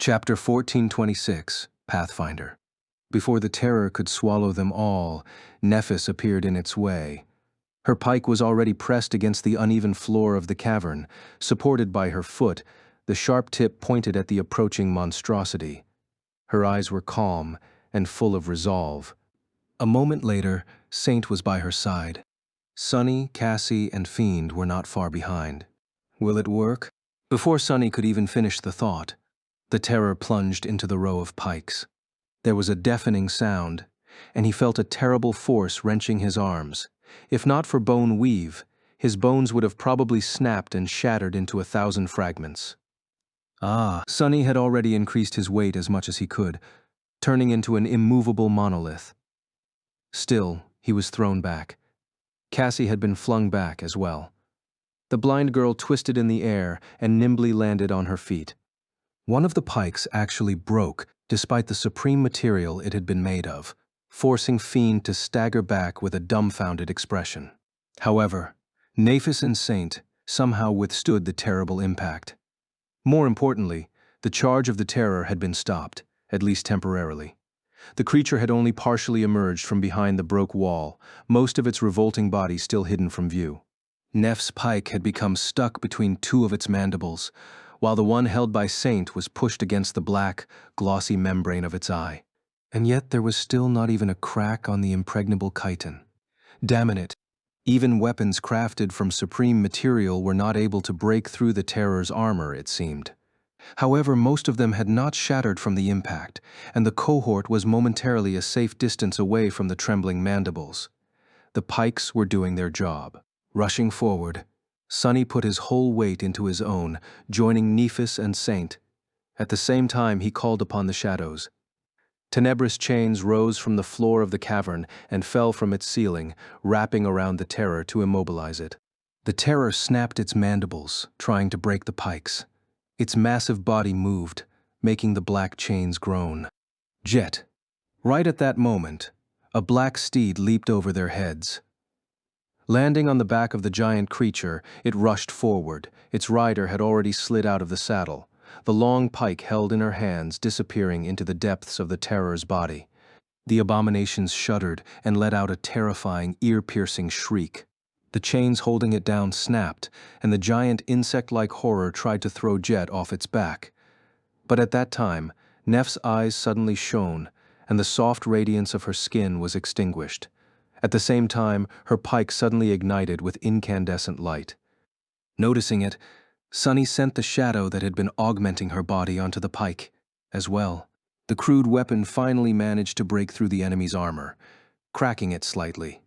Chapter 1426, Pathfinder. Before the terror could swallow them all, Nephis appeared in its way. Her pike was already pressed against the uneven floor of the cavern, supported by her foot, the sharp tip pointed at the approaching monstrosity. Her eyes were calm and full of resolve. A moment later, Saint was by her side. Sunny, Cassie, and Fiend were not far behind. Will it work? Before Sunny could even finish the thought, the terror plunged into the row of pikes. There was a deafening sound, and he felt a terrible force wrenching his arms. If not for bone weave, his bones would have probably snapped and shattered into 1,000 fragments. Sunny had already increased his weight as much as he could, turning into an immovable monolith. Still, he was thrown back. Cassie had been flung back as well. The blind girl twisted in the air and nimbly landed on her feet. One of the pikes actually broke, despite the supreme material it had been made of, forcing Fiend to stagger back with a dumbfounded expression. However, Nephis and Saint somehow withstood the terrible impact. More importantly, the charge of the terror had been stopped, at least temporarily. The creature had only partially emerged from behind the broke wall, most of its revolting body still hidden from view. Neph's pike had become stuck between two of its mandibles, while the one held by Saint was pushed against the black, glossy membrane of its eye. And yet there was still not even a crack on the impregnable chitin. Damn it! Even weapons crafted from supreme material were not able to break through the terror's armor, it seemed. However, most of them had not shattered from the impact, and the cohort was momentarily a safe distance away from the trembling mandibles. The pikes were doing their job. Rushing forward, Sunny put his whole weight into his own, joining Nephis and Saint. At the same time, he called upon the shadows. Tenebrous chains rose from the floor of the cavern and fell from its ceiling, wrapping around the terror to immobilize it. The terror snapped its mandibles, trying to break the pikes. Its massive body moved, making the black chains groan. Jet. Right at that moment, a black steed leaped over their heads. Landing on the back of the giant creature, it rushed forward. Its rider had already slid out of the saddle, the long pike held in her hands disappearing into the depths of the terror's body. The abominations shuddered and let out a terrifying, ear-piercing shriek. The chains holding it down snapped, and the giant insect-like horror tried to throw Jet off its back. But at that time, Neph's eyes suddenly shone, and the soft radiance of her skin was extinguished. At the same time, her pike suddenly ignited with incandescent light. Noticing it, Sunny sent the shadow that had been augmenting her body onto the pike as well. The crude weapon finally managed to break through the enemy's armor, cracking it slightly.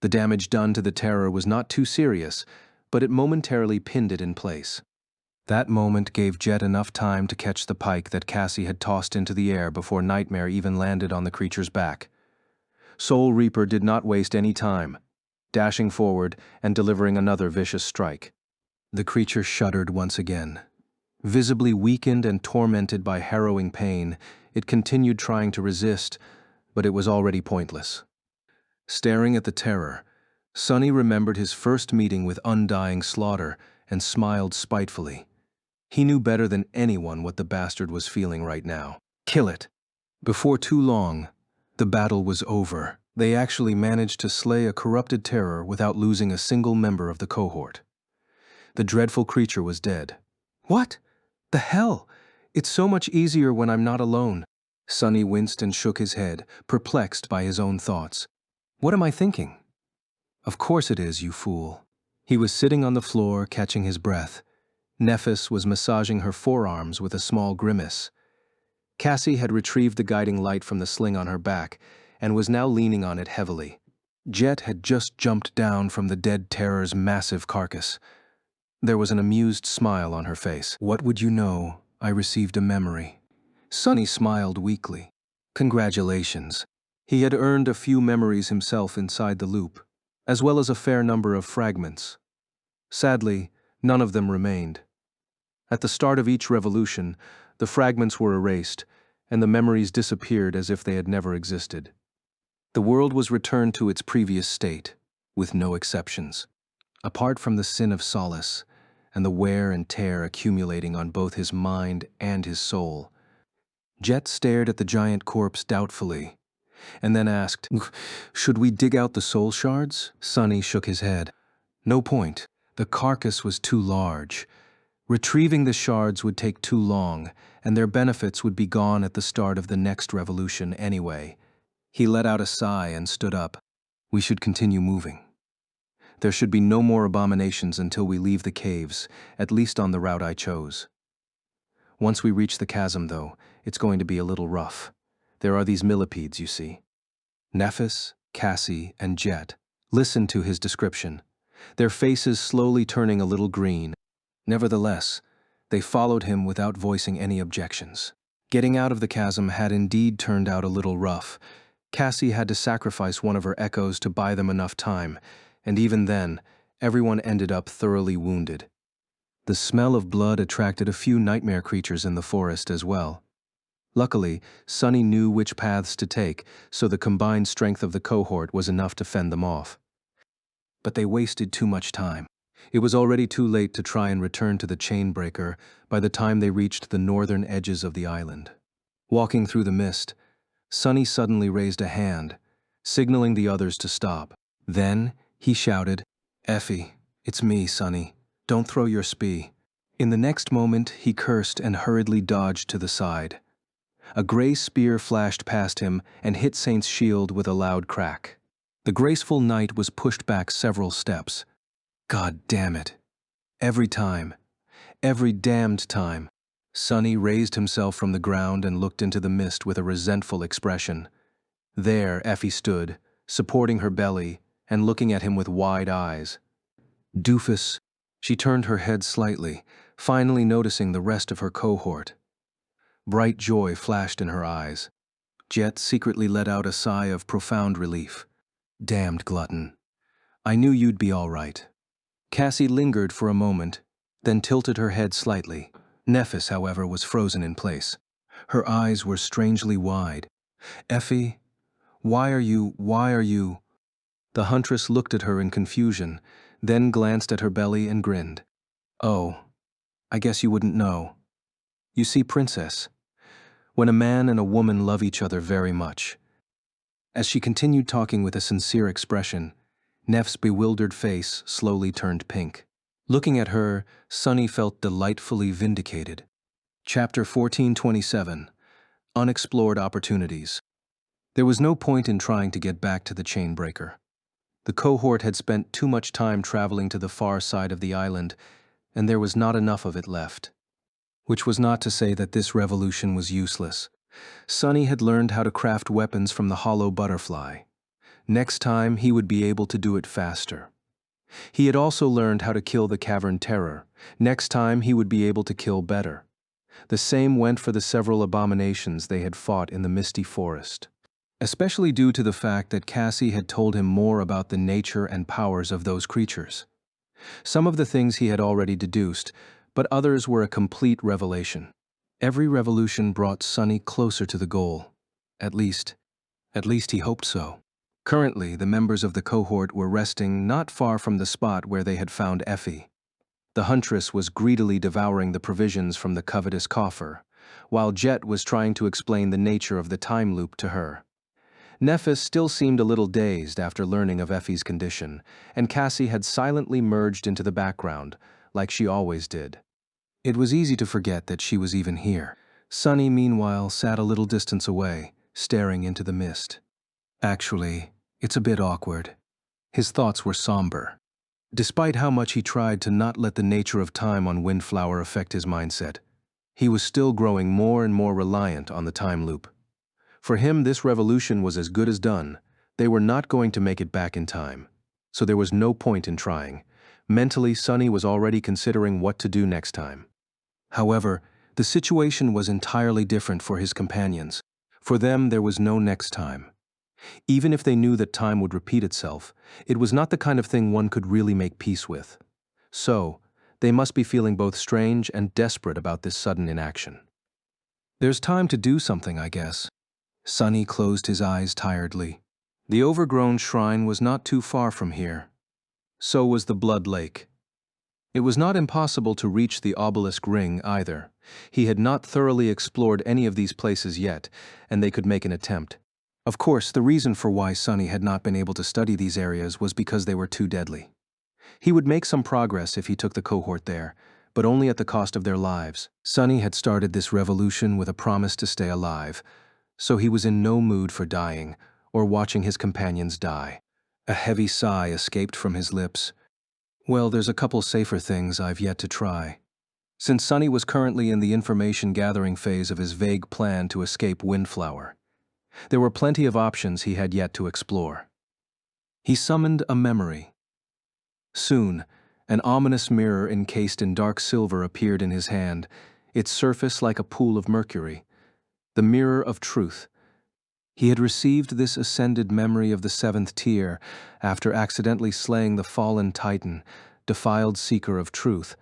The damage done to the terror was not too serious, but it momentarily pinned it in place. That moment gave Jet enough time to catch the pike that Cassie had tossed into the air before Nightmare even landed on the creature's back. Soul Reaper did not waste any time, dashing forward and delivering another vicious strike. The creature shuddered once again. Visibly weakened and tormented by harrowing pain, it continued trying to resist, but it was already pointless. Staring at the terror, Sunny remembered his first meeting with undying slaughter and smiled spitefully. He knew better than anyone what the bastard was feeling right now. Kill it! Before too long, the battle was over. They actually managed to slay a corrupted terror without losing a single member of the cohort. The dreadful creature was dead. What? The hell? It's so much easier when I'm not alone. Sunny winced and shook his head, perplexed by his own thoughts. What am I thinking? Of course it is, you fool. He was sitting on the floor, catching his breath. Nephis was massaging her forearms with a small grimace. Cassie had retrieved the guiding light from the sling on her back and was now leaning on it heavily. Jet had just jumped down from the dead terror's massive carcass. There was an amused smile on her face. What would you know? I received a memory. Sunny smiled weakly. Congratulations. He had earned a few memories himself inside the loop, as well as a fair number of fragments. Sadly, none of them remained. At the start of each revolution, the fragments were erased, and the memories disappeared as if they had never existed. The world was returned to its previous state, with no exceptions. Apart from the sin of solace, and the wear and tear accumulating on both his mind and his soul, Jet stared at the giant corpse doubtfully, and then asked, "Should we dig out the soul shards?" Sunny shook his head. No point. The carcass was too large. Retrieving the shards would take too long, and their benefits would be gone at the start of the next revolution anyway. He let out a sigh and stood up. We should continue moving. There should be no more abominations until we leave the caves, at least on the route I chose. Once we reach the chasm, though, it's going to be a little rough. There are these millipedes, you see. Nephis, Cassie, and Jet listened to his description, their faces slowly turning a little green. Nevertheless, they followed him without voicing any objections. Getting out of the chasm had indeed turned out a little rough. Cassie had to sacrifice one of her echoes to buy them enough time, and even then, everyone ended up thoroughly wounded. The smell of blood attracted a few nightmare creatures in the forest as well. Luckily, Sunny knew which paths to take, so the combined strength of the cohort was enough to fend them off. But they wasted too much time. It was already too late to try and return to the chain breaker by the time they reached the northern edges of the island. Walking through the mist, Sunny suddenly raised a hand, signaling the others to stop. Then, he shouted, "Effie, it's me, Sunny. Don't throw your spee." In the next moment, he cursed and hurriedly dodged to the side. A gray spear flashed past him and hit Saint's shield with a loud crack. The graceful knight was pushed back several steps. God damn it. Every time. Every damned time. Sunny raised himself from the ground and looked into the mist with a resentful expression. There Effie stood, supporting her belly and looking at him with wide eyes. Doofus. She turned her head slightly, finally noticing the rest of her cohort. Bright joy flashed in her eyes. Jet secretly let out a sigh of profound relief. Damned glutton. I knew you'd be all right. Cassie lingered for a moment, then tilted her head slightly. Nephis, however, was frozen in place. Her eyes were strangely wide. Effie, why are you? The huntress looked at her in confusion, then glanced at her belly and grinned. Oh, I guess you wouldn't know. You see, Princess, when a man and a woman love each other very much. As she continued talking with a sincere expression, Neff's bewildered face slowly turned pink. Looking at her, Sunny felt delightfully vindicated. Chapter 1427. Unexplored Opportunities. There was no point in trying to get back to the chain breaker. The cohort had spent too much time traveling to the far side of the island, and there was not enough of it left. Which was not to say that this revolution was useless. Sunny had learned how to craft weapons from the hollow butterfly. Next time, he would be able to do it faster. He had also learned how to kill the cavern terror. Next time, he would be able to kill better. The same went for the several abominations they had fought in the misty forest. Especially due to the fact that Cassie had told him more about the nature and powers of those creatures. Some of the things he had already deduced, but others were a complete revelation. Every revolution brought Sunny closer to the goal. At least he hoped so. Currently, the members of the cohort were resting not far from the spot where they had found Effie. The huntress was greedily devouring the provisions from the covetous coffer, while Jet was trying to explain the nature of the time loop to her. Nephis still seemed a little dazed after learning of Effie's condition, and Cassie had silently merged into the background, like she always did. It was easy to forget that she was even here. Sunny, meanwhile, sat a little distance away, staring into the mist. Actually, it's a bit awkward. His thoughts were somber. Despite how much he tried to not let the nature of time on Windflower affect his mindset, he was still growing more and more reliant on the time loop. For him, this revolution was as good as done. They were not going to make it back in time, so there was no point in trying. Mentally, Sunny was already considering what to do next time. However, the situation was entirely different for his companions. For them, there was no next time. Even if they knew that time would repeat itself, it was not the kind of thing one could really make peace with. So, they must be feeling both strange and desperate about this sudden inaction. There's time to do something, I guess. Sunny closed his eyes tiredly. The overgrown shrine was not too far from here. So was the Blood Lake. It was not impossible to reach the obelisk ring either. He had not thoroughly explored any of these places yet, and they could make an attempt. Of course, the reason for why Sunny had not been able to study these areas was because they were too deadly. He would make some progress if he took the cohort there, but only at the cost of their lives. Sunny had started this revolution with a promise to stay alive, so he was in no mood for dying or watching his companions die. A heavy sigh escaped from his lips. Well, there's a couple safer things I've yet to try. Since Sunny was currently in the information-gathering phase of his vague plan to escape Windflower, there were plenty of options he had yet to explore. He summoned a memory. Soon, an ominous mirror encased in dark silver appeared in his hand, its surface like a pool of mercury. The mirror of truth. He had received this ascended memory of the seventh tier after accidentally slaying the fallen Titan, defiled seeker of truth.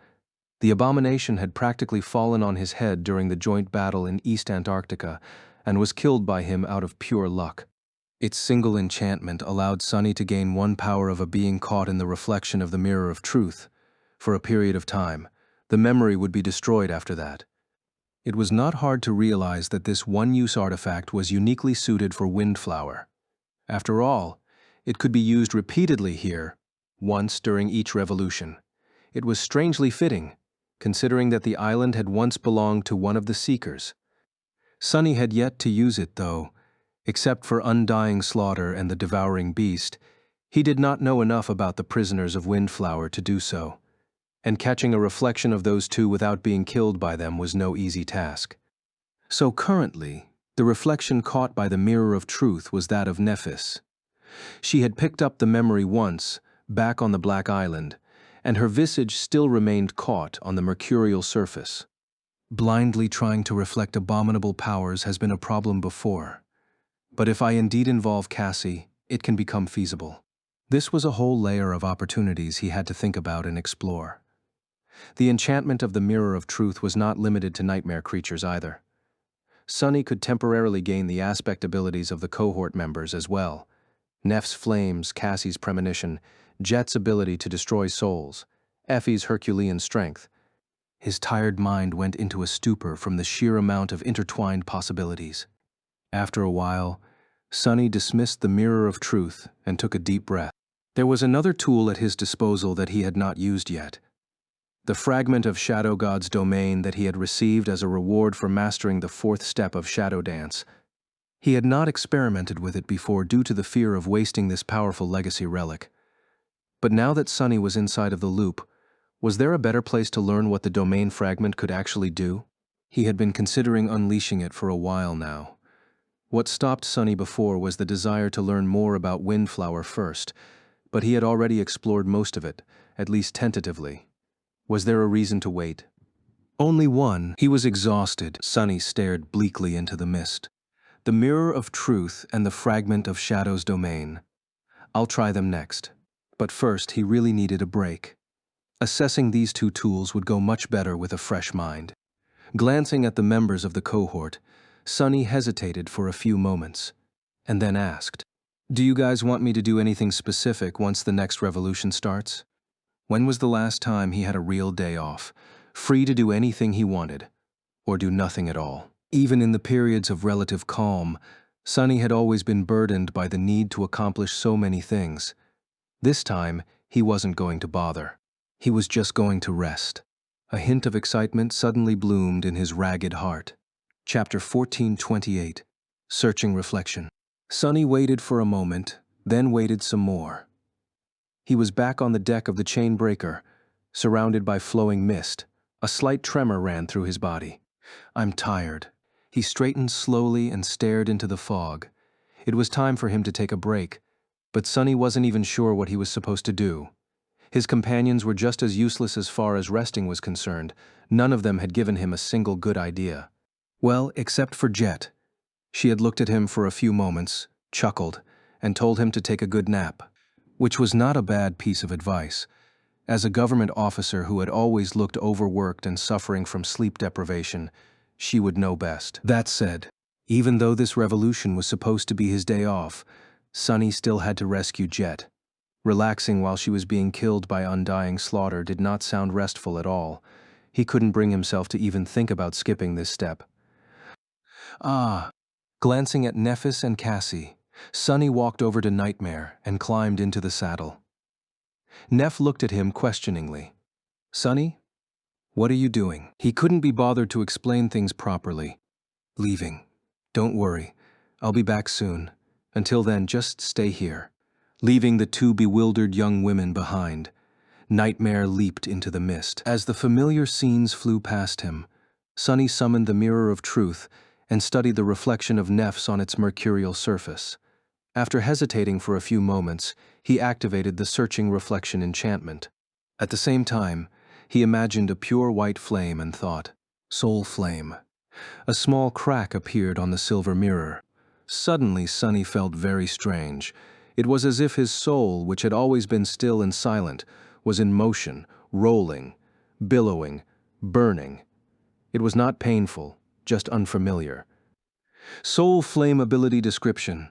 The abomination had practically fallen on his head during the joint battle in East Antarctica and was killed by him out of pure luck. Its single enchantment allowed Sunny to gain one power of a being caught in the reflection of the mirror of truth. For a period of time, the memory would be destroyed after that. It was not hard to realize that this one-use artifact was uniquely suited for Windflower. After all, it could be used repeatedly here, once during each revolution. It was strangely fitting, considering that the island had once belonged to one of the Seekers. Sunny had yet to use it, though. Except for undying slaughter and the devouring beast, he did not know enough about the prisoners of Windflower to do so, and catching a reflection of those two without being killed by them was no easy task. So currently, the reflection caught by the mirror of truth was that of Nephis. She had picked up the memory once, back on the Black Island, and her visage still remained caught on the mercurial surface. Blindly trying to reflect abominable powers has been a problem before. But if I indeed involve Cassie, it can become feasible. This was a whole layer of opportunities he had to think about and explore. The enchantment of the Mirror of Truth was not limited to nightmare creatures either. Sunny could temporarily gain the aspect abilities of the cohort members as well. Neff's flames, Cassie's premonition, Jet's ability to destroy souls, Effie's Herculean strength. His tired mind went into a stupor from the sheer amount of intertwined possibilities. After a while, Sunny dismissed the Mirror of Truth and took a deep breath. There was another tool at his disposal that he had not used yet. The fragment of Shadow God's domain that he had received as a reward for mastering the fourth step of Shadow Dance. He had not experimented with it before due to the fear of wasting this powerful legacy relic. But now that Sunny was inside of the loop, was there a better place to learn what the domain fragment could actually do? He had been considering unleashing it for a while now. What stopped Sunny before was the desire to learn more about Windflower first, but he had already explored most of it, at least tentatively. Was there a reason to wait? Only one. He was exhausted. Sunny stared bleakly into the mist. The Mirror of Truth and the fragment of Shadow's domain. I'll try them next. But first, he really needed a break. Assessing these two tools would go much better with a fresh mind. Glancing at the members of the cohort, Sunny hesitated for a few moments, and then asked, "Do you guys want me to do anything specific once the next revolution starts?" When was the last time he had a real day off, free to do anything he wanted, or do nothing at all? Even in the periods of relative calm, Sunny had always been burdened by the need to accomplish so many things. This time, he wasn't going to bother. He was just going to rest. A hint of excitement suddenly bloomed in his ragged heart. Chapter 1428. Searching Reflection. Sunny waited for a moment, then waited some more. He was back on the deck of the chain breaker, surrounded by flowing mist. A slight tremor ran through his body. "I'm tired." He straightened slowly and stared into the fog. It was time for him to take a break, but Sunny wasn't even sure what he was supposed to do. His companions were just as useless as far as resting was concerned. None of them had given him a single good idea. Well, except for Jet. She had looked at him for a few moments, chuckled, and told him to take a good nap, which was not a bad piece of advice. As a government officer who had always looked overworked and suffering from sleep deprivation, she would know best. That said, even though this revolution was supposed to be his day off, Sunny still had to rescue Jet. Relaxing while she was being killed by undying slaughter did not sound restful at all. He couldn't bring himself to even think about skipping this step. Ah! Glancing at Nephis and Cassie, Sunny walked over to Nightmare and climbed into the saddle. Neph looked at him questioningly. "Sunny, what are you doing?" He couldn't be bothered to explain things properly. "Leaving. Don't worry. I'll be back soon. Until then, just stay here." Leaving the two bewildered young women behind, Nightmare leaped into the mist. As the familiar scenes flew past him, Sunny summoned the Mirror of Truth and studied the reflection of Nephs on its mercurial surface. After hesitating for a few moments, he activated the Searching Reflection enchantment. At the same time, he imagined a pure white flame and thought, "Soul Flame." A small crack appeared on the silver mirror. Suddenly, Sunny felt very strange. It was as if his soul, which had always been still and silent, was in motion, rolling, billowing, burning. It was not painful, just unfamiliar. Soul Flame ability description.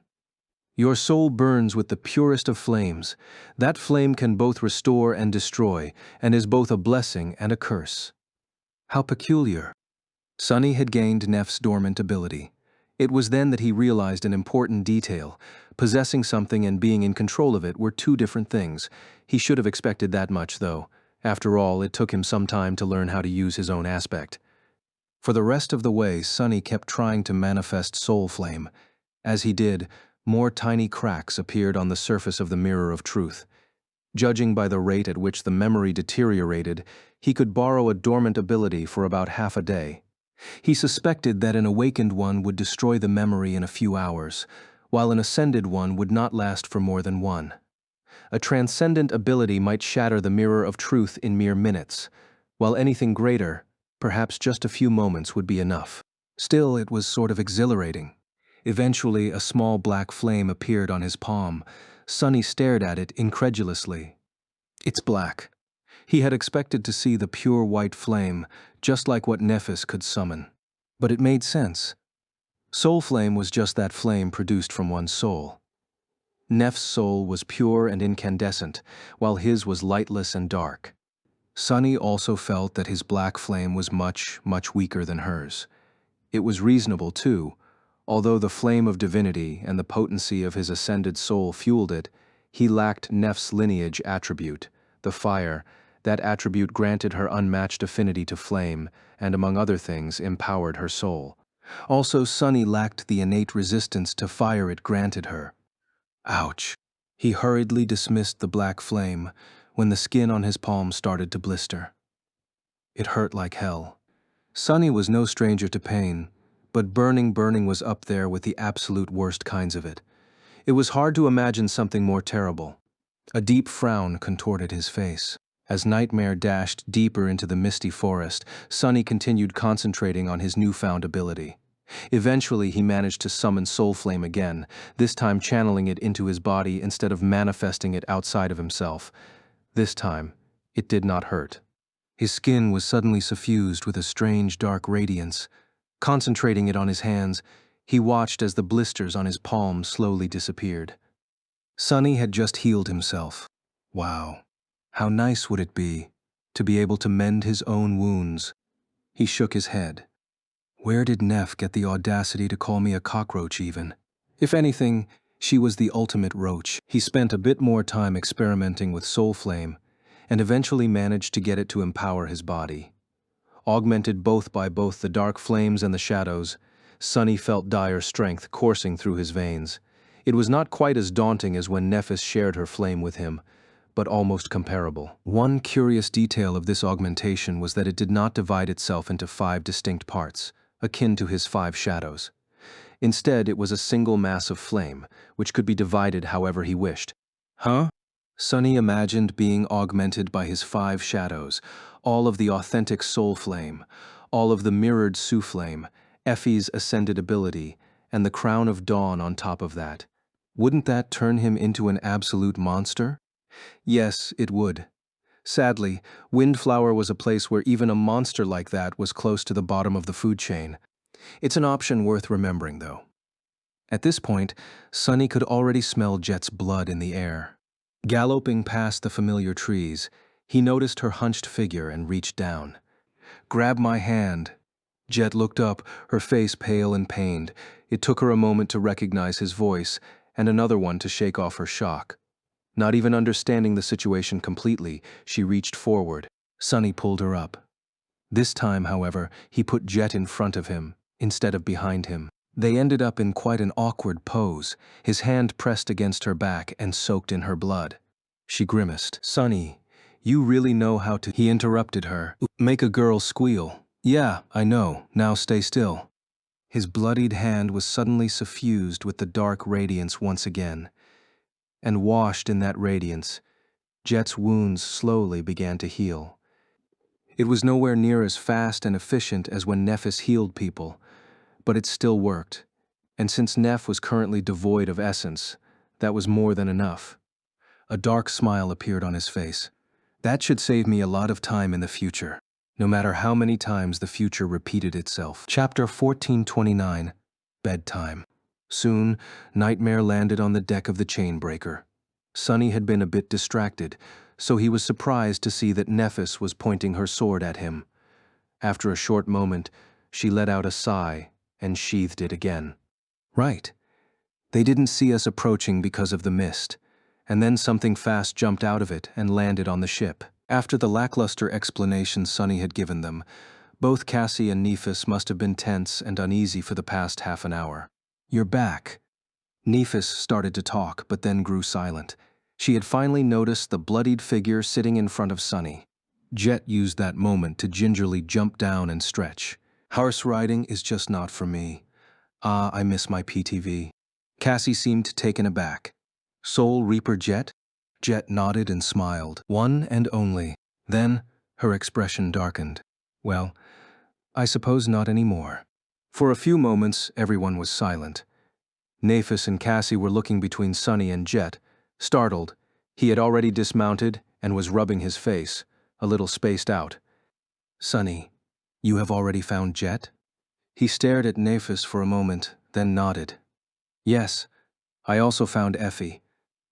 Your soul burns with the purest of flames. That flame can both restore and destroy, and is both a blessing and a curse. How peculiar. Sunny had gained Neph's dormant ability. It was then that he realized an important detail. Possessing something and being in control of it were two different things. He should have expected that much, though. After all, it took him some time to learn how to use his own aspect. For the rest of the way, Sunny kept trying to manifest Soul Flame. As he did, more tiny cracks appeared on the surface of the Mirror of Truth. Judging by the rate at which the memory deteriorated, he could borrow a dormant ability for about half a day. He suspected that an awakened one would destroy the memory in a few hours, while an ascended one would not last for more than one. A transcendent ability might shatter the Mirror of Truth in mere minutes, while anything greater, perhaps just a few moments, would be enough. Still, it was sort of exhilarating. Eventually, a small black flame appeared on his palm. Sunny stared at it incredulously. It's black. He had expected to see the pure white flame, just like what Nephis could summon. But it made sense. Soul Flame was just that flame produced from one's soul. Neph's soul was pure and incandescent, while his was lightless and dark. Sunny also felt that his black flame was much, much weaker than hers. It was reasonable, too. Although the flame of divinity and the potency of his ascended soul fueled it, he lacked Neph's lineage attribute, the fire. That attribute granted her unmatched affinity to flame, and among other things, empowered her soul. Also, Sunny lacked the innate resistance to fire it granted her. Ouch. He hurriedly dismissed the black flame when the skin on his palm started to blister. It hurt like hell. Sunny was no stranger to pain, but burning was up there with the absolute worst kinds of it. It was hard to imagine something more terrible. A deep frown contorted his face. As Nightmare dashed deeper into the misty forest, Sunny continued concentrating on his newfound ability. Eventually, he managed to summon Soul Flame again, this time channeling it into his body instead of manifesting it outside of himself. This time, it did not hurt. His skin was suddenly suffused with a strange dark radiance. Concentrating it on his hands, he watched as the blisters on his palms slowly disappeared. Sunny had just healed himself. Wow. How nice would it be to be able to mend his own wounds? He shook his head. Where did Neph get the audacity to call me a cockroach even? If anything, she was the ultimate roach. He spent a bit more time experimenting with Soul Flame, and eventually managed to get it to empower his body. Augmented both by both the dark flames and the shadows, Sunny felt dire strength coursing through his veins. It was not quite as daunting as when Nephis shared her flame with him, but almost comparable. One curious detail of this augmentation was that it did not divide itself into 5 distinct parts, akin to his 5 shadows. Instead, it was a single mass of flame, which could be divided however he wished. Huh? Sunny imagined being augmented by his 5 shadows, all of the authentic Soul Flame, all of the mirrored Su Flame, Effie's ascended ability, and the Crown of Dawn on top of that. Wouldn't that turn him into an absolute monster? Yes, it would. Sadly, Windflower was a place where even a monster like that was close to the bottom of the food chain. It's an option worth remembering, though. At this point, Sunny could already smell Jet's blood in the air. Galloping past the familiar trees, he noticed her hunched figure and reached down. "Grab my hand." Jet looked up, her face pale and pained. It took her a moment to recognize his voice, and another one to shake off her shock. Not even understanding the situation completely, she reached forward. Sunny pulled her up. This time, however, he put Jet in front of him, instead of behind him. They ended up in quite an awkward pose, his hand pressed against her back and soaked in her blood. She grimaced. "Sunny, you really know how to—" He interrupted her. "Make a girl squeal." "Yeah, I know. Now stay still." His bloodied hand was suddenly suffused with the dark radiance once again. And washed in that radiance, Jet's wounds slowly began to heal. It was nowhere near as fast and efficient as when Nephis healed people, but it still worked. And since Neph was currently devoid of essence, that was more than enough. A dark smile appeared on his face. "That should save me a lot of time in the future, no matter how many times the future repeated itself." Chapter 1429, Bedtime. Soon, Nightmare landed on the deck of the chainbreaker. Sunny had been a bit distracted, so he was surprised to see that Nephis was pointing her sword at him. After a short moment, she let out a sigh and sheathed it again. "Right. They didn't see us approaching because of the mist, and then something fast jumped out of it and landed on the ship." After the lackluster explanation Sunny had given them, both Cassie and Nephis must have been tense and uneasy for the past half an hour. "You're back." Nephis started to talk, but then grew silent. She had finally noticed the bloodied figure sitting in front of Sunny. Jet used that moment to gingerly jump down and stretch. "Horse riding is just not for me. I miss my PTV." Cassie seemed taken aback. "Soul Reaper Jet?" Jet nodded and smiled. "One and only." Then her expression darkened. "Well, I suppose not anymore." For a few moments, everyone was silent. Nephis and Cassie were looking between Sunny and Jet. Startled, he had already dismounted and was rubbing his face, a little spaced out. "Sunny, you have already found Jet?" He stared at Nephis for a moment, then nodded. "Yes, I also found Effie.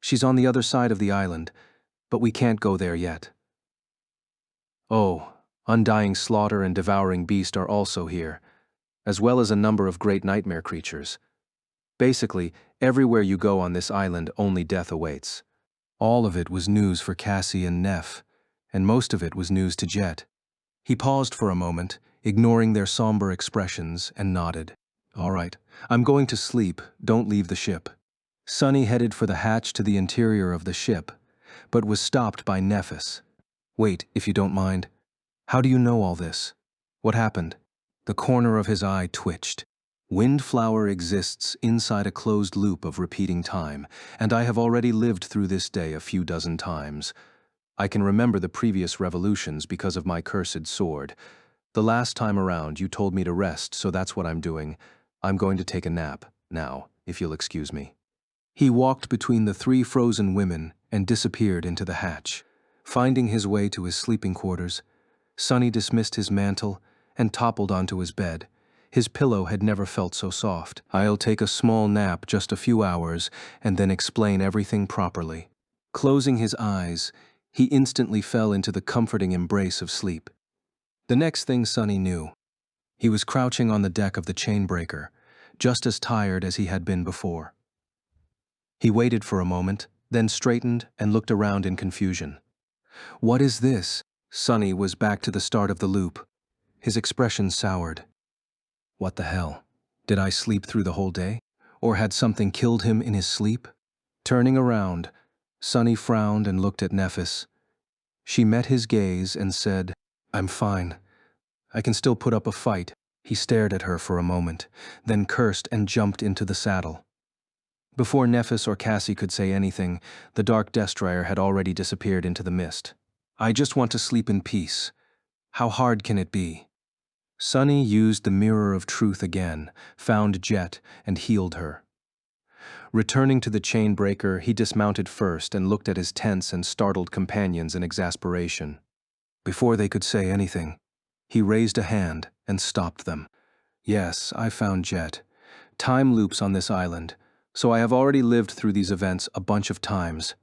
She's on the other side of the island, but we can't go there yet." "Oh, Undying Slaughter and Devouring Beast are also here, as well as a number of great nightmare creatures. Basically, everywhere you go on this island, only death awaits." All of it was news for Cassie and Neph, and most of it was news to Jet. He paused for a moment, ignoring their somber expressions, and nodded. "All right, I'm going to sleep. Don't leave the ship." Sunny headed for the hatch to the interior of the ship, but was stopped by Nephis. "Wait, if you don't mind. How do you know all this? What happened?" The corner of his eye twitched. "Windflower exists inside a closed loop of repeating time, and I have already lived through this day a few dozen times. I can remember the previous revolutions because of my cursed sword. The last time around, you told me to rest, so that's what I'm doing. I'm going to take a nap, now, if you'll excuse me." He walked between the three frozen women and disappeared into the hatch. Finding his way to his sleeping quarters, Sunny dismissed his mantle and toppled onto his bed. His pillow had never felt so soft. "I'll take a small nap, just a few hours, and then explain everything properly." Closing his eyes, he instantly fell into the comforting embrace of sleep. The next thing Sunny knew, he was crouching on the deck of the chainbreaker, just as tired as he had been before. He waited for a moment, then straightened and looked around in confusion. "What is this?" Sunny was back to the start of the loop. His expression soured. What the hell? Did I sleep through the whole day? Or had something killed him in his sleep? Turning around, Sunny frowned and looked at Nephis. She met his gaze and said, "I'm fine. I can still put up a fight." He stared at her for a moment, then cursed and jumped into the saddle. Before Nephis or Cassie could say anything, the dark destroyer had already disappeared into the mist. "I just want to sleep in peace. How hard can it be?" Sunny used the mirror of truth again, found Jet, and healed her. Returning to the chainbreaker, he dismounted first and looked at his tense and startled companions in exasperation. Before they could say anything, he raised a hand and stopped them. "Yes, I found Jet. Time loops on this island, so I have already lived through these events a bunch of times.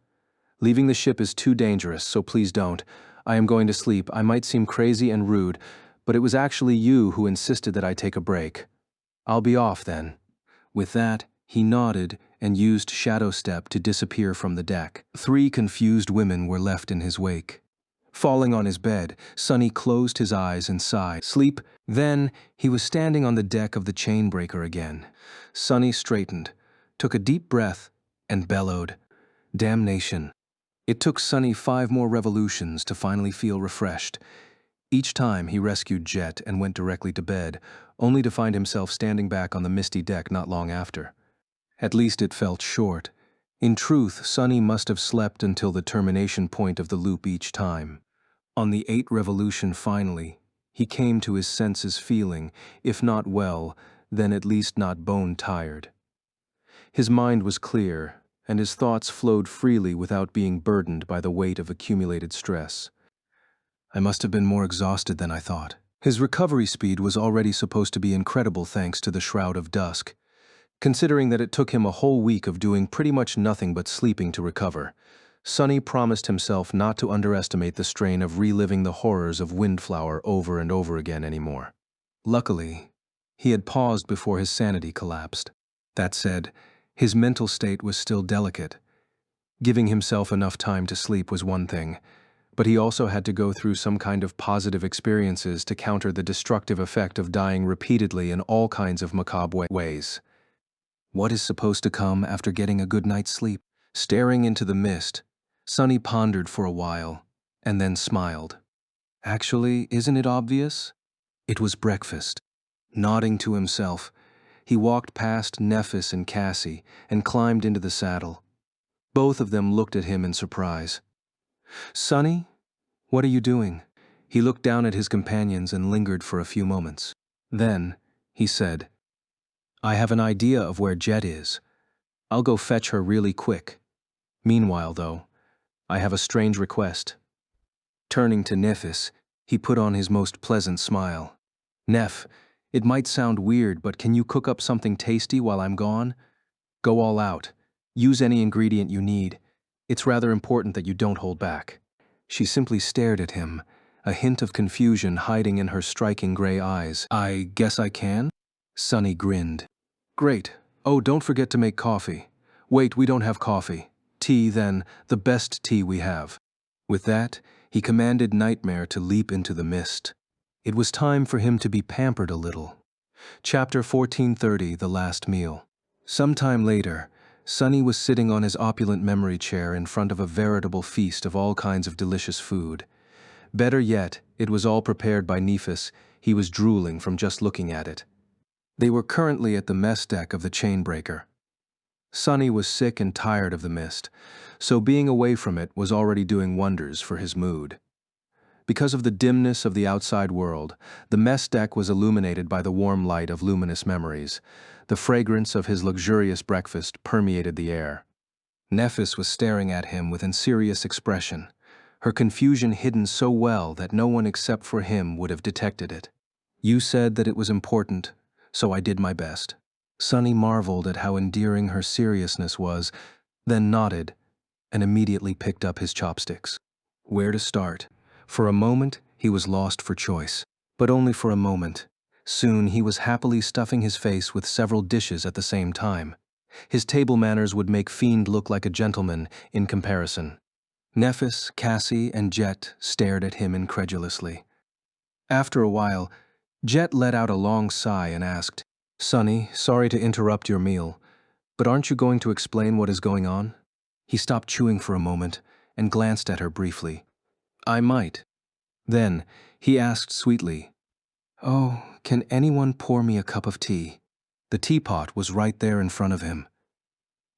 Leaving the ship is too dangerous, so please don't. I am going to sleep. I might seem crazy and rude, but it was actually you who insisted that I take a break. I'll be off then." With that, he nodded and used shadow step to disappear from the deck. 3 confused women were left in his wake. Falling on his bed, Sonny closed his eyes and sighed. Sleep. Then, he was standing on the deck of the chainbreaker again. Sonny straightened, took a deep breath, and bellowed, "Damnation." It took Sonny 5 more revolutions to finally feel refreshed. Each time he rescued Jet and went directly to bed, only to find himself standing back on the misty deck not long after. At least it felt short. In truth, Sonny must have slept until the termination point of the loop each time. On the 8th revolution finally, he came to his senses feeling, if not well, then at least not bone-tired. His mind was clear, and his thoughts flowed freely without being burdened by the weight of accumulated stress. I must have been more exhausted than I thought. His recovery speed was already supposed to be incredible thanks to the Shroud of Dusk. Considering that it took him a whole week of doing pretty much nothing but sleeping to recover, Sonny promised himself not to underestimate the strain of reliving the horrors of Windflower over and over again anymore. Luckily, he had paused before his sanity collapsed. That said, his mental state was still delicate. Giving himself enough time to sleep was one thing, but he also had to go through some kind of positive experiences to counter the destructive effect of dying repeatedly in all kinds of macabre ways. What is supposed to come after getting a good night's sleep? Staring into the mist, Sonny pondered for a while, and then smiled. Actually, isn't it obvious? It was breakfast. Nodding to himself, he walked past Nephis and Cassie and climbed into the saddle. Both of them looked at him in surprise. "Sonny, what are you doing?" He looked down at his companions and lingered for a few moments. Then, he said, "I have an idea of where Jet is. I'll go fetch her really quick. Meanwhile, though, I have a strange request." Turning to Nephis, he put on his most pleasant smile. "Neph, it might sound weird, but can you cook up something tasty while I'm gone? Go all out. Use any ingredient you need. It's rather important that you don't hold back." She simply stared at him, a hint of confusion hiding in her striking gray eyes. "I guess I can?" Sonny grinned. "Great. Oh, don't forget to make coffee. Wait, we don't have coffee. Tea, then, the best tea we have." With that, he commanded Nightmare to leap into the mist. It was time for him to be pampered a little. Chapter 1430, The Last Meal. Sometime later, Sonny was sitting on his opulent memory chair in front of a veritable feast of all kinds of delicious food. Better yet, it was all prepared by Nephis. He was drooling from just looking at it. They were currently at the mess deck of the chainbreaker. Sonny was sick and tired of the mist, so being away from it was already doing wonders for his mood. Because of the dimness of the outside world, the mess deck was illuminated by the warm light of luminous memories. The fragrance of his luxurious breakfast permeated the air. Nephis was staring at him with a serious expression, her confusion hidden so well that no one except for him would have detected it. "You said that it was important, so I did my best." Sonny marveled at how endearing her seriousness was, then nodded, and immediately picked up his chopsticks. Where to start? For a moment, he was lost for choice. But only for a moment. Soon, he was happily stuffing his face with several dishes at the same time. His table manners would make Fiend look like a gentleman in comparison. Nephis, Cassie, and Jet stared at him incredulously. After a while, Jet let out a long sigh and asked, "Sonny, sorry to interrupt your meal, but aren't you going to explain what is going on?" He stopped chewing for a moment and glanced at her briefly. "I might." Then, he asked sweetly, "Oh, can anyone pour me a cup of tea?" The teapot was right there in front of him.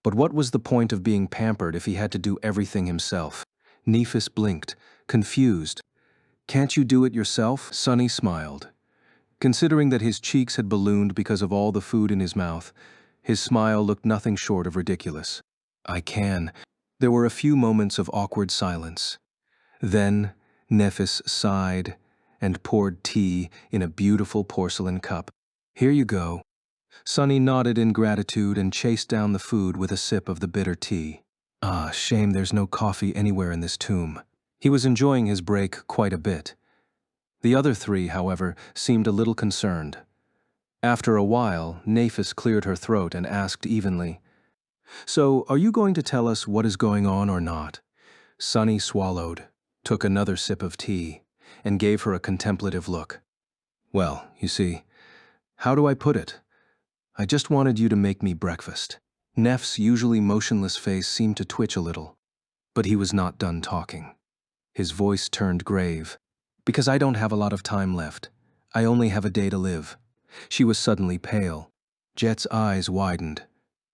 But what was the point of being pampered if he had to do everything himself? Nephis blinked, confused. "Can't you do it yourself?" Sonny smiled. Considering that his cheeks had ballooned because of all the food in his mouth, his smile looked nothing short of ridiculous. "I can." There were a few moments of awkward silence. Then, Nephis sighed and poured tea in a beautiful porcelain cup. "Here you go." Sonny nodded in gratitude and chased down the food with a sip of the bitter tea. Ah, shame there's no coffee anywhere in this tomb. He was enjoying his break quite a bit. The other three, however, seemed a little concerned. After a while, Nephis cleared her throat and asked evenly, "So, are you going to tell us what is going on or not?" Sunny swallowed, took another sip of tea, and gave her a contemplative look. "Well, you see, how do I put it? I just wanted you to make me breakfast." Neff's usually motionless face seemed to twitch a little, but he was not done talking. His voice turned grave. "Because I don't have a lot of time left. I only have a day to live." She was suddenly pale. Jet's eyes widened.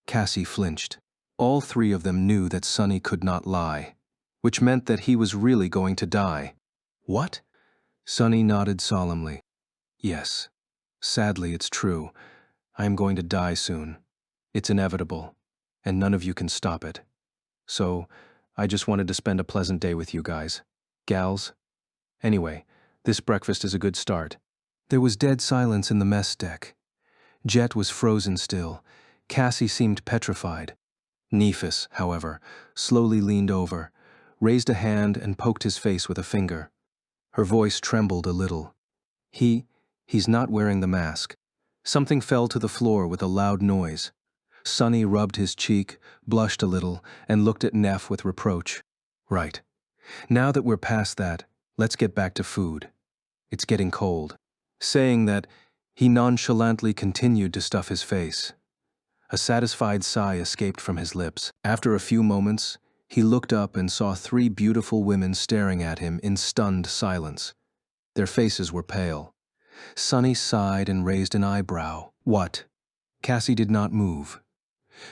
Cassie flinched. All three of them knew that Sunny could not lie, which meant that he was really going to die. "What?" Sunny nodded solemnly. "Yes. Sadly, it's true. I am going to die soon. It's inevitable, and none of you can stop it. So, I just wanted to spend a pleasant day with you guys. Gals. Anyway, this breakfast is a good start." There was dead silence in the mess deck. Jet was frozen still. Cassie seemed petrified. Nephis, however, slowly leaned over, raised a hand and poked his face with a finger. Her voice trembled a little. He's not wearing the mask." Something fell to the floor with a loud noise. Sunny rubbed his cheek, blushed a little, and looked at Neff with reproach. "Right. Now that we're past that, let's get back to food. It's getting cold." Saying that, he nonchalantly continued to stuff his face. A satisfied sigh escaped from his lips. After a few moments, he looked up and saw three beautiful women staring at him in stunned silence. Their faces were pale. Sunny sighed and raised an eyebrow. "What?" Cassie did not move.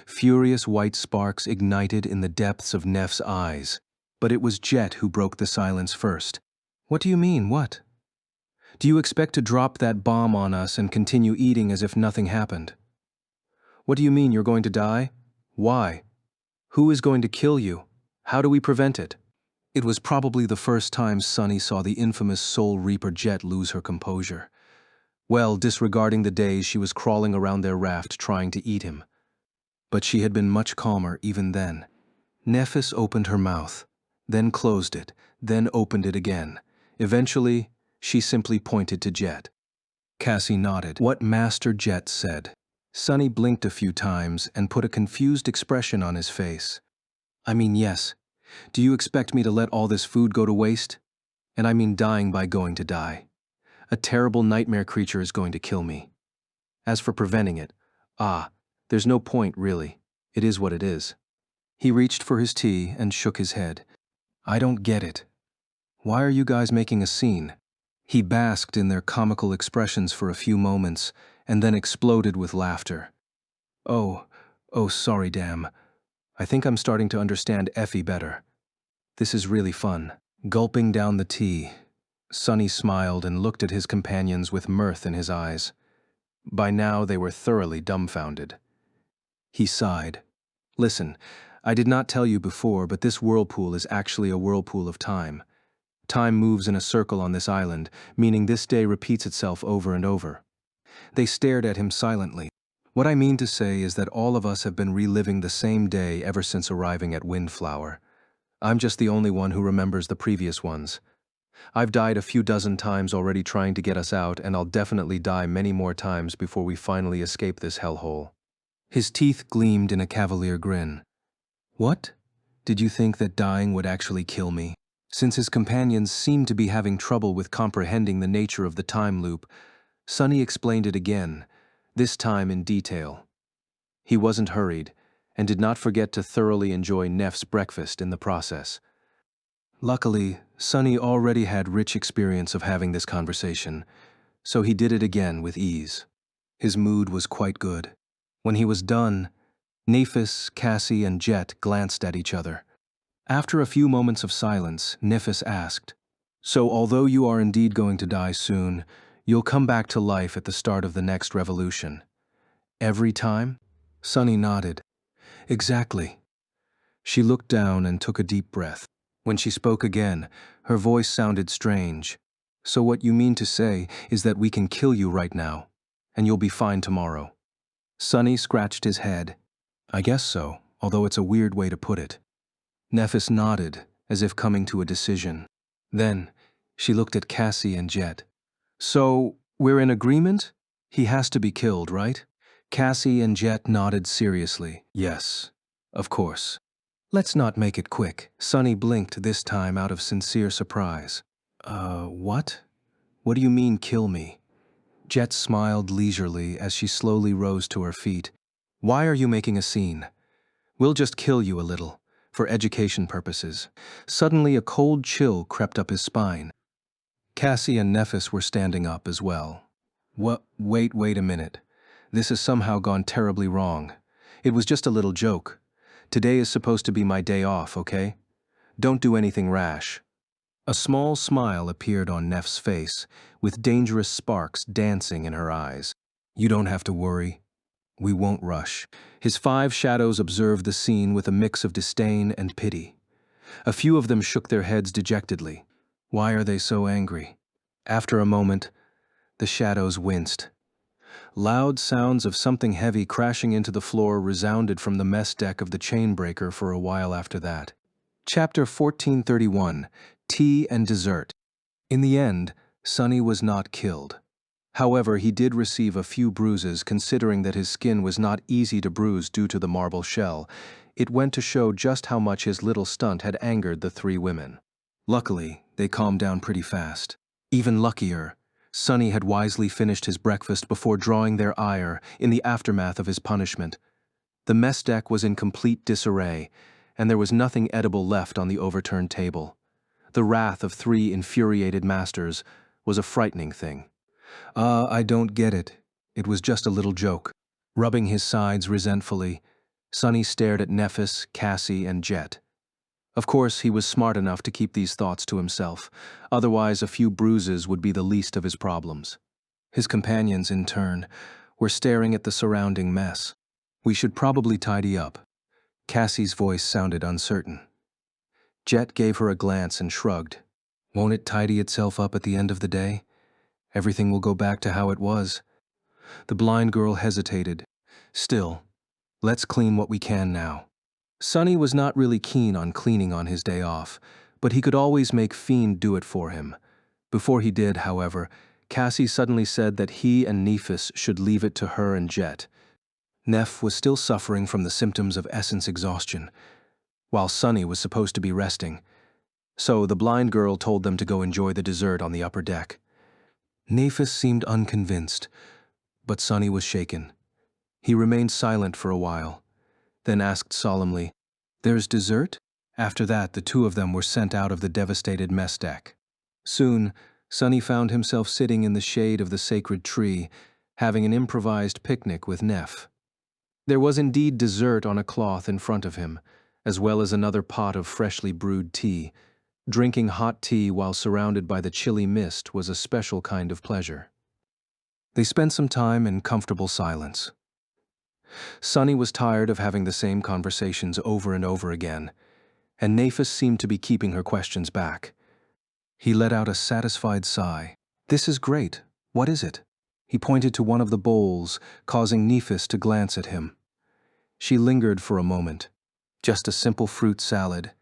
Furious white sparks ignited in the depths of Neff's eyes, but it was Jet who broke the silence first. "What do you mean, what? Do you expect to drop that bomb on us and continue eating as if nothing happened? What do you mean you're going to die? Why? Who is going to kill you? How do we prevent it?" It was probably the first time Sunny saw the infamous Soul Reaper Jet lose her composure. Well, disregarding the days she was crawling around their raft trying to eat him. But she had been much calmer even then. Nephis opened her mouth, then closed it, then opened it again. Eventually, she simply pointed to Jet. Cassie nodded. "What Master Jet said." Sunny blinked a few times and put a confused expression on his face. "I mean, yes. Do you expect me to let all this food go to waste? And I mean dying by going to die. A terrible nightmare creature is going to kill me. As for preventing it, there's no point, really. It is what it is." He reached for his tea and shook his head. "I don't get it. Why are you guys making a scene?" He basked in their comical expressions for a few moments, and then exploded with laughter. Oh, sorry, damn. I think I'm starting to understand Effie better. This is really fun." Gulping down the tea, Sunny smiled and looked at his companions with mirth in his eyes. By now they were thoroughly dumbfounded. He sighed. "Listen, I did not tell you before, but this whirlpool is actually a whirlpool of time. Time moves in a circle on this island, meaning this day repeats itself over and over." They stared at him silently. "What I mean to say is that all of us have been reliving the same day ever since arriving at Windflower. I'm just the only one who remembers the previous ones. I've died a few dozen times already trying to get us out, and I'll definitely die many more times before we finally escape this hellhole." His teeth gleamed in a cavalier grin. "What? Did you think that dying would actually kill me?" Since his companions seemed to be having trouble with comprehending the nature of the time loop, Sunny explained it again, this time in detail. He wasn't hurried, and did not forget to thoroughly enjoy Neff's breakfast in the process. Luckily, Sunny already had rich experience of having this conversation, so he did it again with ease. His mood was quite good. When he was done, Nephis, Cassie, and Jet glanced at each other. After a few moments of silence, Nephis asked, "So although you are indeed going to die soon, you'll come back to life at the start of the next revolution? Every time?" Sunny nodded. "Exactly." She looked down and took a deep breath. When she spoke again, her voice sounded strange. "So what you mean to say is that we can kill you right now, and you'll be fine tomorrow?" Sunny scratched his head. "I guess so, although it's a weird way to put it." Nephis nodded, as if coming to a decision. Then, she looked at Cassie and Jet. So, we're in agreement? He has to be killed, right? Cassie and Jet nodded seriously. Yes, of course. Let's not make it quick. Sunny blinked this time out of sincere surprise. What? What do you mean, kill me? Jet smiled leisurely as she slowly rose to her feet. Why are you making a scene? We'll just kill you a little, for education purposes. Suddenly a cold chill crept up his spine. Cassie and Nephis were standing up as well. Wait a minute. This has somehow gone terribly wrong. It was just a little joke. Today is supposed to be my day off, okay? Don't do anything rash. A small smile appeared on Neff's face, with dangerous sparks dancing in her eyes. You don't have to worry. We won't rush. His 5 shadows observed the scene with a mix of disdain and pity. A few of them shook their heads dejectedly. Why are they so angry? After a moment, the shadows winced. Loud sounds of something heavy crashing into the floor resounded from the mess deck of the chainbreaker for a while after that. Chapter 1431, Tea and Dessert. In the end, Sunny was not killed. However, he did receive a few bruises considering that his skin was not easy to bruise due to the marble shell. It went to show just how much his little stunt had angered the 3 women. Luckily, they calmed down pretty fast. Even luckier, Sunny had wisely finished his breakfast before drawing their ire in the aftermath of his punishment. The mess deck was in complete disarray, and there was nothing edible left on the overturned table. The wrath of 3 infuriated masters was a frightening thing. I don't get it. It was just a little joke. Rubbing his sides resentfully, Sunny stared at Nephis, Cassie, and Jet. Of course, he was smart enough to keep these thoughts to himself, otherwise a few bruises would be the least of his problems. His companions, in turn, were staring at the surrounding mess. We should probably tidy up. Cassie's voice sounded uncertain. Jet gave her a glance and shrugged. Won't it tidy itself up at the end of the day? Everything will go back to how it was. The blind girl hesitated. Still, let's clean what we can now. Sunny was not really keen on cleaning on his day off, but he could always make Fiend do it for him. Before he did, however, Cassie suddenly said that he and Nephis should leave it to her and Jet. Neph was still suffering from the symptoms of essence exhaustion, while Sunny was supposed to be resting. So the blind girl told them to go enjoy the dessert on the upper deck. Nephis seemed unconvinced, but Sunny was shaken. He remained silent for a while, then asked solemnly, "There's dessert?" After that, the 2 of them were sent out of the devastated mess deck. Soon, Sunny found himself sitting in the shade of the sacred tree, having an improvised picnic with Neph. There was indeed dessert on a cloth in front of him, as well as another pot of freshly brewed tea. Drinking hot tea while surrounded by the chilly mist was a special kind of pleasure. They spent some time in comfortable silence. Sunny was tired of having the same conversations over and over again, and Nephis seemed to be keeping her questions back. He let out a satisfied sigh. "This is great. What is it?" He pointed to one of the bowls, causing Nephis to glance at him. She lingered for a moment. "Just a simple fruit salad.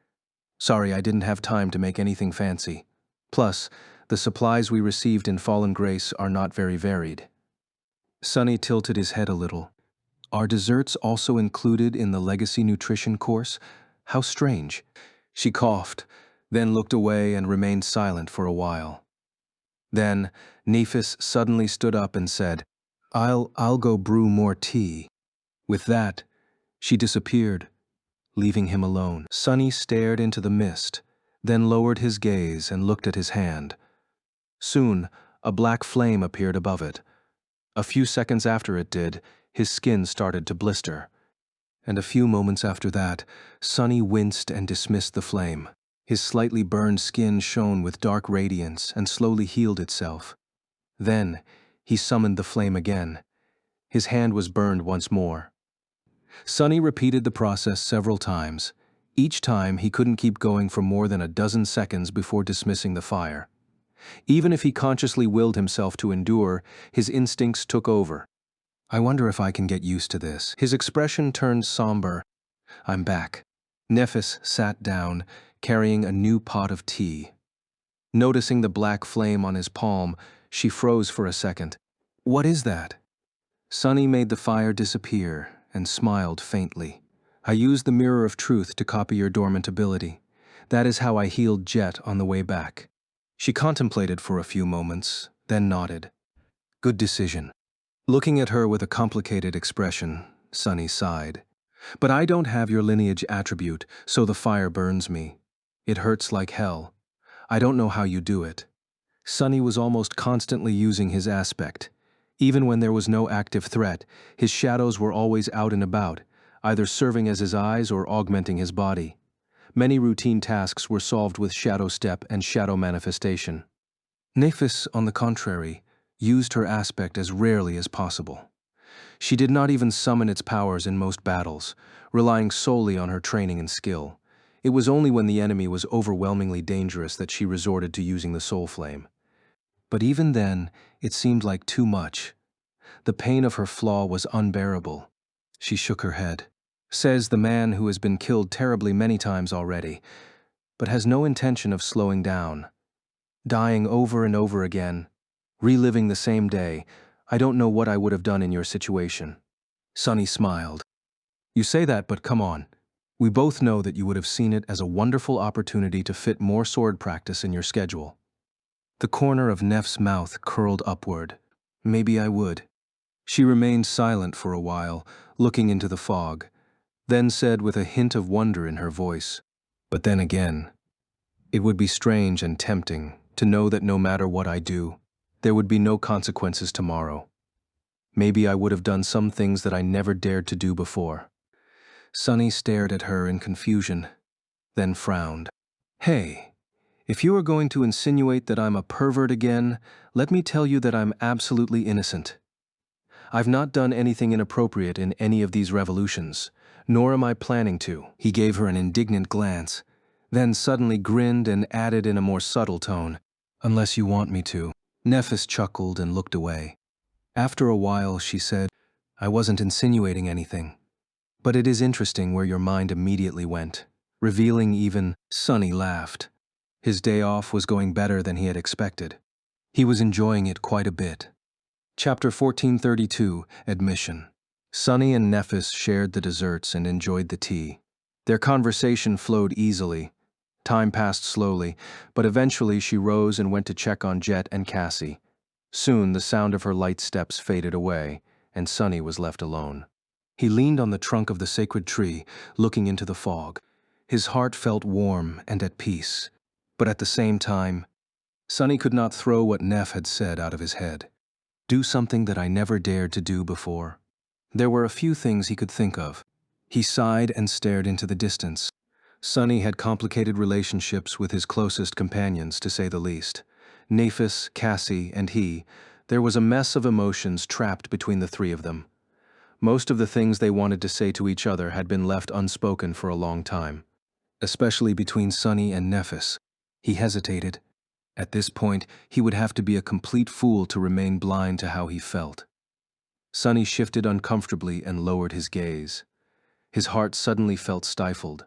Sorry, I didn't have time to make anything fancy. Plus, the supplies we received in Fallen Grace are not very varied." Sunny tilted his head a little. "Are desserts also included in the Legacy Nutrition course? How strange." She coughed, then looked away and remained silent for a while. Then, Nephis suddenly stood up and said, I'll go brew more tea." With that, she disappeared, leaving him alone. Sunny stared into the mist, then lowered his gaze and looked at his hand. Soon, a black flame appeared above it. A few seconds after it did, his skin started to blister. And a few moments after that, Sunny winced and dismissed the flame. His slightly burned skin shone with dark radiance and slowly healed itself. Then, he summoned the flame again. His hand was burned once more. Sunny repeated the process several times. Each time, he couldn't keep going for more than a dozen seconds before dismissing the fire. Even if he consciously willed himself to endure, his instincts took over. "I wonder if I can get used to this." His expression turned somber. "I'm back. Nephis sat down, carrying a new pot of tea. Noticing the black flame on his palm, she froze for a second. "What is that?" Sunny made the fire disappear and smiled faintly. "I used the mirror of truth to copy your dormant ability. That is how I healed Jet on the way back." She contemplated for a few moments, then nodded. "Good decision." Looking at her with a complicated expression, Sunny sighed. "But I don't have your lineage attribute, so the fire burns me. It hurts like hell. I don't know how you do it." Sunny was almost constantly using his aspect. Even when there was no active threat, his shadows were always out and about, either serving as his eyes or augmenting his body. Many routine tasks were solved with shadow step and shadow manifestation. Nephis, on the contrary, used her aspect as rarely as possible. She did not even summon its powers in most battles, relying solely on her training and skill. It was only when the enemy was overwhelmingly dangerous that she resorted to using the soul flame. But even then, it seemed like too much. The pain of her flaw was unbearable. She shook her head. "Says the man who has been killed terribly many times already, but has no intention of slowing down. Dying over and over again, reliving the same day. I don't know what I would have done in your situation." Sunny smiled. "You say that, but come on. We both know that you would have seen it as a wonderful opportunity to fit more sword practice in your schedule." The corner of Neff's mouth curled upward. "Maybe I would." She remained silent for a while, looking into the fog, then said with a hint of wonder in her voice, "But then again, it would be strange and tempting to know that no matter what I do, there would be no consequences tomorrow. Maybe I would have done some things that I never dared to do before." Sunny stared at her in confusion, then frowned. "Hey, if you are going to insinuate that I'm a pervert again, let me tell you that I'm absolutely innocent. I've not done anything inappropriate in any of these revolutions, nor am I planning to." He gave her an indignant glance, then suddenly grinned and added in a more subtle tone, "Unless you want me to." Nephis chuckled and looked away. After a while, she said, "I wasn't insinuating anything. But it is interesting where your mind immediately went, revealing even." Sunny laughed. His day off was going better than he had expected. He was enjoying it quite a bit. Chapter 1432, Admission. Sunny and Nephis shared the desserts and enjoyed the tea. Their conversation flowed easily. Time passed slowly, but eventually she rose and went to check on Jet and Cassie. Soon the sound of her light steps faded away, and Sunny was left alone. He leaned on the trunk of the sacred tree, looking into the fog. His heart felt warm and at peace, but at the same time, Sunny could not throw what Neph had said out of his head. Do something that I never dared to do before. There were a few things he could think of. He sighed and stared into the distance. Sunny had complicated relationships with his closest companions, to say the least. Nephis, Cassie, and he. There was a mess of emotions trapped between the three of them. Most of the things they wanted to say to each other had been left unspoken for a long time, especially between Sunny and Nephis. He hesitated. At this point, he would have to be a complete fool to remain blind to how he felt. Sunny shifted uncomfortably and lowered his gaze. His heart suddenly felt stifled.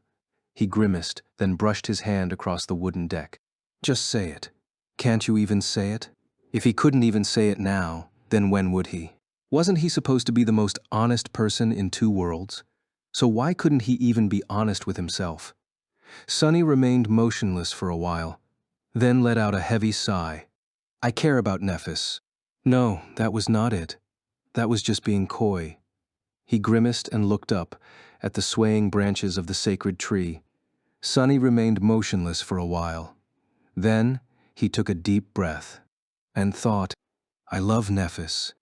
He grimaced, then brushed his hand across the wooden deck. "Just say it. Can't you even say it?" If he couldn't even say it now, then when would he? Wasn't he supposed to be the most honest person in two worlds? So why couldn't he even be honest with himself? Sunny remained motionless for a while, then let out a heavy sigh. "I care about Nephis." No, that was not it. That was just being coy. He grimaced and looked up at the swaying branches of the sacred tree. Sunny remained motionless for a while. Then he took a deep breath and thought, "I love Nephis."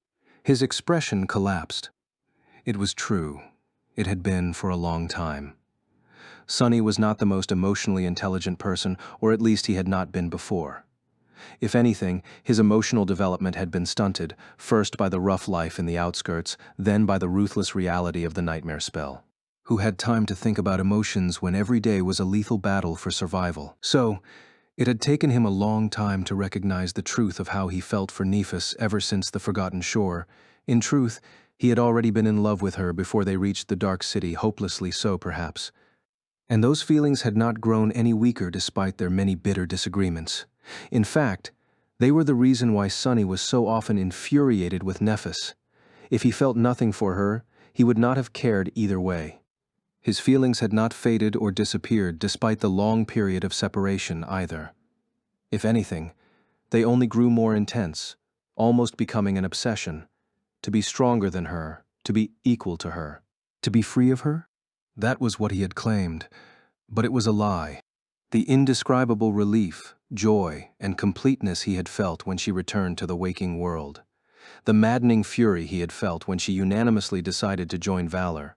His expression collapsed. It was true. It had been for a long time. Sunny was not the most emotionally intelligent person, or at least he had not been before. If anything, his emotional development had been stunted, first by the rough life in the outskirts, then by the ruthless reality of the nightmare spell. Who had time to think about emotions when every day was a lethal battle for survival? So, it had taken him a long time to recognize the truth of how he felt for Nephis ever since the Forgotten Shore. In truth, he had already been in love with her before they reached the Dark City, hopelessly so perhaps. And those feelings had not grown any weaker despite their many bitter disagreements. In fact, they were the reason why Sunny was so often infuriated with Nephis. If he felt nothing for her, he would not have cared either way. His feelings had not faded or disappeared despite the long period of separation either. If anything, they only grew more intense, almost becoming an obsession. To be stronger than her, to be equal to her, to be free of her? That was what he had claimed, but it was a lie. The indescribable relief, joy, and completeness he had felt when she returned to the waking world. The maddening fury he had felt when she unanimously decided to join Valor.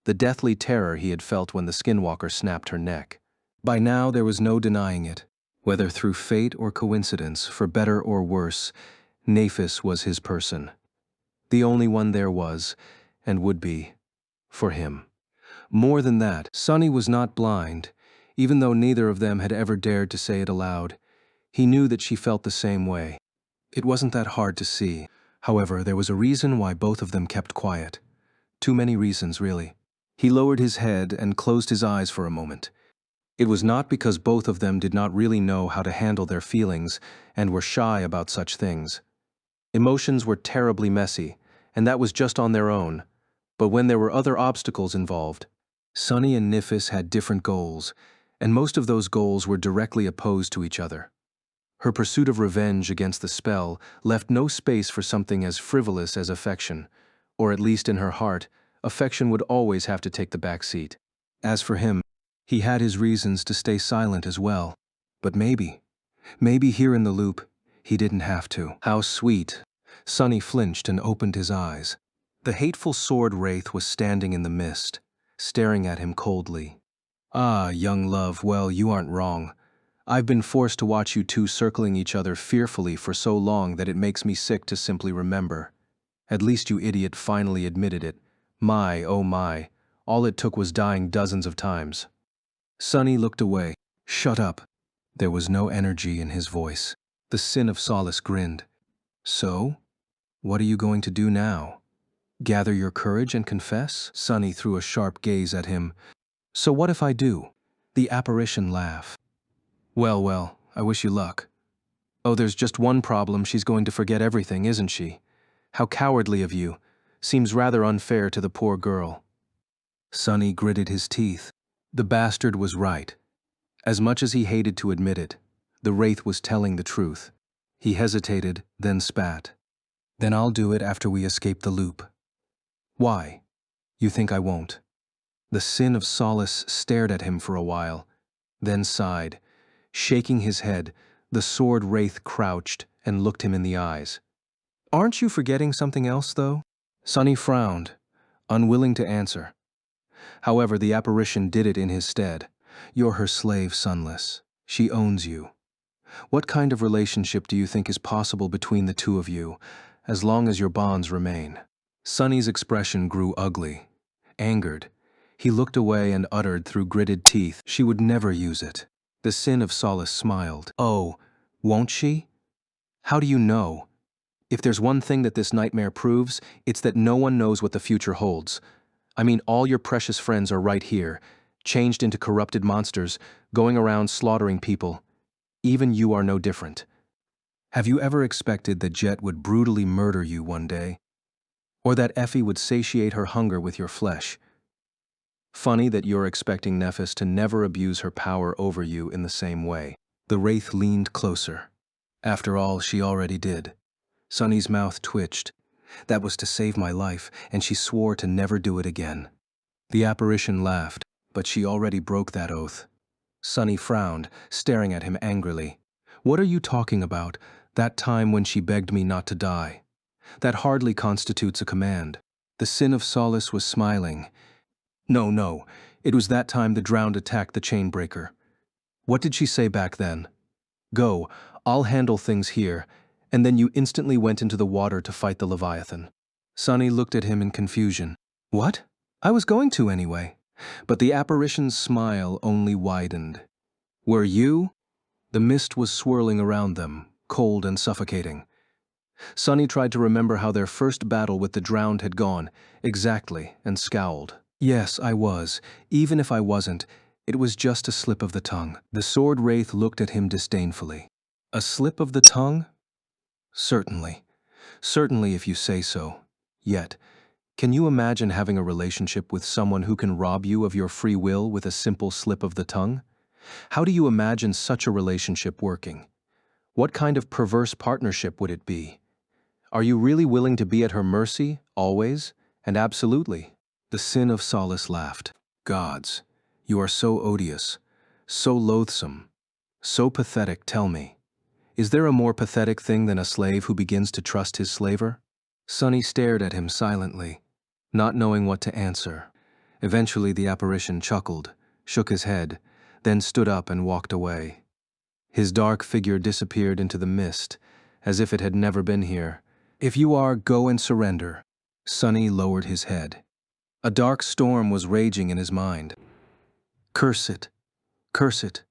The deathly terror he had felt when the skinwalker snapped her neck. By now there was no denying it. Whether through fate or coincidence, for better or worse, Nephis was his person. The only one there was, and would be, for him. More than that, Sunny was not blind, even though neither of them had ever dared to say it aloud. He knew that she felt the same way. It wasn't that hard to see. However, there was a reason why both of them kept quiet. Too many reasons, really. He lowered his head and closed his eyes for a moment. It was not because both of them did not really know how to handle their feelings and were shy about such things. Emotions were terribly messy, and that was just on their own. But when there were other obstacles involved, Sunny and Nephis had different goals, and most of those goals were directly opposed to each other. Her pursuit of revenge against the spell left no space for something as frivolous as affection, or at least in her heart, affection would always have to take the back seat. As for him, he had his reasons to stay silent as well. But maybe here in the loop, he didn't have to. How sweet. Sunny flinched and opened his eyes. The hateful sword wraith was standing in the mist, staring at him coldly. Ah, young love, well, you aren't wrong. I've been forced to watch you two circling each other fearfully for so long that it makes me sick to simply remember. At least you idiot finally admitted it. My, oh my, all it took was dying dozens of times. Sunny looked away. Shut up. There was no energy in his voice. The sin of solace grinned. So? What are you going to do now? Gather your courage and confess? Sunny threw a sharp gaze at him. So what if I do? The apparition laughed. Well, I wish you luck. Oh, there's just one problem. She's going to forget everything, isn't she? How cowardly of you. Seems rather unfair to the poor girl. Sunny gritted his teeth. The bastard was right. As much as he hated to admit it, the wraith was telling the truth. He hesitated, then spat. Then I'll do it after we escape the loop. Why? You think I won't? The sin of solace stared at him for a while, then sighed. Shaking his head, the sword wraith crouched and looked him in the eyes. Aren't you forgetting something else, though? Sunny frowned, unwilling to answer. However, the apparition did it in his stead. You're her slave, Sunless. She owns you. What kind of relationship do you think is possible between the two of you, as long as your bonds remain? Sunny's expression grew ugly, angered. He looked away and uttered through gritted teeth, she would never use it. The sin of solace smiled. Oh, won't she? How do you know? If there's one thing that this nightmare proves, it's that no one knows what the future holds. I mean, all your precious friends are right here, changed into corrupted monsters, going around slaughtering people. Even you are no different. Have you ever expected that Jet would brutally murder you one day? Or that Effie would satiate her hunger with your flesh? Funny that you're expecting Nephis to never abuse her power over you in the same way. The wraith leaned closer. After all, she already did. Sunny's mouth twitched. That was to save my life, and she swore to never do it again. The apparition laughed, but she already broke that oath. Sunny frowned, staring at him angrily. What are you talking about? That time when she begged me not to die? That hardly constitutes a command. The sin of solace was smiling. No, it was that time the drowned attacked the chain breaker. What did she say back then? Go, I'll handle things here, and then you instantly went into the water to fight the Leviathan. Sunny looked at him in confusion. What? I was going to anyway. But the apparition's smile only widened. Were you? The mist was swirling around them, cold and suffocating. Sunny tried to remember how their first battle with the drowned had gone, exactly, and scowled. Yes, I was. Even if I wasn't, It was just a slip of the tongue. The sword wraith looked at him disdainfully. A slip of the tongue? Certainly. Certainly if you say so. Yet, can you imagine having a relationship with someone who can rob you of your free will with a simple slip of the tongue? How do you imagine such a relationship working? What kind of perverse partnership would it be? Are you really willing to be at her mercy, always, and absolutely? The sin of Solace laughed. Gods, you are so odious, so loathsome, so pathetic, tell me. Is there a more pathetic thing than a slave who begins to trust his slaver? Sunny stared at him silently, not knowing what to answer. Eventually the apparition chuckled, shook his head, then stood up and walked away. His dark figure disappeared into the mist, as if it had never been here. If you are, go and surrender. Sunny lowered his head. A dark storm was raging in his mind. Curse it. Curse it.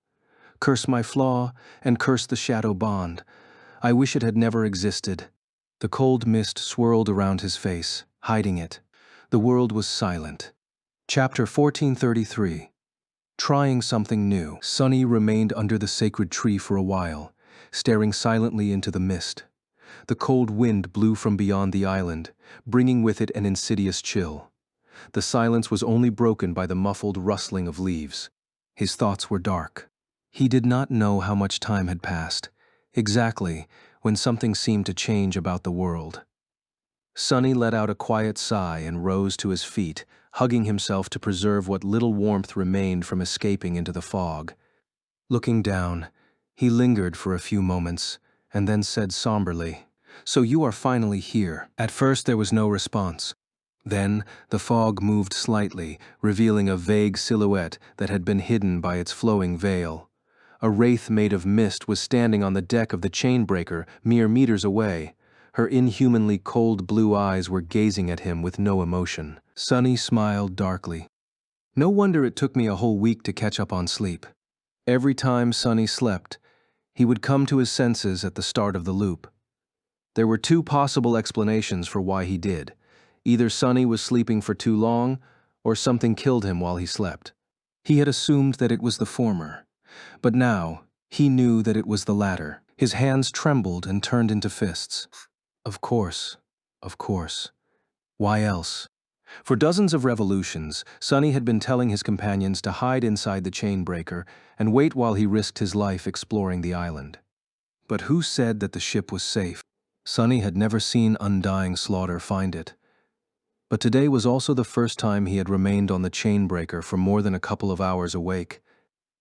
Curse my flaw, and curse the shadow bond. I wish it had never existed. The cold mist swirled around his face, hiding it. The world was silent. Chapter 1433. Trying something new. Sunny remained under the sacred tree for a while, staring silently into the mist. The cold wind blew from beyond the island, bringing with it an insidious chill. The silence was only broken by the muffled rustling of leaves. His thoughts were dark. He did not know how much time had passed, exactly when something seemed to change about the world. Sunny let out a quiet sigh and rose to his feet, hugging himself to preserve what little warmth remained from escaping into the fog. Looking down, he lingered for a few moments, and then said somberly, "So you are finally here." At first there was no response. Then the fog moved slightly, revealing a vague silhouette that had been hidden by its flowing veil. A wraith made of mist was standing on the deck of the chainbreaker, mere meters away. Her inhumanly cold blue eyes were gazing at him with no emotion. Sunny smiled darkly. No wonder it took me a whole week to catch up on sleep. Every time Sunny slept, he would come to his senses at the start of the loop. There were two possible explanations for why he did. Either Sunny was sleeping for too long, or something killed him while he slept. He had assumed that it was the former, but now he knew that it was the latter. His hands trembled and turned into fists. Of course, of course. Why else? For dozens of revolutions, Sunny had been telling his companions to hide inside the chainbreaker and wait while he risked his life exploring the island. But who said that the ship was safe? Sunny had never seen undying slaughter find it. But today was also the first time he had remained on the chainbreaker for more than a couple of hours awake.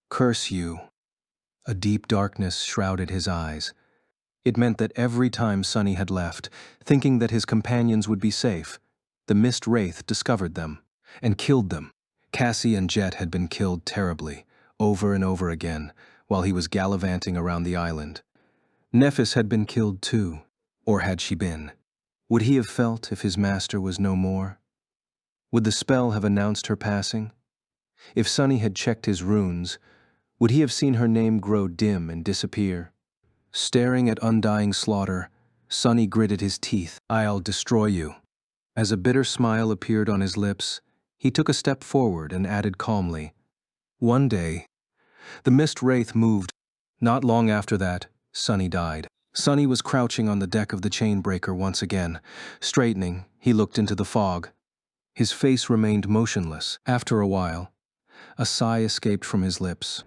Curse you. A deep darkness shrouded his eyes. It meant that every time Sunny had left, thinking that his companions would be safe, the mist wraith discovered them and killed them. Cassie and Jet had been killed terribly, over and over again, while he was gallivanting around the island. Nephis had been killed too, or had she been? Would he have felt if his master was no more? Would the spell have announced her passing? If Sunny had checked his runes, would he have seen her name grow dim and disappear? Staring at undying slaughter, Sunny gritted his teeth. "I'll destroy you." As a bitter smile appeared on his lips, he took a step forward and added calmly, "One day." The mist wraith moved. Not long after that, Sunny died. Sunny was crouching on the deck of the chainbreaker once again. Straightening, he looked into the fog. His face remained motionless. After a while, a sigh escaped from his lips.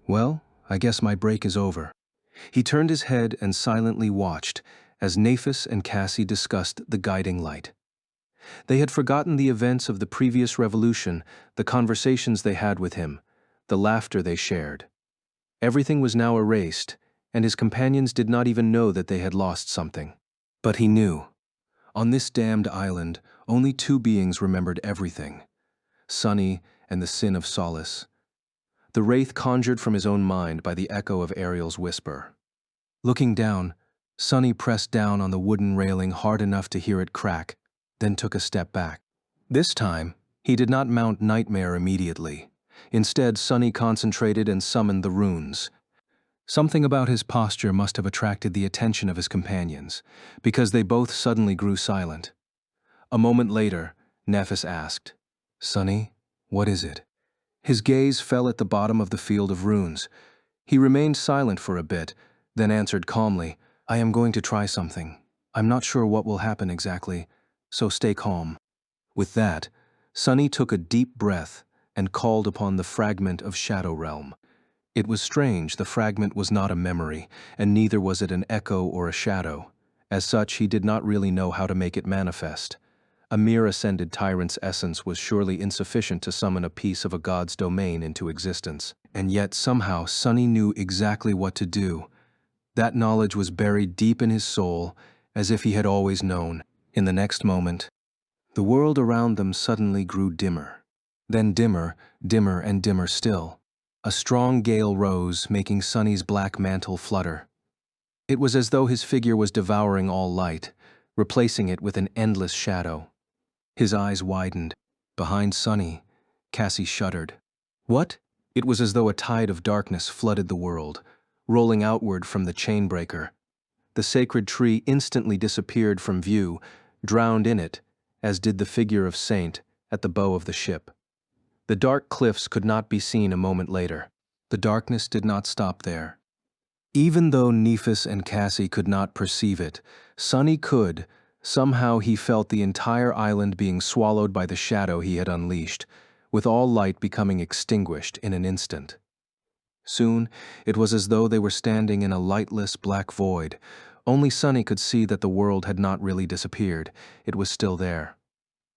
"Well, I guess my break is over." He turned his head and silently watched as Nephis and Cassie discussed the guiding light. They had forgotten the events of the previous revolution, the conversations they had with him, the laughter they shared. Everything was now erased, and his companions did not even know that they had lost something. But he knew. On this damned island, only two beings remembered everything: Sunny and the sin of Solace. The wraith conjured from his own mind by the echo of Ariel's whisper. Looking down, Sunny pressed down on the wooden railing hard enough to hear it crack, then took a step back. This time, he did not mount Nightmare immediately. Instead, Sunny concentrated and summoned the runes. Something about his posture must have attracted the attention of his companions, because they both suddenly grew silent. A moment later, Nephis asked, "Sunny, what is it?" His gaze fell at the bottom of the field of runes. He remained silent for a bit, then answered calmly, "I am going to try something. I'm not sure what will happen exactly, so stay calm." With that, Sunny took a deep breath and called upon the fragment of Shadow Realm. It was strange, the fragment was not a memory, and neither was it an echo or a shadow. As such, he did not really know how to make it manifest. A mere ascended tyrant's essence was surely insufficient to summon a piece of a god's domain into existence. And yet, somehow, Sunny knew exactly what to do. That knowledge was buried deep in his soul, as if he had always known. In the next moment, the world around them suddenly grew dimmer. Then dimmer, dimmer and dimmer still. A strong gale rose, making Sunny's black mantle flutter. It was as though his figure was devouring all light, replacing it with an endless shadow. His eyes widened. Behind Sunny, Cassie shuddered. What? It was as though a tide of darkness flooded the world, rolling outward from the chainbreaker. The sacred tree instantly disappeared from view, drowned in it, as did the figure of Saint at the bow of the ship. The dark cliffs could not be seen a moment later. The darkness did not stop there. Even though Nephis and Cassie could not perceive it, Sunny could. Somehow he felt the entire island being swallowed by the shadow he had unleashed, with all light becoming extinguished in an instant. Soon, it was as though they were standing in a lightless black void. Only Sunny could see that the world had not really disappeared. It was still there.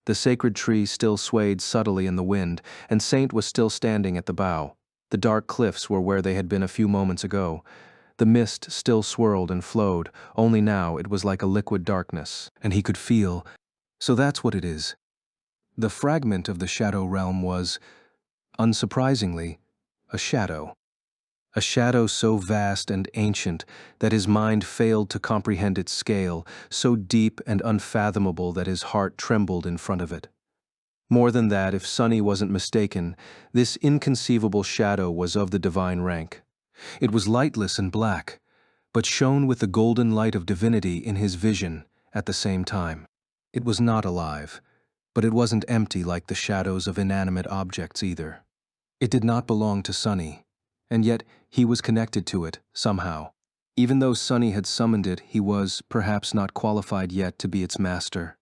The sacred tree still swayed subtly in the wind, and Saint was still standing at the bow. The dark cliffs were where they had been a few moments ago. The mist still swirled and flowed, only now it was like a liquid darkness, and he could feel. So that's what it is. The fragment of the shadow realm was, unsurprisingly, a shadow. A shadow so vast and ancient that his mind failed to comprehend its scale, so deep and unfathomable that his heart trembled in front of it. More than that, if Sunny wasn't mistaken, this inconceivable shadow was of the divine rank. It was lightless and black, but shone with the golden light of divinity in his vision at the same time. It was not alive, but it wasn't empty like the shadows of inanimate objects either. It did not belong to Sunny, and yet he was connected to it, somehow. Even though Sunny had summoned it, he was, perhaps, not qualified yet to be its master.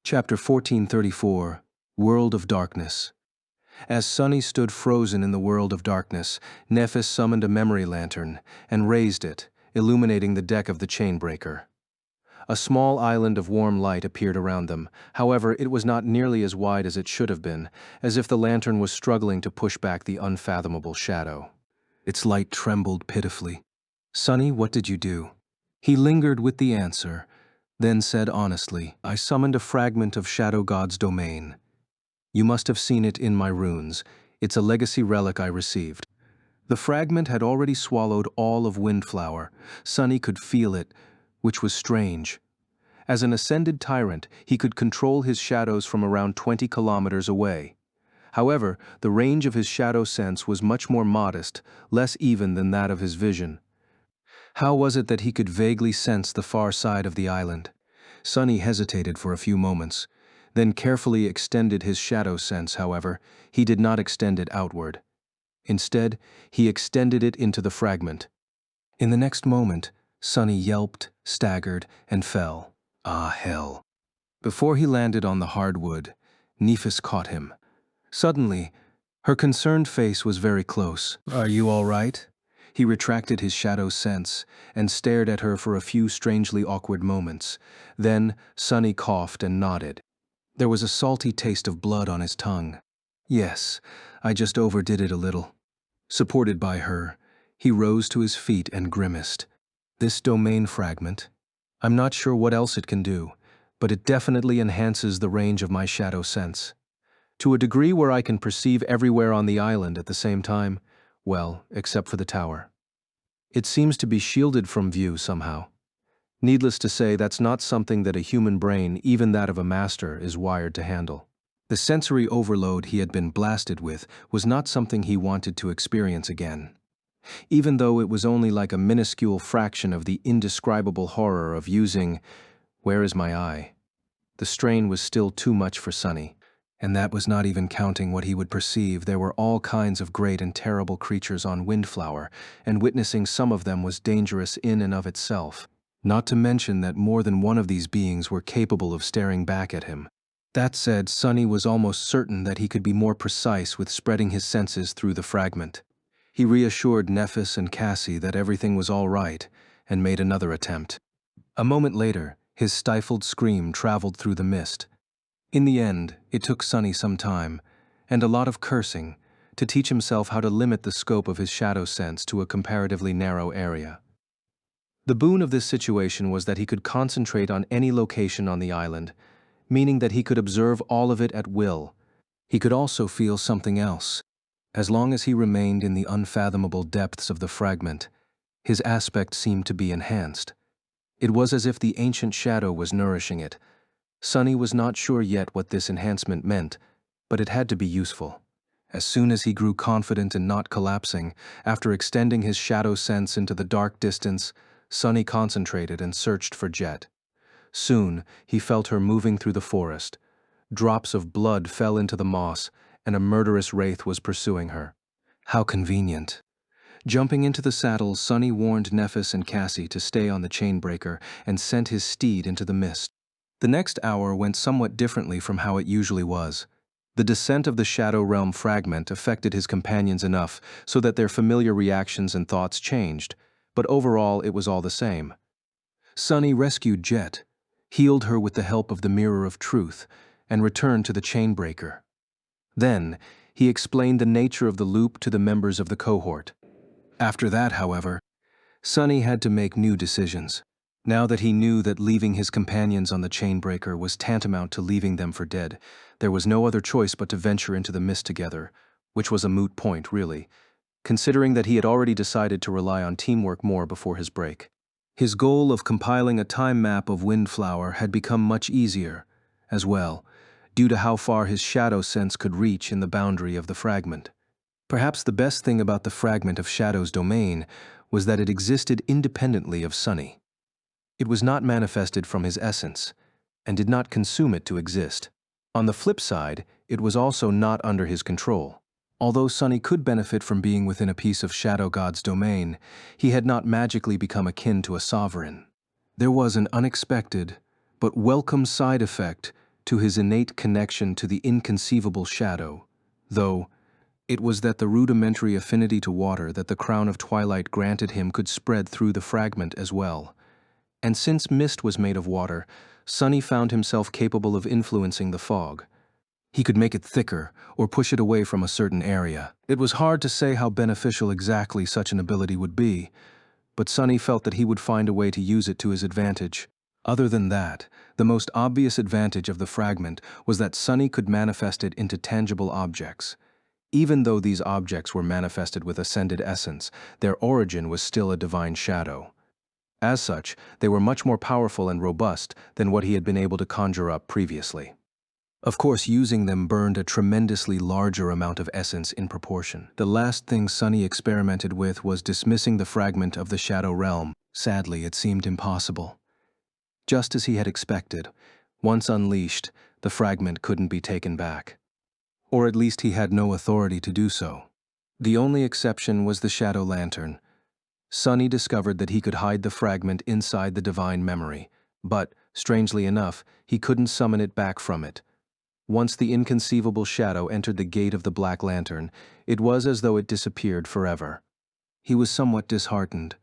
Chapter 1434, World of Darkness. As Sunny stood frozen in the world of darkness, Nephis summoned a memory lantern and raised it, illuminating the deck of the chainbreaker. A small island of warm light appeared around them. However, it was not nearly as wide as it should have been, as if the lantern was struggling to push back the unfathomable shadow. Its light trembled pitifully. "Sunny, what did you do?" He lingered with the answer, then said honestly, "I summoned a fragment of Shadow God's domain. You must have seen it in my runes. It's a legacy relic I received." The fragment had already swallowed all of Windflower. Sunny could feel it, which was strange. As an ascended tyrant, he could control his shadows from around 20 kilometers away. However, the range of his shadow sense was much more modest, less even than that of his vision. How was it that he could vaguely sense the far side of the island? Sunny hesitated for a few moments, then carefully extended his shadow sense. However, he did not extend it outward. Instead, he extended it into the fragment. In the next moment, Sunny yelped, staggered, and fell. Ah, hell. Before he landed on the hardwood, Nephis caught him. Suddenly, her concerned face was very close. "Are you all right?" He retracted his shadow sense and stared at her for a few strangely awkward moments. Then, Sunny coughed and nodded. There was a salty taste of blood on his tongue. "Yes, I just overdid it a little." Supported by her, he rose to his feet and grimaced. "This domain fragment, I'm not sure what else it can do, but it definitely enhances the range of my shadow sense. To a degree where I can perceive everywhere on the island at the same time, well, except for the tower. It seems to be shielded from view somehow. Needless to say, that's not something that a human brain, even that of a master, is wired to handle." The sensory overload he had been blasted with was not something he wanted to experience again. Even though it was only like a minuscule fraction of the indescribable horror of using... Where is my eye? The strain was still too much for Sunny. And that was not even counting what he would perceive. There were all kinds of great and terrible creatures on Windflower, and witnessing some of them was dangerous in and of itself. Not to mention that more than one of these beings were capable of staring back at him. That said, Sonny was almost certain that he could be more precise with spreading his senses through the fragment. He reassured Nephis and Cassie that everything was all right, and made another attempt. A moment later, his stifled scream traveled through the mist. In the end, it took Sonny some time, and a lot of cursing, to teach himself how to limit the scope of his shadow sense to a comparatively narrow area. The boon of this situation was that he could concentrate on any location on the island, meaning that he could observe all of it at will. He could also feel something else. As long as he remained in the unfathomable depths of the fragment, his aspect seemed to be enhanced. It was as if the ancient shadow was nourishing it. Sonny was not sure yet what this enhancement meant, but it had to be useful. As soon as he grew confident in not collapsing, after extending his shadow sense into the dark distance, Sonny concentrated and searched for Jet. Soon, he felt her moving through the forest. Drops of blood fell into the moss, and a murderous wraith was pursuing her. How convenient. Jumping into the saddle, Sonny warned Nephis and Cassie to stay on the chainbreaker and sent his steed into the mist. The next hour went somewhat differently from how it usually was. The descent of the Shadow Realm fragment affected his companions enough so that their familiar reactions and thoughts changed, but overall it was all the same. Sonny rescued Jet, healed her with the help of the Mirror of Truth, and returned to the chainbreaker. Then, he explained the nature of the loop to the members of the cohort. After that, however, Sonny had to make new decisions. Now that he knew that leaving his companions on the chainbreaker was tantamount to leaving them for dead, there was no other choice but to venture into the mist together, which was a moot point, really, considering that he had already decided to rely on teamwork more before his break. His goal of compiling a time map of Windflower had become much easier, as well, due to how far his shadow sense could reach in the boundary of the fragment. Perhaps the best thing about the fragment of Shadow's domain was that it existed independently of Sonny. It was not manifested from his essence, and did not consume it to exist. On the flip side, it was also not under his control. Although Sonny could benefit from being within a piece of Shadow God's domain, he had not magically become akin to a sovereign. There was an unexpected, but welcome side effect to his innate connection to the inconceivable shadow, though it was that the rudimentary affinity to water that the Crown of Twilight granted him could spread through the fragment as well. And since mist was made of water, Sonny found himself capable of influencing the fog. He could make it thicker or push it away from a certain area. It was hard to say how beneficial exactly such an ability would be, but Sonny felt that he would find a way to use it to his advantage. Other than that, the most obvious advantage of the fragment was that Sonny could manifest it into tangible objects. Even though these objects were manifested with ascended essence, their origin was still a divine shadow. As such, they were much more powerful and robust than what he had been able to conjure up previously. Of course, using them burned a tremendously larger amount of essence in proportion. The last thing Sonny experimented with was dismissing the fragment of the Shadow Realm. Sadly, it seemed impossible. Just as he had expected, once unleashed, the fragment couldn't be taken back. Or at least he had no authority to do so. The only exception was the Shadow Lantern. Sonny discovered that he could hide the fragment inside the divine memory, but, strangely enough, he couldn't summon it back from it. Once the inconceivable shadow entered the gate of the Black Lantern, it was as though it disappeared forever. He was somewhat disheartened,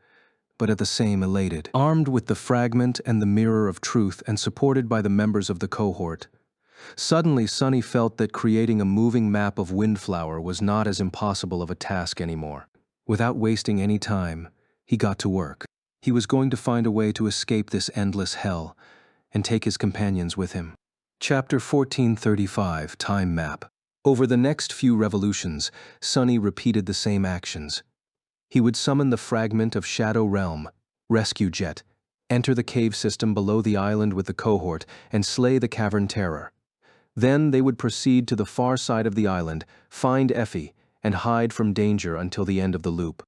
but at the same elated. Armed with the fragment and the Mirror of Truth and supported by the members of the cohort, suddenly Sonny felt that creating a moving map of Windflower was not as impossible of a task anymore. Without wasting any time, he got to work. He was going to find a way to escape this endless hell and take his companions with him. Chapter 1435, Time Map. Over the next few revolutions, Sonny repeated the same actions. He would summon the fragment of Shadow Realm, rescue Jet, enter the cave system below the island with the cohort, and slay the Cavern Terror. Then they would proceed to the far side of the island, find Effie, and hide from danger until the end of the loop.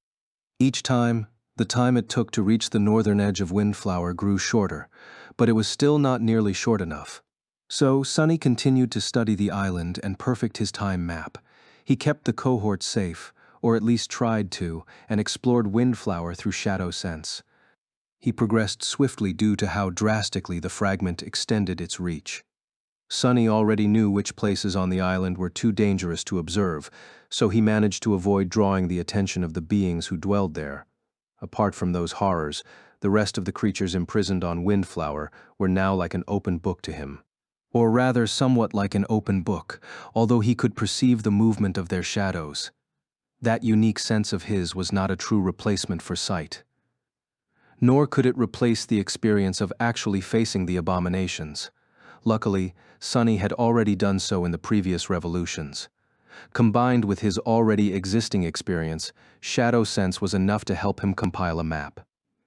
Each time, the time it took to reach the northern edge of Windflower grew shorter, but it was still not nearly short enough. So Sunny continued to study the island and perfect his time map. He kept the cohort safe, or at least tried to, and explored Windflower through shadow sense. He progressed swiftly due to how drastically the fragment extended its reach. Sunny already knew which places on the island were too dangerous to observe, so he managed to avoid drawing the attention of the beings who dwelled there. Apart from those horrors, the rest of the creatures imprisoned on Windflower were now like an open book to him. Or rather, somewhat like an open book, although he could perceive the movement of their shadows. That unique sense of his was not a true replacement for sight. Nor could it replace the experience of actually facing the abominations. Luckily, Sunny had already done so in the previous revolutions. Combined with his already existing experience, shadow sense was enough to help him compile a map.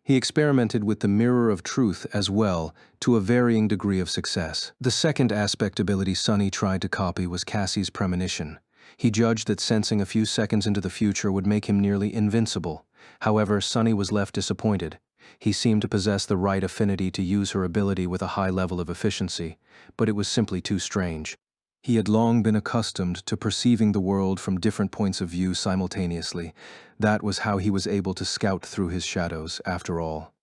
He experimented with the mirror of truth as well, to a varying degree of success. The second aspect ability Sunny tried to copy was Cassie's premonition. He judged that sensing a few seconds into the future would make him nearly invincible. However, Sunny was left disappointed. He seemed to possess the right affinity to use her ability with a high level of efficiency, but it was simply too strange. He had long been accustomed to perceiving the world from different points of view simultaneously. That was how he was able to scout through his shadows, after all.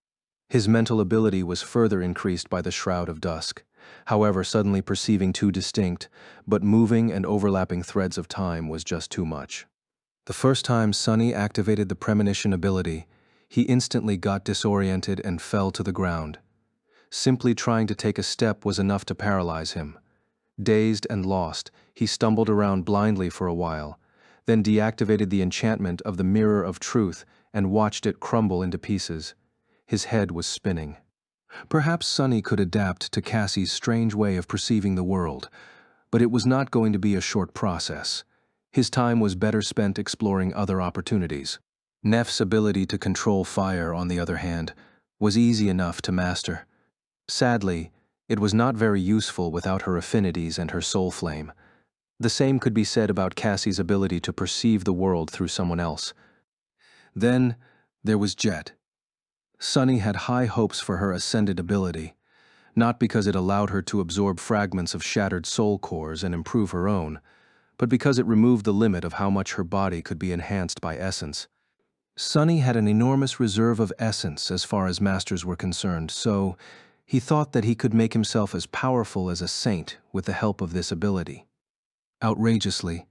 His mental ability was further increased by the Shroud of Dusk. However, suddenly perceiving two distinct, but moving and overlapping threads of time was just too much. The first time Sunny activated the premonition ability, he instantly got disoriented and fell to the ground. Simply trying to take a step was enough to paralyze him. Dazed and lost, he stumbled around blindly for a while, then deactivated the enchantment of the Mirror of Truth and watched it crumble into pieces. His head was spinning. Perhaps Sunny could adapt to Cassie's strange way of perceiving the world, but it was not going to be a short process. His time was better spent exploring other opportunities. Neff's ability to control fire, on the other hand, was easy enough to master. Sadly, it was not very useful without her affinities and her soul flame. The same could be said about Cassie's ability to perceive the world through someone else. Then, there was Jet. Sunny had high hopes for her ascended ability, not because it allowed her to absorb fragments of shattered soul cores and improve her own, but because it removed the limit of how much her body could be enhanced by essence. Sunny had an enormous reserve of essence as far as masters were concerned, so he thought that he could make himself as powerful as a saint with the help of this ability. Outrageously,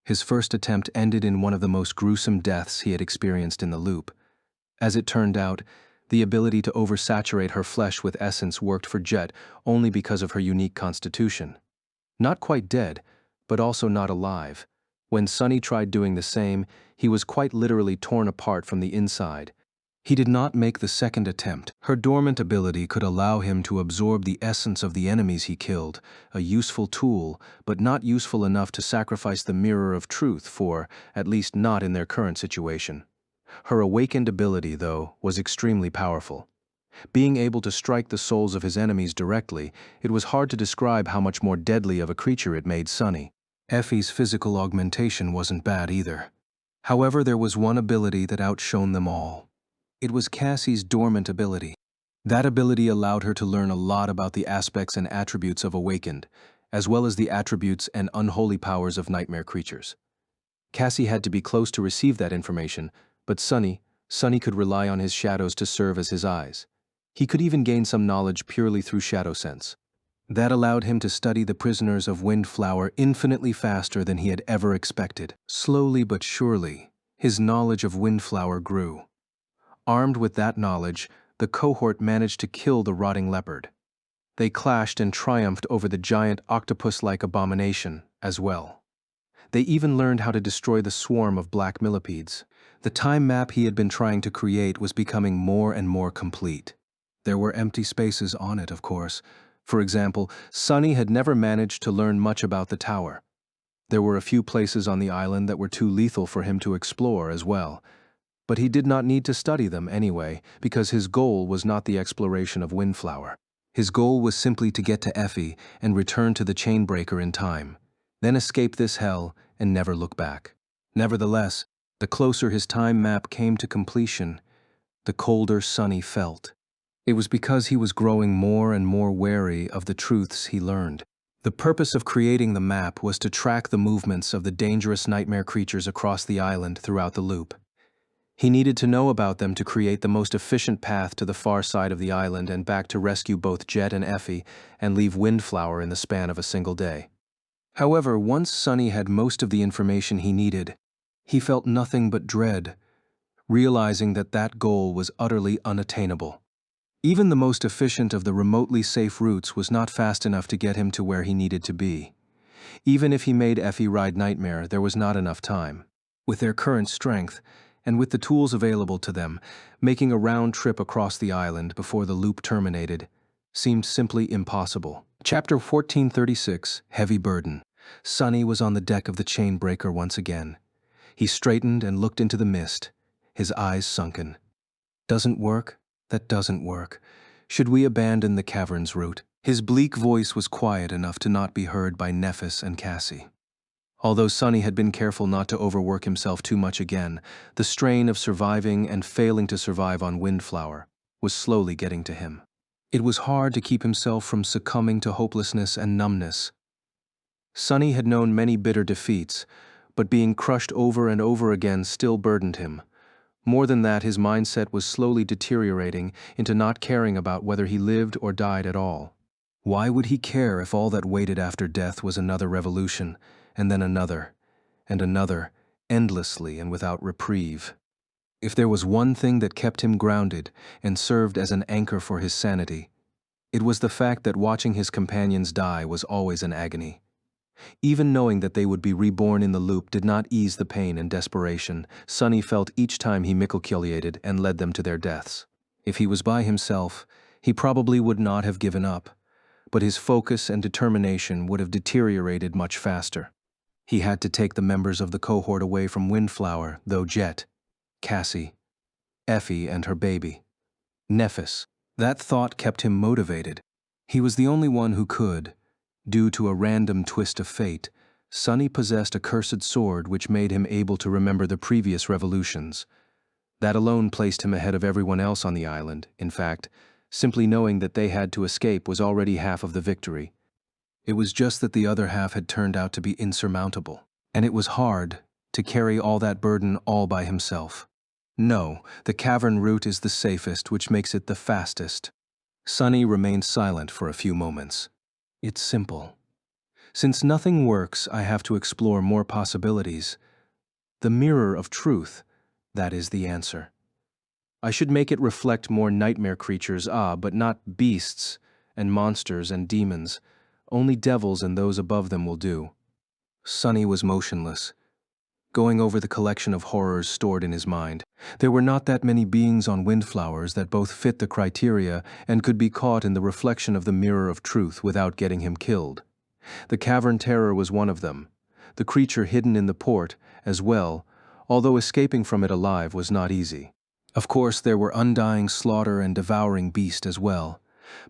his first attempt ended in one of the most gruesome deaths he had experienced in the loop. As it turned out, the ability to oversaturate her flesh with essence worked for Jet only because of her unique constitution. Not quite dead, but also not alive. When Sunny tried doing the same, he was quite literally torn apart from the inside. He did not make the second attempt. Her dormant ability could allow him to absorb the essence of the enemies he killed, a useful tool, but not useful enough to sacrifice the Mirror of Truth for, at least not in their current situation. Her awakened ability, though, was extremely powerful. Being able to strike the souls of his enemies directly, it was hard to describe how much more deadly of a creature it made Sunny. Effie's physical augmentation wasn't bad either. However, there was one ability that outshone them all. It was Cassie's dormant ability. That ability allowed her to learn a lot about the aspects and attributes of Awakened, as well as the attributes and unholy powers of nightmare creatures. Cassie had to be close to receive that information, but Sunny could rely on his shadows to serve as his eyes. He could even gain some knowledge purely through shadow sense. That allowed him to study the prisoners of Windflower infinitely faster than he had ever expected. Slowly but surely, his knowledge of Windflower grew. Armed with that knowledge, the cohort managed to kill the rotting leopard. They clashed and triumphed over the giant octopus-like abomination as well. They even learned how to destroy the swarm of black millipedes. The time map he had been trying to create was becoming more and more complete. There were empty spaces on it, of course. For example, Sunny had never managed to learn much about the tower. There were a few places on the island that were too lethal for him to explore as well. But he did not need to study them anyway, because his goal was not the exploration of Windflower. His goal was simply to get to Effie and return to the Chainbreaker in time, then escape this hell and never look back. Nevertheless, the closer his time map came to completion, the colder Sunny felt. It was because he was growing more and more wary of the truths he learned. The purpose of creating the map was to track the movements of the dangerous nightmare creatures across the island throughout the loop. He needed to know about them to create the most efficient path to the far side of the island and back to rescue both Jet and Effie and leave Windflower in the span of a single day. However, once Sunny had most of the information he needed, he felt nothing but dread, realizing that that goal was utterly unattainable. Even the most efficient of the remotely safe routes was not fast enough to get him to where he needed to be. Even if he made Effie ride Nightmare, there was not enough time. With their current strength, and with the tools available to them, making a round trip across the island before the loop terminated seemed simply impossible. Chapter 1436, Heavy Burden. Sunny was on the deck of the chain breaker once again. He straightened and looked into the mist, his eyes sunken. Doesn't work? That doesn't work. Should we abandon the cavern's route? His bleak voice was quiet enough to not be heard by Nephis and Cassie. Although Sunny had been careful not to overwork himself too much again, the strain of surviving and failing to survive on Windflower was slowly getting to him. It was hard to keep himself from succumbing to hopelessness and numbness. Sunny had known many bitter defeats, but being crushed over and over again still burdened him. More than that, his mindset was slowly deteriorating into not caring about whether he lived or died at all. Why would he care if all that waited after death was another revolution, and then another, and another, endlessly and without reprieve? If there was one thing that kept him grounded and served as an anchor for his sanity, it was the fact that watching his companions die was always an agony. Even knowing that they would be reborn in the loop did not ease the pain and desperation Sunny felt each time he miscalculated and led them to their deaths. If he was by himself, he probably would not have given up, but his focus and determination would have deteriorated much faster. He had to take the members of the cohort away from Windflower, though Jet, Cassie, Effie and her baby, Nephis. That thought kept him motivated. He was the only one who could. Due to a random twist of fate, Sunny possessed a cursed sword which made him able to remember the previous revolutions. That alone placed him ahead of everyone else on the island. In fact, simply knowing that they had to escape was already half of the victory. It was just that the other half had turned out to be insurmountable, and it was hard to carry all that burden all by himself. No, the cavern route is the safest, which makes it the fastest. Sunny remained silent for a few moments. It's simple. Since nothing works, I have to explore more possibilities. The mirror of truth, that is the answer. I should make it reflect more nightmare creatures, but not beasts and monsters and demons. Only devils and those above them will do. Sunny was motionless, going over the collection of horrors stored in his mind. There were not that many beings on Windflowers that both fit the criteria and could be caught in the reflection of the mirror of truth without getting him killed. The cavern terror was one of them, the creature hidden in the port as well, although escaping from it alive was not easy. Of course, there were undying slaughter and devouring beast as well,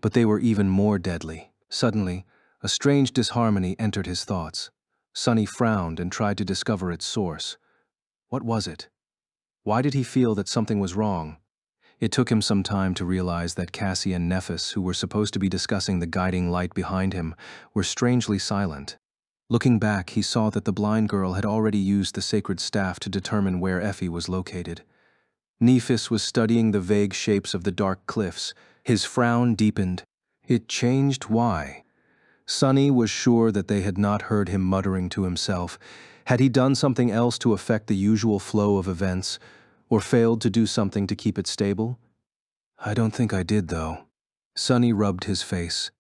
but they were even more deadly. Suddenly, a strange disharmony entered his thoughts. Sunny frowned and tried to discover its source. What was it? Why did he feel that something was wrong? It took him some time to realize that Cassie and Nephis, who were supposed to be discussing the guiding light behind him, were strangely silent. Looking back, he saw that the blind girl had already used the sacred staff to determine where Effie was located. Nephis was studying the vague shapes of the dark cliffs. His frown deepened. It changed why. Sunny was sure that they had not heard him muttering to himself. Had he done something else to affect the usual flow of events, or failed to do something to keep it stable? I don't think I did, though. Sunny rubbed his face.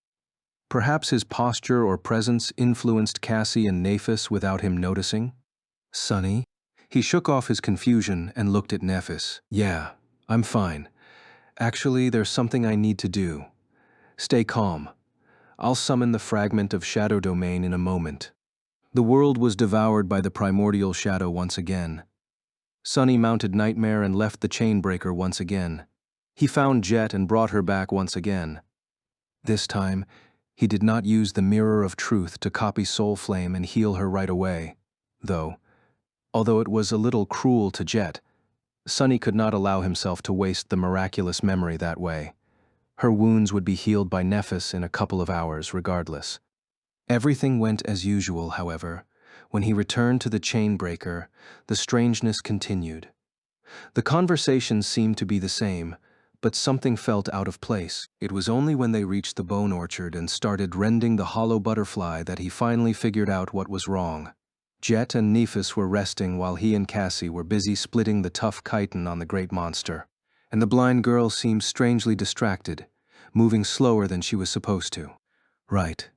Perhaps his posture or presence influenced Cassie and Nephis without him noticing? Sunny? He shook off his confusion and looked at Nephis. Yeah, I'm fine. Actually, there's something I need to do. Stay calm. I'll summon the fragment of shadow domain in a moment. The world was devoured by the primordial shadow once again. Sunny mounted Nightmare and left the chain breaker once again. He found Jet and brought her back once again. This time, he did not use the mirror of truth to copy Soul Flame and heal her right away, though, although it was a little cruel to Jet, Sunny could not allow himself to waste the miraculous memory that way. Her wounds would be healed by Nephis in a couple of hours regardless. Everything went as usual, however. When he returned to the chain breaker, the strangeness continued. The conversations seemed to be the same, but something felt out of place. It was only when they reached the bone orchard and started rending the hollow butterfly that he finally figured out what was wrong. Jet and Nephis were resting while he and Cassie were busy splitting the tough chitin on the great monster, and the blind girl seemed strangely distracted, moving slower than she was supposed to. Right.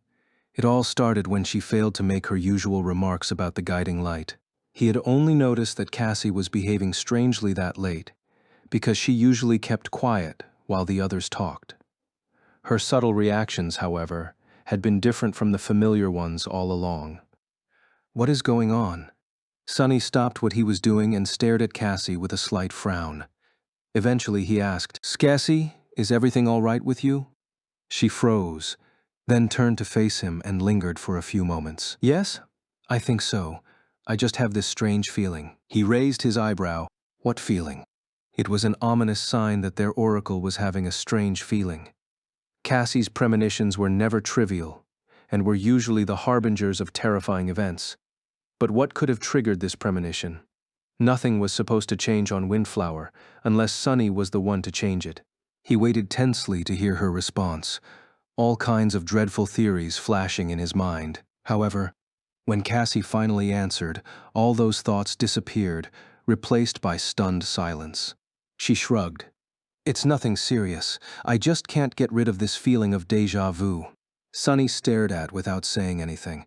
It all started when she failed to make her usual remarks about the guiding light. He had only noticed that Cassie was behaving strangely that late, because she usually kept quiet while the others talked. Her subtle reactions, however, had been different from the familiar ones all along. What is going on? Sonny stopped what he was doing and stared at Cassie with a slight frown. Eventually he asked, "Cassie, is everything all right with you?" She froze, then turned to face him and lingered for a few moments. "Yes, I think so. I just have this strange feeling." He raised his eyebrow. What feeling? It was an ominous sign that their oracle was having a strange feeling. Cassie's premonitions were never trivial, and were usually the harbingers of terrifying events. But what could have triggered this premonition? Nothing was supposed to change on Windflower, unless Sonny was the one to change it. He waited tensely to hear her response, all kinds of dreadful theories flashing in his mind. However, when Cassie finally answered, all those thoughts disappeared, replaced by stunned silence. She shrugged. "It's nothing serious. I just can't get rid of this feeling of déjà vu." Sonny stared at without saying anything.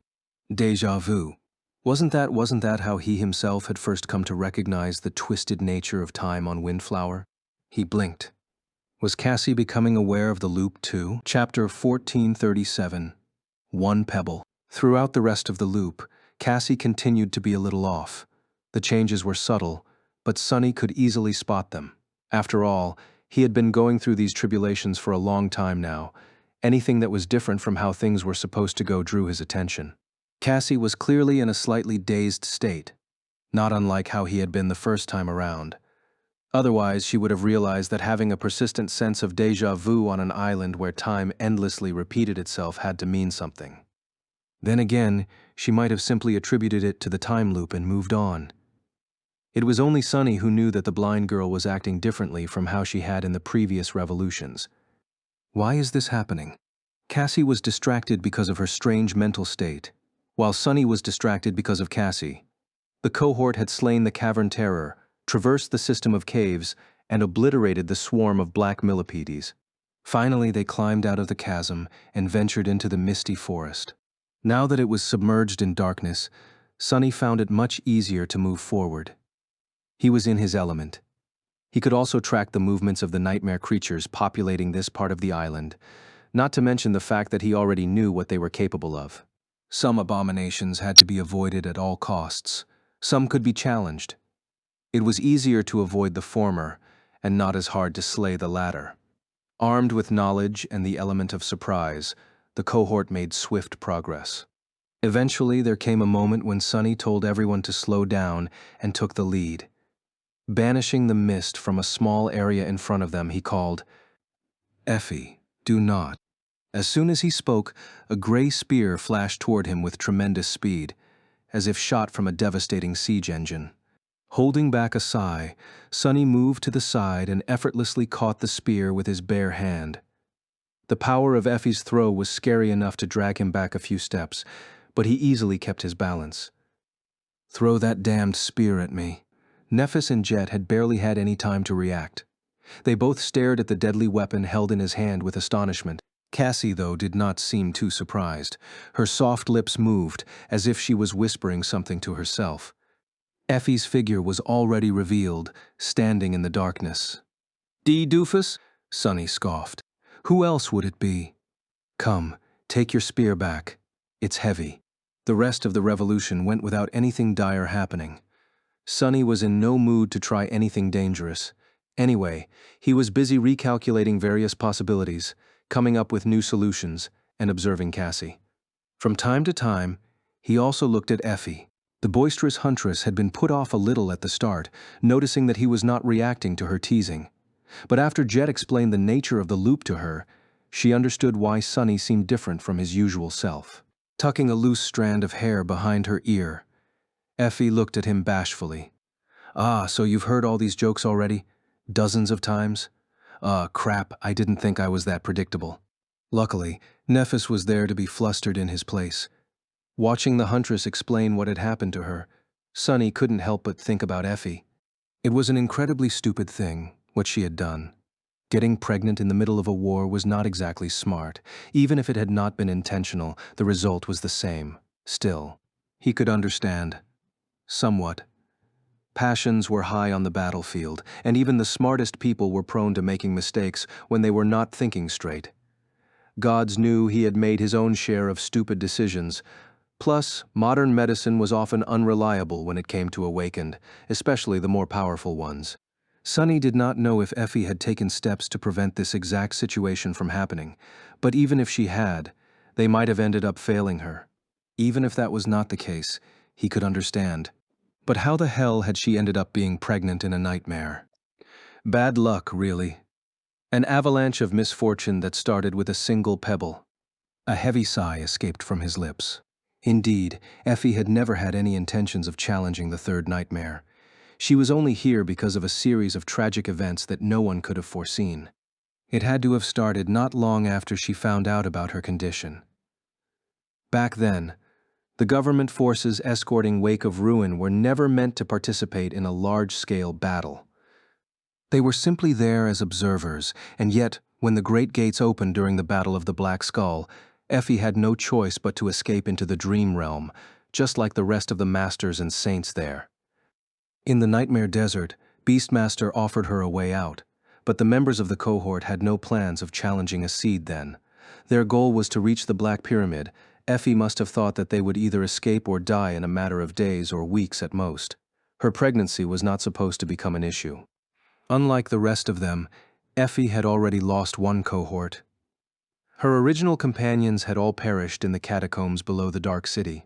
Déjà vu. Wasn't that how he himself had first come to recognize the twisted nature of time on Windflower? He blinked. Was Cassie becoming aware of the loop too? Chapter 1437. One Pebble. Throughout the rest of the loop, Cassie continued to be a little off. The changes were subtle, but Sonny could easily spot them. After all, he had been going through these tribulations for a long time now. Anything that was different from how things were supposed to go drew his attention. Cassie was clearly in a slightly dazed state, not unlike how he had been the first time around. Otherwise, she would have realized that having a persistent sense of déjà vu on an island where time endlessly repeated itself had to mean something. Then again, she might have simply attributed it to the time loop and moved on. It was only Sonny who knew that the blind girl was acting differently from how she had in the previous revolutions. Why is this happening? Cassie was distracted because of her strange mental state, while Sonny was distracted because of Cassie. The cohort had slain the cavern terror, traversed the system of caves, and obliterated the swarm of black millipedes. Finally, they climbed out of the chasm and ventured into the misty forest. Now that it was submerged in darkness, Sonny found it much easier to move forward. He was in his element. He could also track the movements of the nightmare creatures populating this part of the island, not to mention the fact that he already knew what they were capable of. Some abominations had to be avoided at all costs. Some could be challenged. It was easier to avoid the former, and not as hard to slay the latter. Armed with knowledge and the element of surprise, the cohort made swift progress. Eventually, there came a moment when Sonny told everyone to slow down and took the lead. Banishing the mist from a small area in front of them, he called, "Effie, do not." As soon as he spoke, a gray spear flashed toward him with tremendous speed, as if shot from a devastating siege engine. Holding back a sigh, Sonny moved to the side and effortlessly caught the spear with his bare hand. The power of Effie's throw was scary enough to drag him back a few steps, but he easily kept his balance. "Throw that damned spear at me." Nephis and Jet had barely had any time to react. They both stared at the deadly weapon held in his hand with astonishment. Cassie, though, did not seem too surprised. Her soft lips moved, as if she was whispering something to herself. Effie's figure was already revealed, standing in the darkness. "D. Doofus?" Sonny scoffed. "Who else would it be? Come, take your spear back. It's heavy." The rest of the revolution went without anything dire happening. Sonny was in no mood to try anything dangerous. Anyway, he was busy recalculating various possibilities, coming up with new solutions, and observing Cassie. From time to time, he also looked at Effie. The boisterous huntress had been put off a little at the start, noticing that he was not reacting to her teasing. But after Jet explained the nature of the loop to her, she understood why Sonny seemed different from his usual self. tucking a loose strand of hair behind her ear. Effie looked at him bashfully. "Ah, so you've heard all these jokes already? Dozens of times? Crap, I didn't think I was that predictable." Luckily, Nephis was there to be flustered in his place. Watching the huntress explain what had happened to her, Sunny couldn't help but think about Effie. It was an incredibly stupid thing, what she had done. Getting pregnant in the middle of a war was not exactly smart. Even if it had not been intentional, the result was the same. Still, he could understand. Somewhat. Passions were high on the battlefield, and even the smartest people were prone to making mistakes when they were not thinking straight. Gods knew he had made his own share of stupid decisions. Plus, modern medicine was often unreliable when it came to awakened, especially the more powerful ones. Sunny did not know if Effie had taken steps to prevent this exact situation from happening, but even if she had, they might have ended up failing her. Even if that was not the case, he could understand. But how the hell had she ended up being pregnant in a nightmare? Bad luck, really. An avalanche of misfortune that started with a single pebble. A heavy sigh escaped from his lips. Indeed, Effie had never had any intentions of challenging the third nightmare. She was only here because of a series of tragic events that no one could have foreseen. It had to have started not long after she found out about her condition. Back then, the government forces escorting Wake of Ruin were never meant to participate in a large-scale battle. They were simply there as observers, and yet, when the Great Gates opened during the Battle of the Black Skull, Effie had no choice but to escape into the Dream Realm, just like the rest of the Masters and Saints there. In the Nightmare Desert, Beastmaster offered her a way out, but the members of the cohort had no plans of challenging a seed then. Their goal was to reach the Black Pyramid. Effie must have thought that they would either escape or die in a matter of days or weeks at most. Her pregnancy was not supposed to become an issue. Unlike the rest of them, Effie had already lost one cohort. Her original companions had all perished in the catacombs below the Dark City.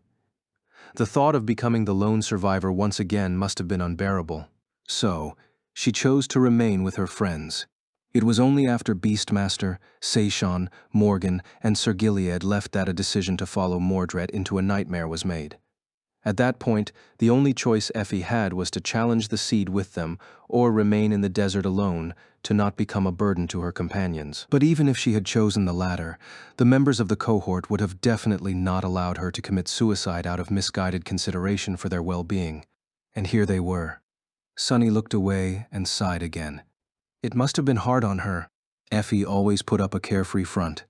The thought of becoming the lone survivor once again must have been unbearable. So, she chose to remain with her friends. It was only after Beastmaster, Seishon, Morgan, and Sir Gilead left that a decision to follow Mordred into a nightmare was made. At that point, the only choice Effie had was to challenge the seed with them or remain in the desert alone to not become a burden to her companions. But even if she had chosen the latter, the members of the cohort would have definitely not allowed her to commit suicide out of misguided consideration for their well-being. And here they were. Sunny looked away and sighed again. It must have been hard on her. Effie always put up a carefree front,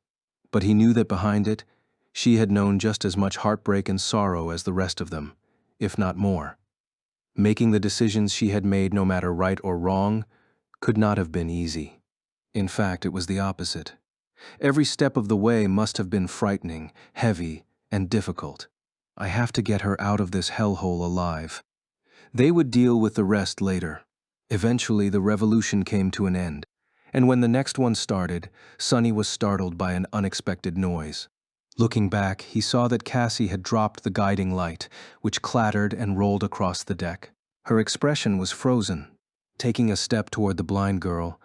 but he knew that behind it, she had known just as much heartbreak and sorrow as the rest of them, if not more. Making the decisions she had made, no matter right or wrong, could not have been easy. In fact, it was the opposite. Every step of the way must have been frightening, heavy, and difficult. I have to get her out of this hellhole alive. They would deal with the rest later. Eventually, the revolution came to an end, and when the next one started, Sunny was startled by an unexpected noise. Looking back, he saw that Cassie had dropped the guiding light, which clattered and rolled across the deck. Her expression was frozen. Taking a step toward the blind girl,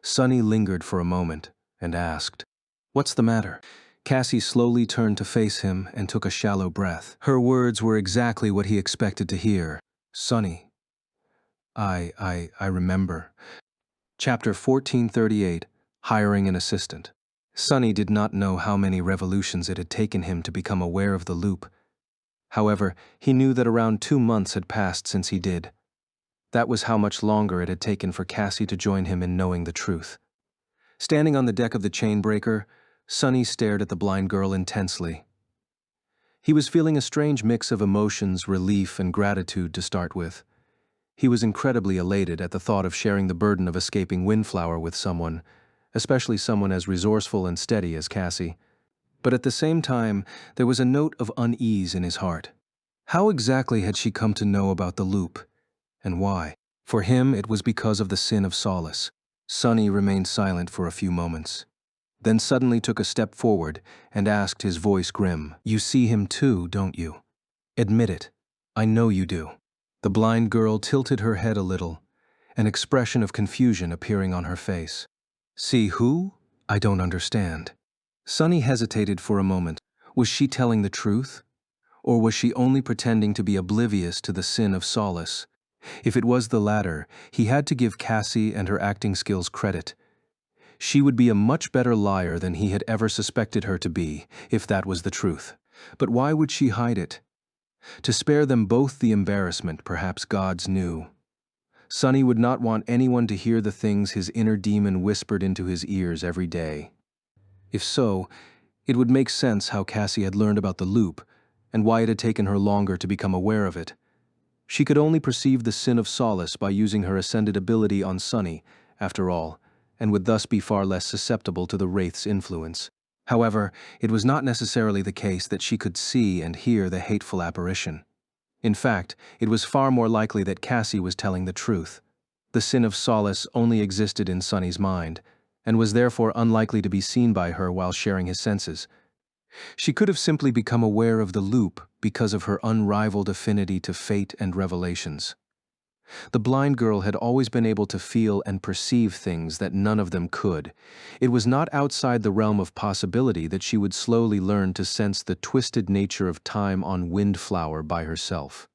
Sunny lingered for a moment and asked, "What's the matter?" Cassie slowly turned to face him and took a shallow breath. Her words were exactly what he expected to hear. "Sunny, I remember." Chapter 1438, Hiring an Assistant. Sunny did not know how many revolutions it had taken him to become aware of the loop. However, he knew that around 2 months had passed since he did. That was how much longer it had taken for Cassie to join him in knowing the truth. Standing on the deck of the chainbreaker, Sunny stared at the blind girl intensely. He was feeling a strange mix of emotions, relief, and gratitude to start with. He was incredibly elated at the thought of sharing the burden of escaping Windflower with someone, especially someone as resourceful and steady as Cassie. But at the same time, there was a note of unease in his heart. How exactly had she come to know about the loop, and why? For him, it was because of the sin of Solace. Sunny remained silent for a few moments, then suddenly took a step forward and asked, his voice grim, "You see him too, don't you? Admit it. I know you do." The blind girl tilted her head a little, an expression of confusion appearing on her face. "See who? I don't understand." Sunny hesitated for a moment. Was she telling the truth? Or was she only pretending to be oblivious to the sin of Solace? If it was the latter, he had to give Cassie and her acting skills credit. She would be a much better liar than he had ever suspected her to be, if that was the truth. But why would she hide it? To spare them both the embarrassment, perhaps gods knew. Sonny would not want anyone to hear the things his inner demon whispered into his ears every day. If so, it would make sense how Cassie had learned about the loop, and why it had taken her longer to become aware of it. She could only perceive the sin of Solace by using her ascended ability on Sonny, after all, and would thus be far less susceptible to the Wraith's influence. However, it was not necessarily the case that she could see and hear the hateful apparition. In fact, it was far more likely that Cassie was telling the truth. The sin of Solace only existed in Sonny's mind, and was therefore unlikely to be seen by her while sharing his senses. She could have simply become aware of the loop because of her unrivaled affinity to fate and revelations. The blind girl had always been able to feel and perceive things that none of them could. It was not outside the realm of possibility that she would slowly learn to sense the twisted nature of time on Windflower by herself.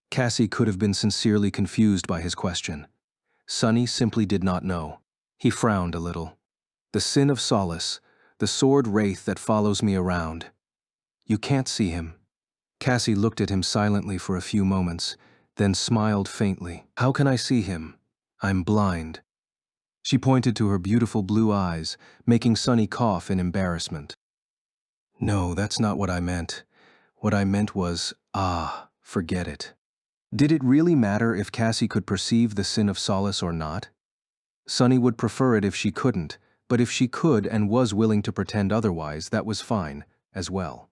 Cassie could have been sincerely confused by his question. Sonny simply did not know. He frowned a little. The sin of Solace, the sword wraith that follows me around. You can't see him. Cassie looked at him silently for a few moments, then smiled faintly. How can I see him? I'm blind. She pointed to her beautiful blue eyes, making Sonny cough in embarrassment. No, that's not what I meant. What I meant was, forget it. Did it really matter if Cassie could perceive the sin of Solace or not? Sonny would prefer it if she couldn't, but if she could and was willing to pretend otherwise, that was fine, as well.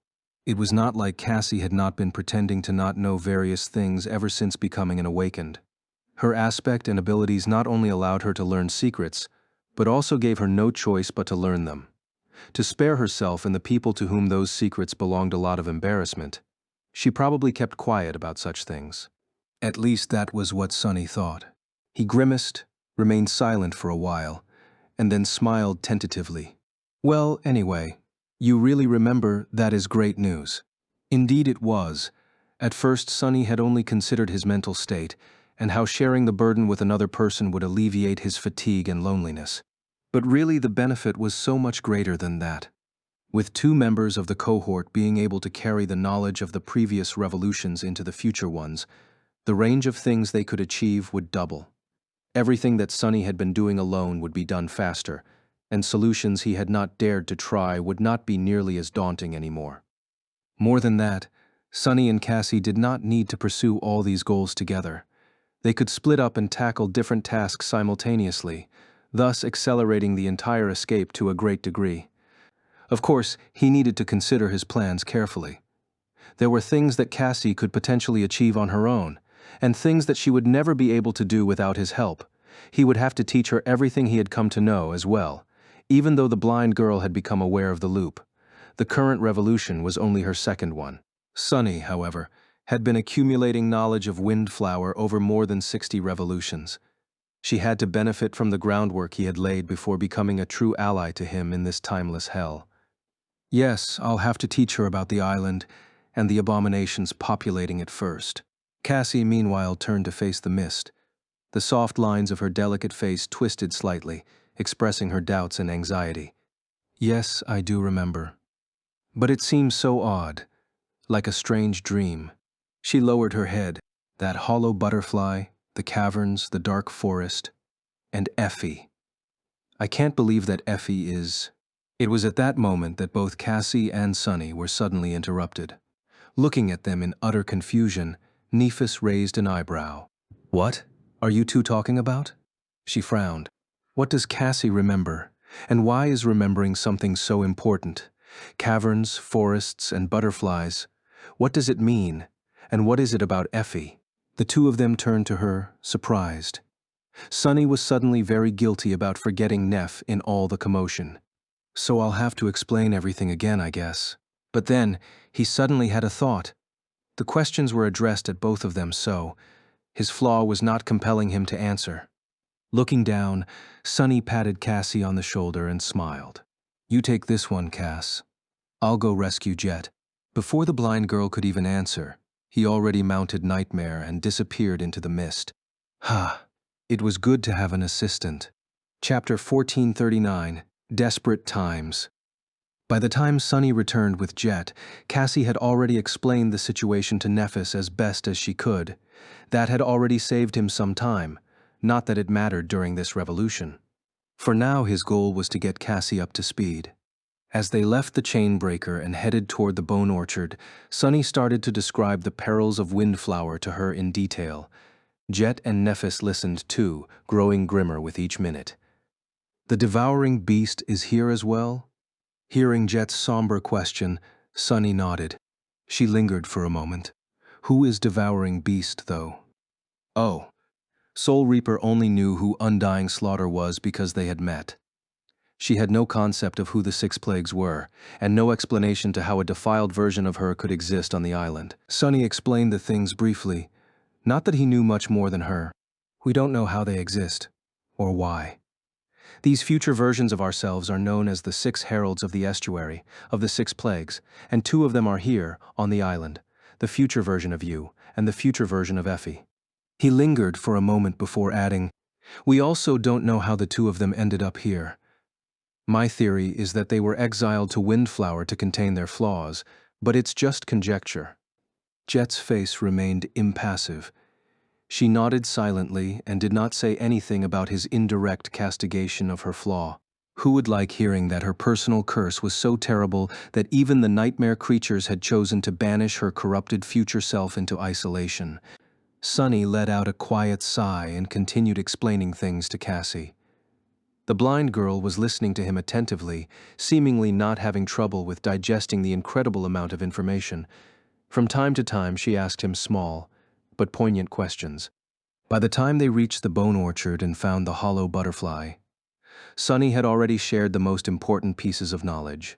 It was not like Cassie had not been pretending to not know various things ever since becoming an awakened. Her aspect and abilities not only allowed her to learn secrets, but also gave her no choice but to learn them. To spare herself and the people to whom those secrets belonged a lot of embarrassment, she probably kept quiet about such things. At least that was what Sonny thought. He grimaced, remained silent for a while, and then smiled tentatively. Well, anyway, you really remember that is great news. Indeed it was. At first Sonny had only considered his mental state, and how sharing the burden with another person would alleviate his fatigue and loneliness. But really the benefit was so much greater than that. With 2 members of the cohort being able to carry the knowledge of the previous revolutions into the future ones, the range of things they could achieve would double. Everything that Sonny had been doing alone would be done faster, and solutions he had not dared to try would not be nearly as daunting anymore. More than that, Sonny and Cassie did not need to pursue all these goals together. They could split up and tackle different tasks simultaneously, thus accelerating the entire escape to a great degree. Of course, he needed to consider his plans carefully. There were things that Cassie could potentially achieve on her own, and things that she would never be able to do without his help. He would have to teach her everything he had come to know as well, even though the blind girl had become aware of the loop. The current revolution was only her second one. Sonny, however, had been accumulating knowledge of Windflower over more than 60 revolutions. She had to benefit from the groundwork he had laid before becoming a true ally to him in this timeless hell. Yes, I'll have to teach her about the island and the abominations populating it first. Cassie, meanwhile, turned to face the mist. The soft lines of her delicate face twisted slightly, expressing her doubts and anxiety. Yes, I do remember. But it seems so odd, like a strange dream. She lowered her head. That hollow butterfly, the caverns, the dark forest, and Effie. I can't believe that Effie is... It was at that moment that both Cassie and Sonny were suddenly interrupted. Looking at them in utter confusion, Nephis raised an eyebrow. What are you 2 talking about? She frowned. What does Cassie remember? And why is remembering something so important? Caverns, forests, and butterflies. What does it mean? And what is it about Effie? The 2 of them turned to her, surprised. Sonny was suddenly very guilty about forgetting Neff in all the commotion. So I'll have to explain everything again, I guess. But then, he suddenly had a thought. The questions were addressed at both of them, so his flaw was not compelling him to answer. Looking down, Sonny patted Cassie on the shoulder and smiled. You take this one, Cass. I'll go rescue Jet. Before the blind girl could even answer, he already mounted Nightmare and disappeared into the mist. Ha! It was good to have an assistant. Chapter 1439, Desperate Times. By the time Sunny returned with Jet, Cassie had already explained the situation to Nephis as best as she could. That had already saved him some time, not that it mattered during this revolution. For now his goal was to get Cassie up to speed. As they left the chain-breaker and headed toward the bone orchard, Sunny started to describe the perils of Windflower to her in detail. Jet and Nephis listened too, growing grimmer with each minute. The devouring beast is here as well? Hearing Jet's somber question, Sunny nodded. She lingered for a moment. Who is devouring beast, though? Oh, Soul Reaper only knew who Undying Slaughter was because they had met. She had no concept of who the Six Plagues were, and no explanation to how a defiled version of her could exist on the island. Sunny explained the things briefly. Not that he knew much more than her. We don't know how they exist, or why. These future versions of ourselves are known as the Six Heralds of the Estuary, of the Six Plagues, and two of them are here, on the island, the future version of you, and the future version of Effie. He lingered for a moment before adding, we also don't know how the two of them ended up here. My theory is that they were exiled to Windflower to contain their flaws, but it's just conjecture. Jet's face remained impassive. She nodded silently and did not say anything about his indirect castigation of her flaw. Who would like hearing that her personal curse was so terrible that even the nightmare creatures had chosen to banish her corrupted future self into isolation? Sunny let out a quiet sigh and continued explaining things to Cassie. The blind girl was listening to him attentively, seemingly not having trouble with digesting the incredible amount of information. From time to time she asked him small, but poignant questions. By the time they reached the bone orchard and found the hollow butterfly, Sunny had already shared the most important pieces of knowledge.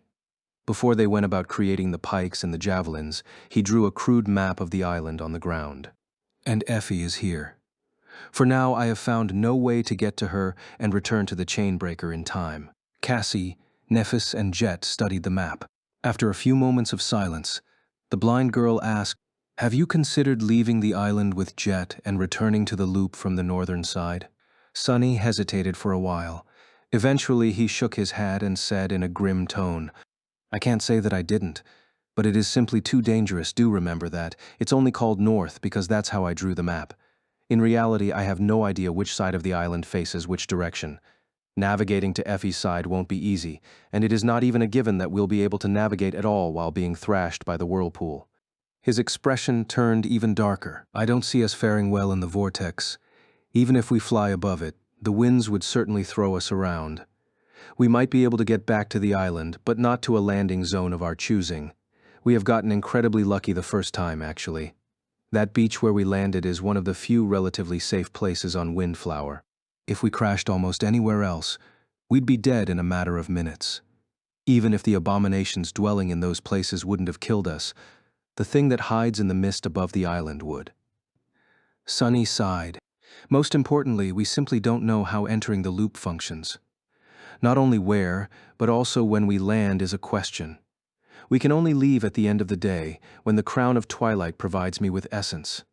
Before they went about creating the pikes and the javelins, he drew a crude map of the island on the ground. And Effie is here. For now I have found no way to get to her and return to the chain-breaker in time. Cassie, Nephis, and Jet studied the map. After a few moments of silence, the blind girl asked, have you considered leaving the island with Jet and returning to the loop from the northern side? Sunny hesitated for a while. Eventually he shook his head and said in a grim tone, I can't say that I didn't, but it is simply too dangerous, do remember that. It's only called north because that's how I drew the map. In reality, I have no idea which side of the island faces which direction. Navigating to Effie's side won't be easy, and it is not even a given that we'll be able to navigate at all while being thrashed by the whirlpool. His expression turned even darker. I don't see us faring well in the vortex. Even if we fly above it, the winds would certainly throw us around. We might be able to get back to the island, but not to a landing zone of our choosing. We have gotten incredibly lucky the first time, actually. That beach where we landed is one of the few relatively safe places on Windflower. If we crashed almost anywhere else, we'd be dead in a matter of minutes. Even if the abominations dwelling in those places wouldn't have killed us, the thing that hides in the mist above the island would. Sunny sighed. Most importantly, we simply don't know how entering the loop functions. Not only where, but also when we land is a question. We can only leave at the end of the day, when the crown of twilight provides me with essence.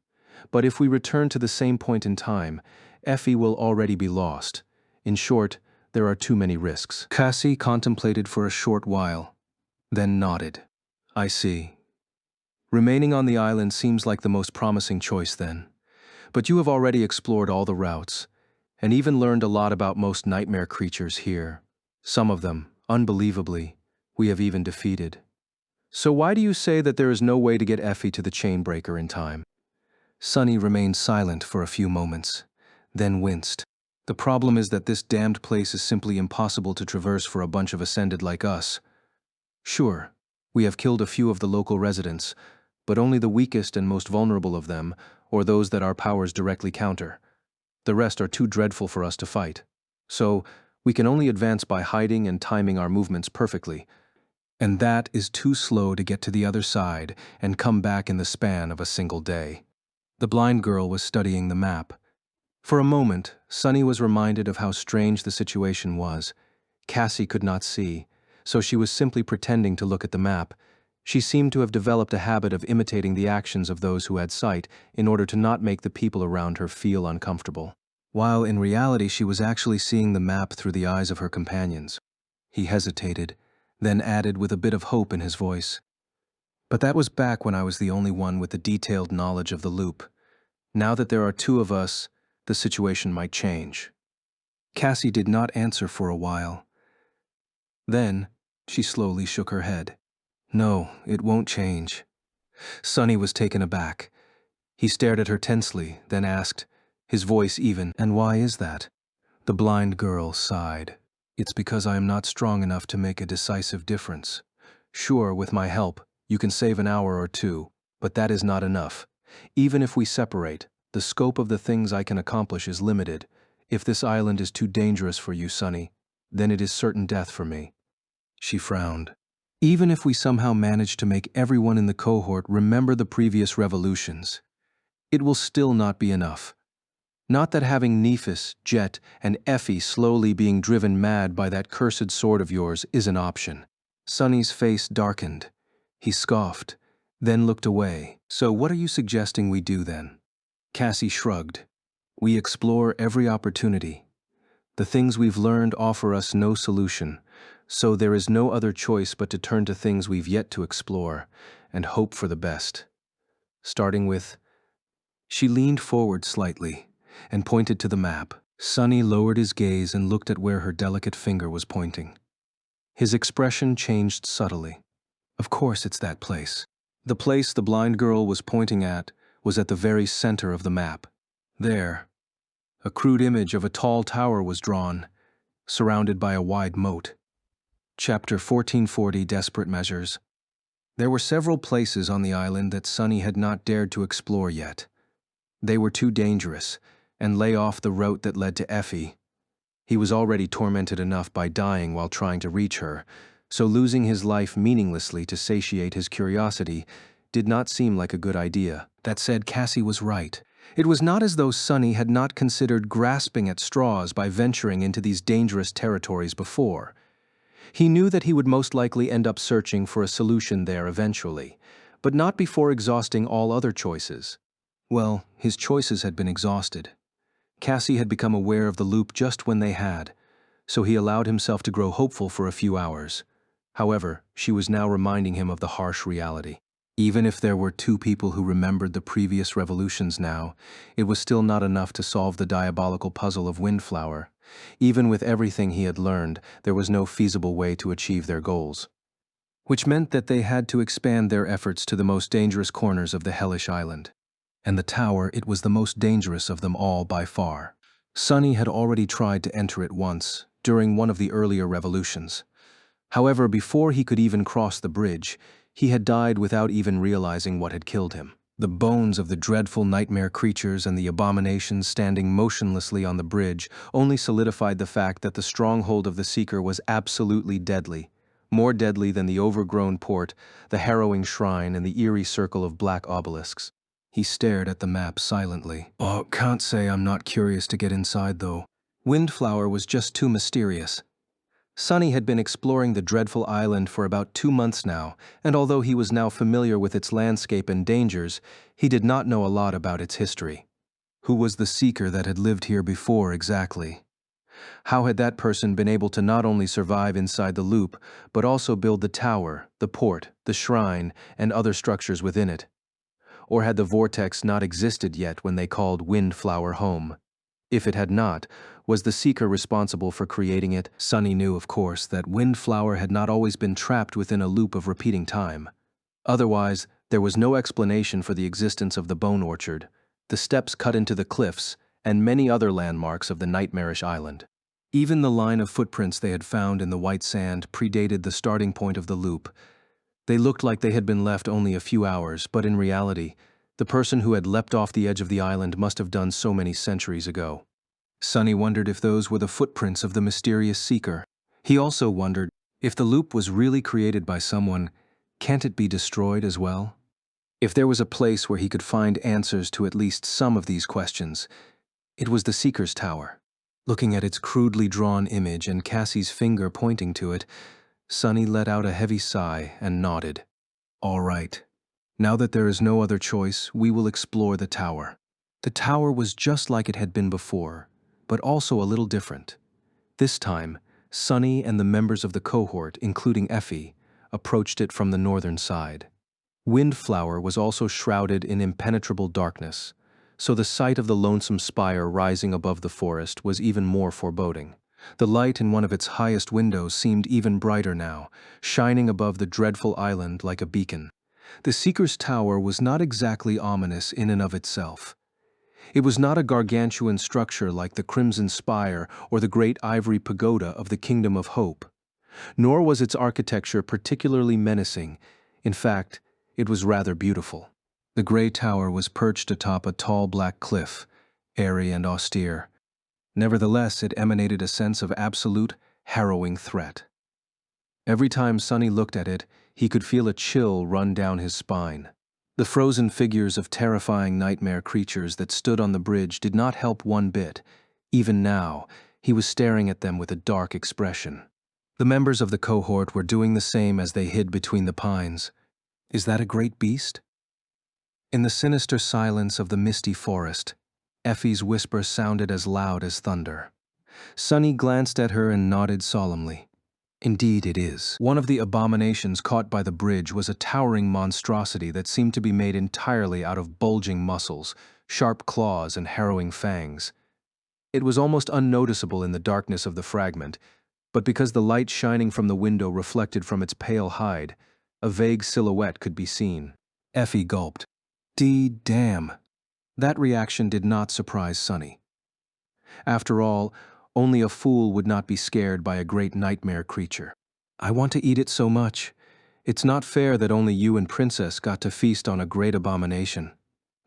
But if we return to the same point in time, Effie will already be lost. In short, there are too many risks. Cassie contemplated for a short while, then nodded. I see. Remaining on the island seems like the most promising choice then. But you have already explored all the routes, and even learned a lot about most nightmare creatures here. Some of them, unbelievably, we have even defeated. So why do you say that there is no way to get Effie to the chain-breaker in time? Sunny remained silent for a few moments, then winced. The problem is that this damned place is simply impossible to traverse for a bunch of Ascended like us. Sure, we have killed a few of the local residents, but only the weakest and most vulnerable of them, or those that our powers directly counter. The rest are too dreadful for us to fight. So, we can only advance by hiding and timing our movements perfectly. And that is too slow to get to the other side and come back in the span of a single day. The blind girl was studying the map. For a moment, Sunny was reminded of how strange the situation was. Cassie could not see, so she was simply pretending to look at the map. She seemed to have developed a habit of imitating the actions of those who had sight in order to not make the people around her feel uncomfortable, while in reality she was actually seeing the map through the eyes of her companions. He hesitated, then added with a bit of hope in his voice, "But that was back when I was the only one with the detailed knowledge of the loop. Now that there are two of us, the situation might change." Cassie did not answer for a while. Then, she slowly shook her head. "No, it won't change." Sonny was taken aback. He stared at her tensely, then asked, his voice even, "And why is that?" The blind girl sighed. "It's because I am not strong enough to make a decisive difference. Sure, with my help, you can save an hour or two, but that is not enough. Even if we separate, the scope of the things I can accomplish is limited. If this island is too dangerous for you, Sonny, then it is certain death for me." She frowned. "Even if we somehow manage to make everyone in the cohort remember the previous revolutions, it will still not be enough. Not that having Nephis, Jet, and Effie slowly being driven mad by that cursed sword of yours is an option." Sonny's face darkened. He scoffed, then looked away. "So what are you suggesting we do then?" Cassie shrugged. "We explore every opportunity. The things we've learned offer us no solution, so there is no other choice but to turn to things we've yet to explore and hope for the best. Starting with—" She leaned forward slightly and pointed to the map. Sonny lowered his gaze and looked at where her delicate finger was pointing. His expression changed subtly. "Of course it's that place." The place the blind girl was pointing at was at the very center of the map. There, a crude image of a tall tower was drawn, surrounded by a wide moat. Chapter 1440, Desperate Measures. There were several places on the island that Sonny had not dared to explore yet. They were too dangerous, and lay off the route that led to Effie. He was already tormented enough by dying while trying to reach her, so losing his life meaninglessly to satiate his curiosity did not seem like a good idea. That said, Cassie was right. It was not as though Sonny had not considered grasping at straws by venturing into these dangerous territories before. He knew that he would most likely end up searching for a solution there eventually, but not before exhausting all other choices. Well, his choices had been exhausted. Cassie had become aware of the loop just when they had, so he allowed himself to grow hopeful for a few hours. However, she was now reminding him of the harsh reality. Even if there were two people who remembered the previous revolutions now, it was still not enough to solve the diabolical puzzle of Windflower. Even with everything he had learned, there was no feasible way to achieve their goals. Which meant that they had to expand their efforts to the most dangerous corners of the hellish island. And the tower, it was the most dangerous of them all by far. Sonny had already tried to enter it once, during one of the earlier revolutions. However, before he could even cross the bridge, he had died without even realizing what had killed him. The bones of the dreadful nightmare creatures and the abominations standing motionlessly on the bridge only solidified the fact that the stronghold of the Seeker was absolutely deadly, more deadly than the overgrown port, the harrowing shrine, and the eerie circle of black obelisks. He stared at the map silently. "Oh, can't say I'm not curious to get inside, though." Windflower was just too mysterious. Sonny had been exploring the dreadful island for about 2 months now, and although he was now familiar with its landscape and dangers, he did not know a lot about its history. Who was the Seeker that had lived here before exactly? How had that person been able to not only survive inside the loop, but also build the tower, the port, the shrine, and other structures within it? Or had the vortex not existed yet when they called Windflower home? If it had not, was the Seeker responsible for creating it? Sonny knew, of course, that Windflower had not always been trapped within a loop of repeating time. Otherwise, there was no explanation for the existence of the Bone Orchard, the steps cut into the cliffs, and many other landmarks of the nightmarish island. Even the line of footprints they had found in the white sand predated the starting point of the loop. They looked like they had been left only a few hours, but in reality, the person who had leapt off the edge of the island must have done so many centuries ago. Sonny wondered if those were the footprints of the mysterious Seeker. He also wondered, if the loop was really created by someone, can't it be destroyed as well? If there was a place where he could find answers to at least some of these questions, it was the Seeker's Tower. Looking at its crudely drawn image and Cassie's finger pointing to it, Sonny let out a heavy sigh and nodded. All right. Now that there is no other choice, we will explore the tower. The tower was just like it had been before, but also a little different. This time, Sunny and the members of the cohort, including Effie, approached it from the northern side. Windflower was also shrouded in impenetrable darkness, so the sight of the lonesome spire rising above the forest was even more foreboding. The light in one of its highest windows seemed even brighter now, shining above the dreadful island like a beacon. The Seeker's Tower was not exactly ominous in and of itself. It was not a gargantuan structure like the Crimson Spire or the great ivory pagoda of the Kingdom of Hope. Nor was its architecture particularly menacing. In fact, it was rather beautiful. The gray tower was perched atop a tall black cliff, airy and austere. Nevertheless, it emanated a sense of absolute, harrowing threat. Every time Sunny looked at it, he could feel a chill run down his spine. The frozen figures of terrifying nightmare creatures that stood on the bridge did not help one bit. Even now, he was staring at them with a dark expression. The members of the cohort were doing the same as they hid between the pines. Is that a great beast? In the sinister silence of the misty forest, Effie's whisper sounded as loud as thunder. Sunny glanced at her and nodded solemnly. Indeed it is. One of the abominations caught by the bridge was a towering monstrosity that seemed to be made entirely out of bulging muscles, sharp claws, and harrowing fangs. It was almost unnoticeable in the darkness of the fragment, but because the light shining from the window reflected from its pale hide, a vague silhouette could be seen. Effie gulped. Damn. That reaction did not surprise Sunny. After all, only a fool would not be scared by a great nightmare creature. I want to eat it so much. It's not fair that only you and Princess got to feast on a great abomination.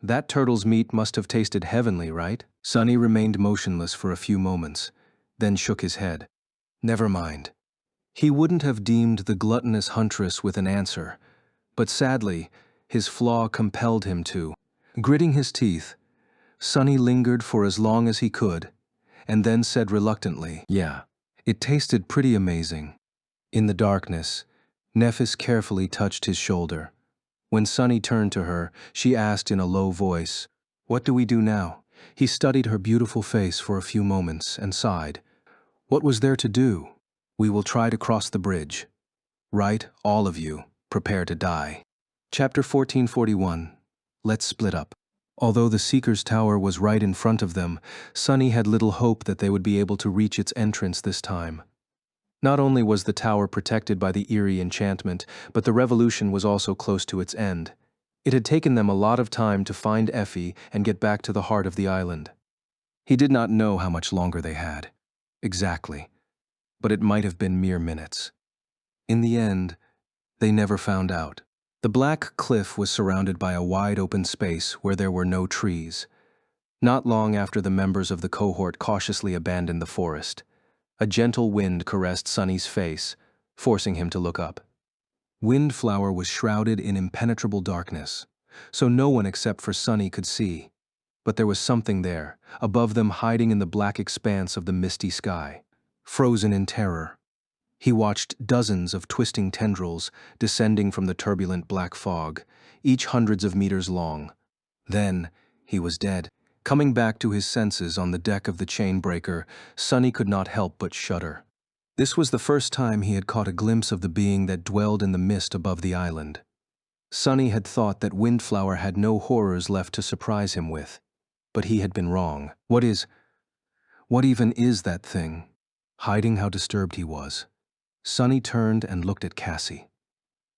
That turtle's meat must have tasted heavenly, right? Sunny remained motionless for a few moments, then shook his head. Never mind. He wouldn't have deemed the gluttonous huntress with an answer, but sadly, his flaw compelled him to. Gritting his teeth, Sunny lingered for as long as he could, and then said reluctantly, "Yeah, it tasted pretty amazing." In the darkness, Nephis carefully touched his shoulder. When Sunny turned to her, she asked in a low voice, "What do we do now?" He studied her beautiful face for a few moments and sighed. What was there to do? We will try to cross the bridge. Right, all of you, prepare to die. Chapter 1441. Let's split up. Although the Seeker's Tower was right in front of them, Sunny had little hope that they would be able to reach its entrance this time. Not only was the tower protected by the eerie enchantment, but the revolution was also close to its end. It had taken them a lot of time to find Effie and get back to the heart of the island. He did not know how much longer they had. Exactly. But it might have been mere minutes. In the end, they never found out. The black cliff was surrounded by a wide open space where there were no trees. Not long after the members of the cohort cautiously abandoned the forest, a gentle wind caressed Sunny's face, forcing him to look up. Windflower was shrouded in impenetrable darkness, so no one except for Sunny could see. But there was something there, above them, hiding in the black expanse of the misty sky. Frozen in terror, he watched dozens of twisting tendrils descending from the turbulent black fog, each hundreds of meters long. Then, he was dead. Coming back to his senses on the deck of the chain-breaker, Sunny could not help but shudder. This was the first time he had caught a glimpse of the being that dwelled in the mist above the island. Sunny had thought that Windflower had no horrors left to surprise him with, but he had been wrong. What even is that thing? Hiding how disturbed he was, Sunny turned and looked at Cassie.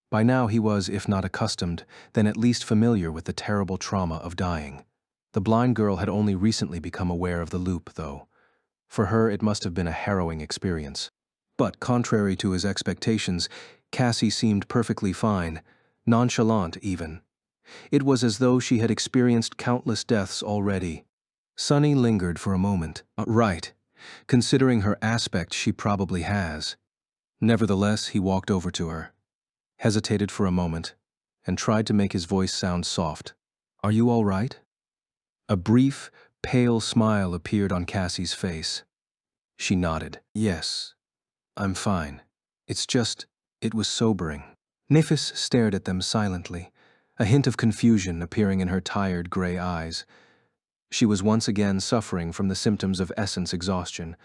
By now he was, if not accustomed, then at least familiar with the terrible trauma of dying. The blind girl had only recently become aware of the loop, though. For her, it must have been a harrowing experience. But, contrary to his expectations, Cassie seemed perfectly fine, nonchalant even. It was as though she had experienced countless deaths already. Sunny lingered for a moment. Right. Considering her aspect, she probably has. Nevertheless, he walked over to her, hesitated for a moment, and tried to make his voice sound soft. Are you all right? A brief, pale smile appeared on Cassie's face. She nodded. Yes, I'm fine. It was sobering. Nifis stared at them silently, a hint of confusion appearing in her tired gray eyes. She was once again suffering from the symptoms of essence exhaustion.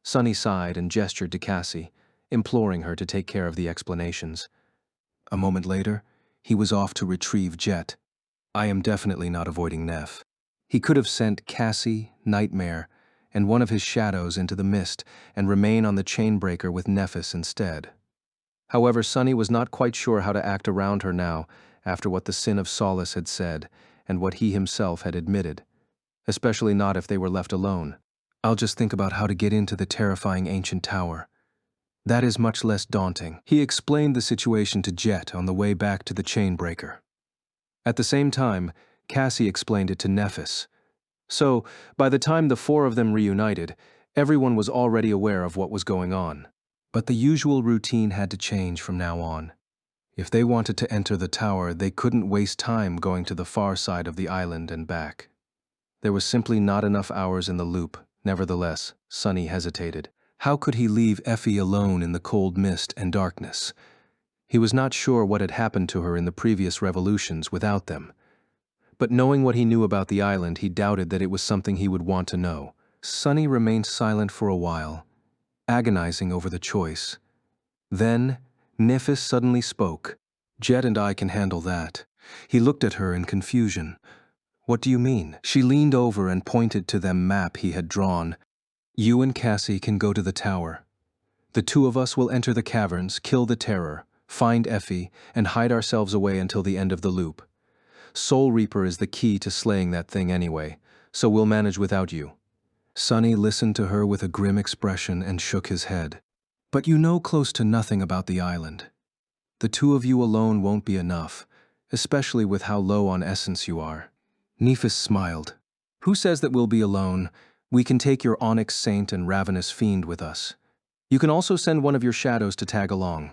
Sunny sighed and gestured to Cassie, imploring her to take care of the explanations. A moment later, he was off to retrieve Jet. I am definitely not avoiding Neff. He could have sent Cassie, Nightmare, and one of his shadows into the mist and remain on the chainbreaker with Nephis instead. However, Sunny was not quite sure how to act around her now after what the Sin of Solace had said and what he himself had admitted, especially not if they were left alone. I'll just think about how to get into the terrifying ancient tower. That is much less daunting. He explained the situation to Jet on the way back to the chainbreaker. At the same time, Cassie explained it to Nephis. So, by the time the four of them reunited, everyone was already aware of what was going on. But the usual routine had to change from now on. If they wanted to enter the tower, they couldn't waste time going to the far side of the island and back. There was simply not enough hours in the loop. Nevertheless, Sunny hesitated. How could he leave Effie alone in the cold mist and darkness? He was not sure what had happened to her in the previous revolutions without them. But knowing what he knew about the island, he doubted that it was something he would want to know. Sunny remained silent for a while, agonizing over the choice. Then, Nephis suddenly spoke. Jet and I can handle that. He looked at her in confusion. What do you mean? She leaned over and pointed to the map he had drawn. You and Cassie can go to the tower. The two of us will enter the caverns, kill the terror, find Effie, and hide ourselves away until the end of the loop. Soul Reaper is the key to slaying that thing anyway, so we'll manage without you. Sunny listened to her with a grim expression and shook his head. But you know close to nothing about the island. The two of you alone won't be enough, especially with how low on essence you are. Nephis smiled. Who says that we'll be alone? We can take your Onyx Saint and Ravenous Fiend with us. You can also send one of your shadows to tag along.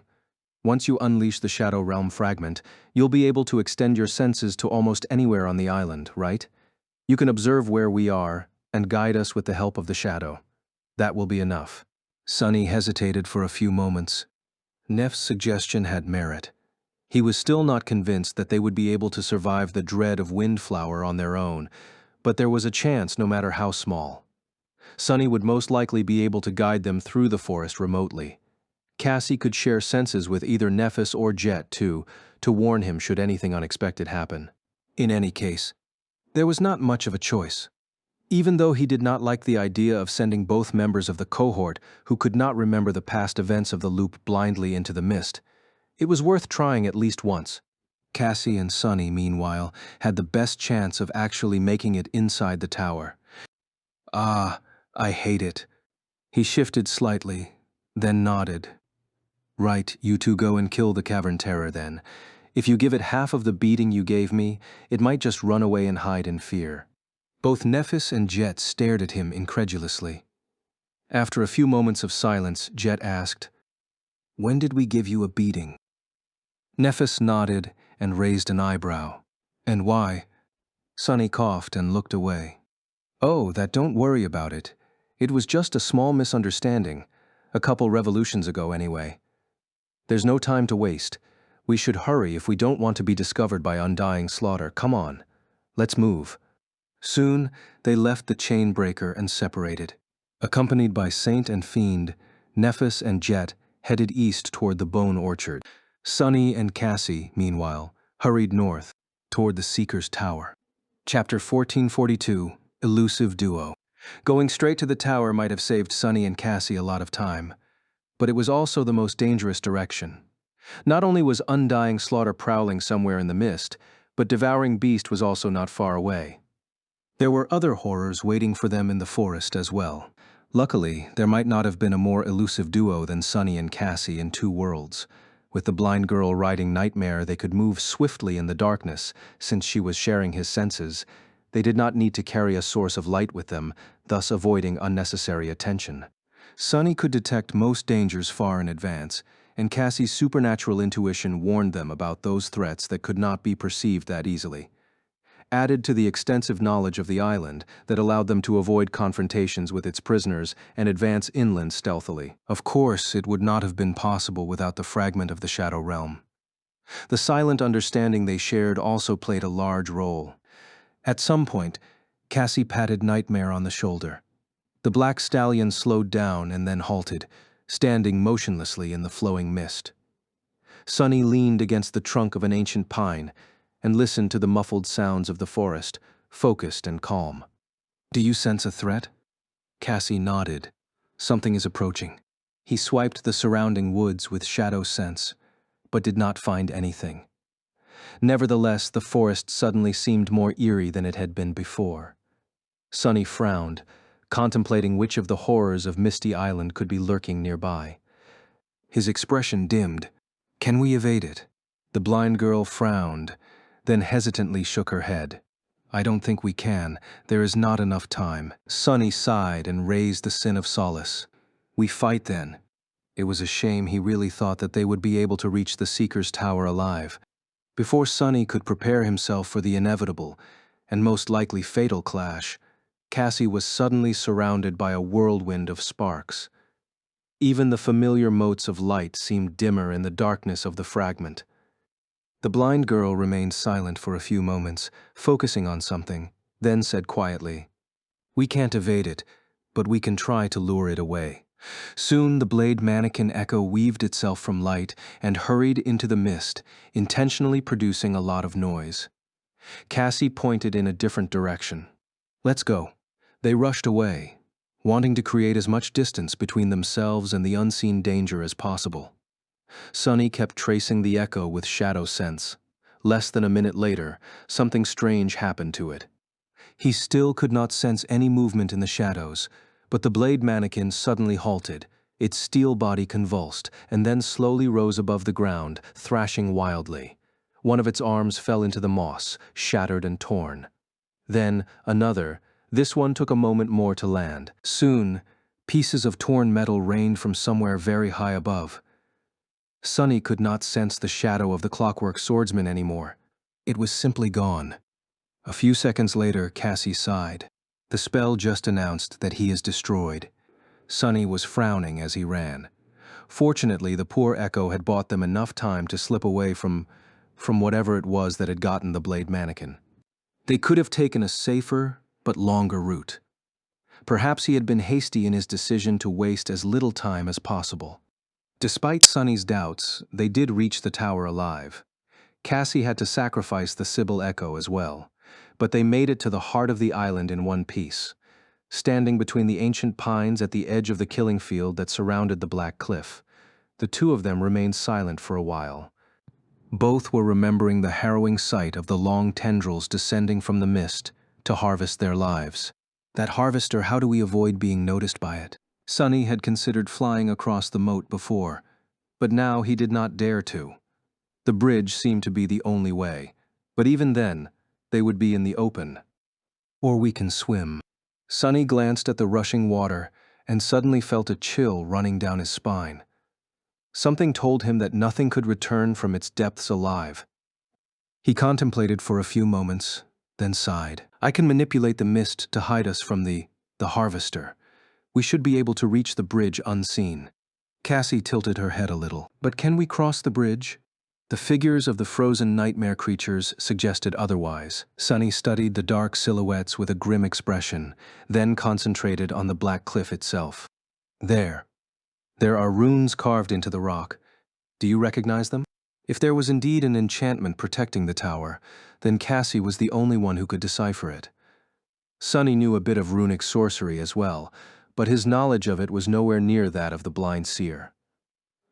Once you unleash the Shadow Realm fragment, you'll be able to extend your senses to almost anywhere on the island, right? You can observe where we are and guide us with the help of the shadow. That will be enough. Sunny hesitated for a few moments. Neff's suggestion had merit. He was still not convinced that they would be able to survive the dread of Windflower on their own, but there was a chance no matter how small. Sunny would most likely be able to guide them through the forest remotely. Cassie could share senses with either Nephis or Jet, too, to warn him should anything unexpected happen. In any case, there was not much of a choice. Even though he did not like the idea of sending both members of the cohort who could not remember the past events of the loop blindly into the mist, it was worth trying at least once. Cassie and Sunny, meanwhile, had the best chance of actually making it inside the tower. Ah, I hate it. He shifted slightly, then nodded. Right, you two go and kill the cavern terror then. If you give it half of the beating you gave me, it might just run away and hide in fear. Both Nephis and Jet stared at him incredulously. After a few moments of silence, Jet asked, When did we give you a beating? Nephis nodded and raised an eyebrow. And why? Sunny coughed and looked away. Oh, don't worry about it. It was just a small misunderstanding. A couple revolutions ago anyway. There's no time to waste. We should hurry if we don't want to be discovered by undying slaughter. Come on, let's move. Soon, they left the chain breaker and separated. Accompanied by Saint and Fiend, Nephis and Jet headed east toward the Bone Orchard. Sunny and Cassie, meanwhile, hurried north toward the Seeker's Tower. Chapter 1442, Elusive Duo. Going straight to the tower might have saved Sunny and Cassie a lot of time, but it was also the most dangerous direction. Not only was undying slaughter prowling somewhere in the mist, but devouring beast was also not far away. There were other horrors waiting for them in the forest as well. Luckily, there might not have been a more elusive duo than Sunny and Cassie in two worlds. With the blind girl riding Nightmare, they could move swiftly in the darkness, since she was sharing his senses. They did not need to carry a source of light with them, thus avoiding unnecessary attention. Sunny could detect most dangers far in advance, and Cassie's supernatural intuition warned them about those threats that could not be perceived that easily. Added to the extensive knowledge of the island that allowed them to avoid confrontations with its prisoners and advance inland stealthily. Of course, it would not have been possible without the fragment of the Shadow Realm. The silent understanding they shared also played a large role. At some point, Cassie patted Nightmare on the shoulder. The black stallion slowed down and then halted, standing motionlessly in the flowing mist. Sunny leaned against the trunk of an ancient pine and listened to the muffled sounds of the forest, focused and calm. "Do you sense a threat?" Cassie nodded. "Something is approaching." He swiped the surrounding woods with shadow sense, but did not find anything. Nevertheless, the forest suddenly seemed more eerie than it had been before. Sunny frowned, contemplating which of the horrors of Misty Island could be lurking nearby. His expression dimmed. "Can we evade it?" The blind girl frowned, then hesitantly shook her head. "I don't think we can. There is not enough time." Sunny sighed and raised the sin of solace. "We fight then." It was a shame he really thought that they would be able to reach the Seeker's Tower alive. Before Sunny could prepare himself for the inevitable, and most likely fatal clash, Cassie was suddenly surrounded by a whirlwind of sparks. Even the familiar motes of light seemed dimmer in the darkness of the fragment. The blind girl remained silent for a few moments, focusing on something, then said quietly, "We can't evade it, but we can try to lure it away." Soon the blade mannequin echo weaved itself from light and hurried into the mist, intentionally producing a lot of noise. Cassie pointed in a different direction. "Let's go." They rushed away, wanting to create as much distance between themselves and the unseen danger as possible. Sunny kept tracing the echo with shadow sense. Less than a minute later, something strange happened to it. He still could not sense any movement in the shadows, but the blade mannequin suddenly halted, its steel body convulsed, and then slowly rose above the ground, thrashing wildly. One of its arms fell into the moss, shattered and torn. Then another. This one took a moment more to land. Soon, pieces of torn metal rained from somewhere very high above. Sunny could not sense the shadow of the clockwork swordsman anymore. It was simply gone. A few seconds later, Cassie sighed. The spell just announced that he is destroyed. Sunny was frowning as he ran. Fortunately, the poor echo had bought them enough time to slip away from whatever it was that had gotten the blade mannequin. They could have taken a safer but longer route. Perhaps he had been hasty in his decision to waste as little time as possible. Despite Sunny's doubts, they did reach the tower alive. Cassie had to sacrifice the Sybil Echo as well, but they made it to the heart of the island in one piece, standing between the ancient pines at the edge of the killing field that surrounded the black cliff. The two of them remained silent for a while. Both were remembering the harrowing sight of the long tendrils descending from the mist to harvest their lives. That harvester, how do we avoid being noticed by it? Sunny had considered flying across the moat before, but now he did not dare to. The bridge seemed to be the only way, but even then, they would be in the open. Or we can swim. Sunny glanced at the rushing water and suddenly felt a chill running down his spine. Something told him that nothing could return from its depths alive. He contemplated for a few moments, then sighed. "I can manipulate the mist to hide us from the harvester. We should be able to reach the bridge unseen." Cassie tilted her head a little. "But can we cross the bridge?" The figures of the frozen nightmare creatures suggested otherwise. Sunny studied the dark silhouettes with a grim expression, then concentrated on the black cliff itself. There are runes carved into the rock. Do you recognize them? If there was indeed an enchantment protecting the tower, then Cassie was the only one who could decipher it. Sunny knew a bit of runic sorcery as well, but his knowledge of it was nowhere near that of the blind seer.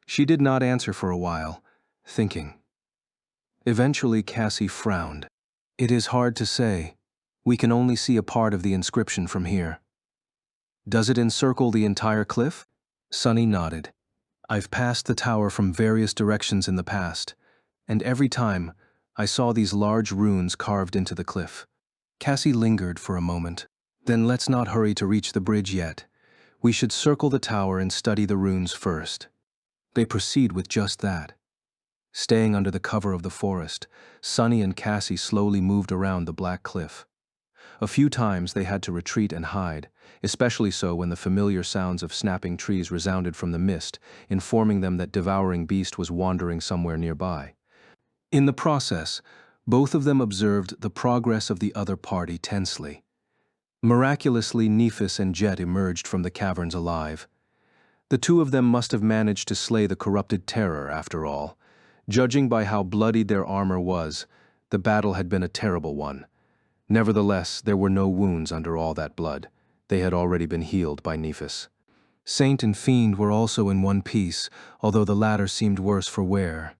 She did not answer for a while, thinking. Eventually, Cassie frowned. "It is hard to say. We can only see a part of the inscription from here." "Does it encircle the entire cliff?" Sunny nodded. "I've passed the tower from various directions in the past, and every time I saw these large runes carved into the cliff." Cassie lingered for a moment. "Then let's not hurry to reach the bridge yet. We should circle the tower and study the runes first." They proceed with just that. Staying under the cover of the forest, Sunny and Cassie slowly moved around the black cliff. A few times they had to retreat and hide, especially so when the familiar sounds of snapping trees resounded from the mist, informing them that devouring beast was wandering somewhere nearby. In the process, both of them observed the progress of the other party tensely. Miraculously, Nephis and Jet emerged from the caverns alive. The two of them must have managed to slay the corrupted terror, after all. Judging by how bloodied their armor was, the battle had been a terrible one. Nevertheless, there were no wounds under all that blood. They had already been healed by Nephis. Saint and Fiend were also in one piece, although the latter seemed worse for wear.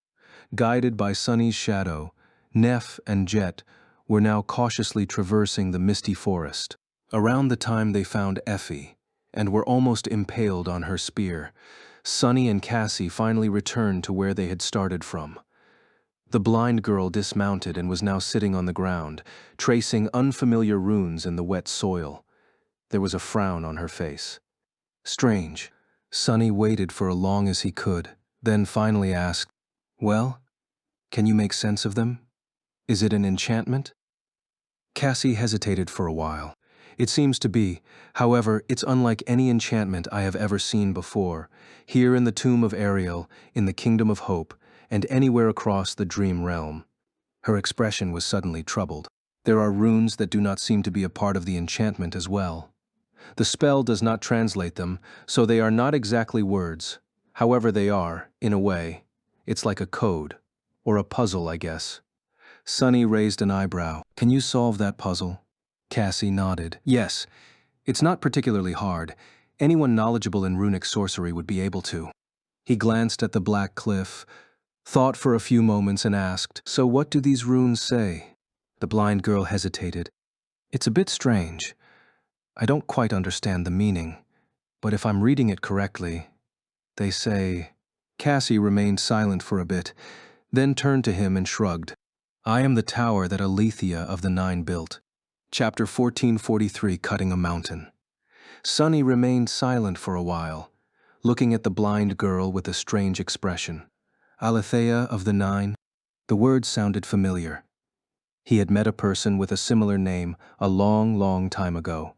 Guided by Sunny's shadow, Neph and Jet were now cautiously traversing the misty forest. Around the time they found Effie, and were almost impaled on her spear, Sunny and Cassie finally returned to where they had started from. The blind girl dismounted and was now sitting on the ground, tracing unfamiliar runes in the wet soil. There was a frown on her face. Strange. Sunny waited for as long as he could, then finally asked, "Well, can you make sense of them? Is it an enchantment?" Cassie hesitated for a while. "It seems to be. However, it's unlike any enchantment I have ever seen before, here in the tomb of Ariel, in the Kingdom of Hope, and anywhere across the dream realm." Her expression was suddenly troubled. "There are runes that do not seem to be a part of the enchantment as well. The spell does not translate them, so they are not exactly words. However they are, in a way. It's like a code. Or a puzzle, I guess." Sunny raised an eyebrow. "Can you solve that puzzle?" Cassie nodded. "Yes. It's not particularly hard. Anyone knowledgeable in runic sorcery would be able to." He glanced at the black cliff, thought for a few moments and asked, "So what do these runes say?" The blind girl hesitated. "It's a bit strange. I don't quite understand the meaning, but if I'm reading it correctly, they say—" Cassie remained silent for a bit, then turned to him and shrugged. "I am the tower that Alethea of the Nine built." Chapter 1443, Cutting a Mountain. Sunny remained silent for a while, looking at the blind girl with a strange expression. Alethea of the Nine? The word sounded familiar. He had met a person with a similar name a long, long time ago.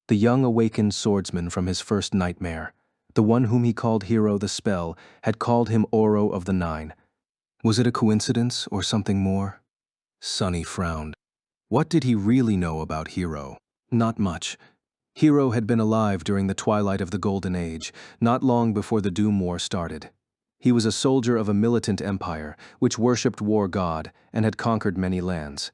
The young awakened swordsman from his first nightmare, the one whom he called Hero the Spell, had called him Oro of the Nine. Was it a coincidence or something more? Sunny frowned. What did he really know about Hero? Not much. Hero had been alive during the twilight of the Golden Age, not long before the Doom War started. He was a soldier of a militant empire, which worshipped war god and had conquered many lands.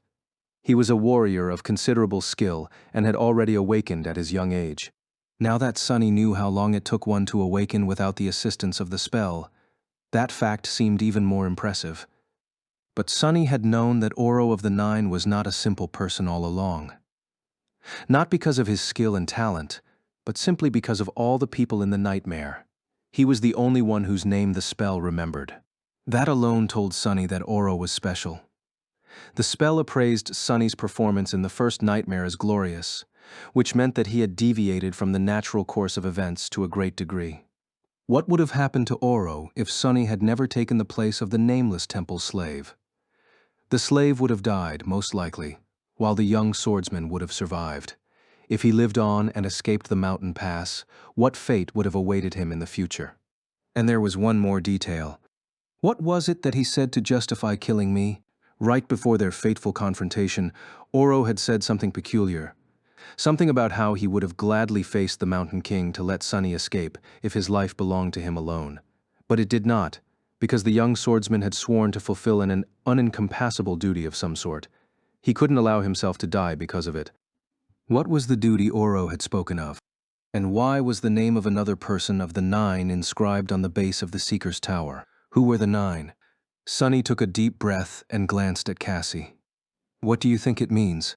He was a warrior of considerable skill and had already awakened at his young age. Now that Sunny knew how long it took one to awaken without the assistance of the spell, that fact seemed even more impressive. But Sunny had known that Oro of the Nine was not a simple person all along. Not because of his skill and talent, but simply because of all the people in the nightmare. He was the only one whose name the spell remembered. That alone told Sunny that Oro was special. The spell appraised Sunny's performance in the first nightmare as glorious, which meant that he had deviated from the natural course of events to a great degree. What would have happened to Oro if Sunny had never taken the place of the nameless temple slave? The slave would have died, most likely, while the young swordsman would have survived. If he lived on and escaped the mountain pass, what fate would have awaited him in the future? And there was one more detail. What was it that he said to justify killing me? Right before their fateful confrontation, Oro had said something peculiar. Something about how he would have gladly faced the Mountain King to let Sunny escape if his life belonged to him alone. But it did not, because the young swordsman had sworn to fulfill an unencompassable duty of some sort. He couldn't allow himself to die because of it. What was the duty Oro had spoken of? And why was the name of another person of the Nine inscribed on the base of the Seeker's Tower? Who were the Nine? Sunny took a deep breath and glanced at Cassie. "What do you think it means?"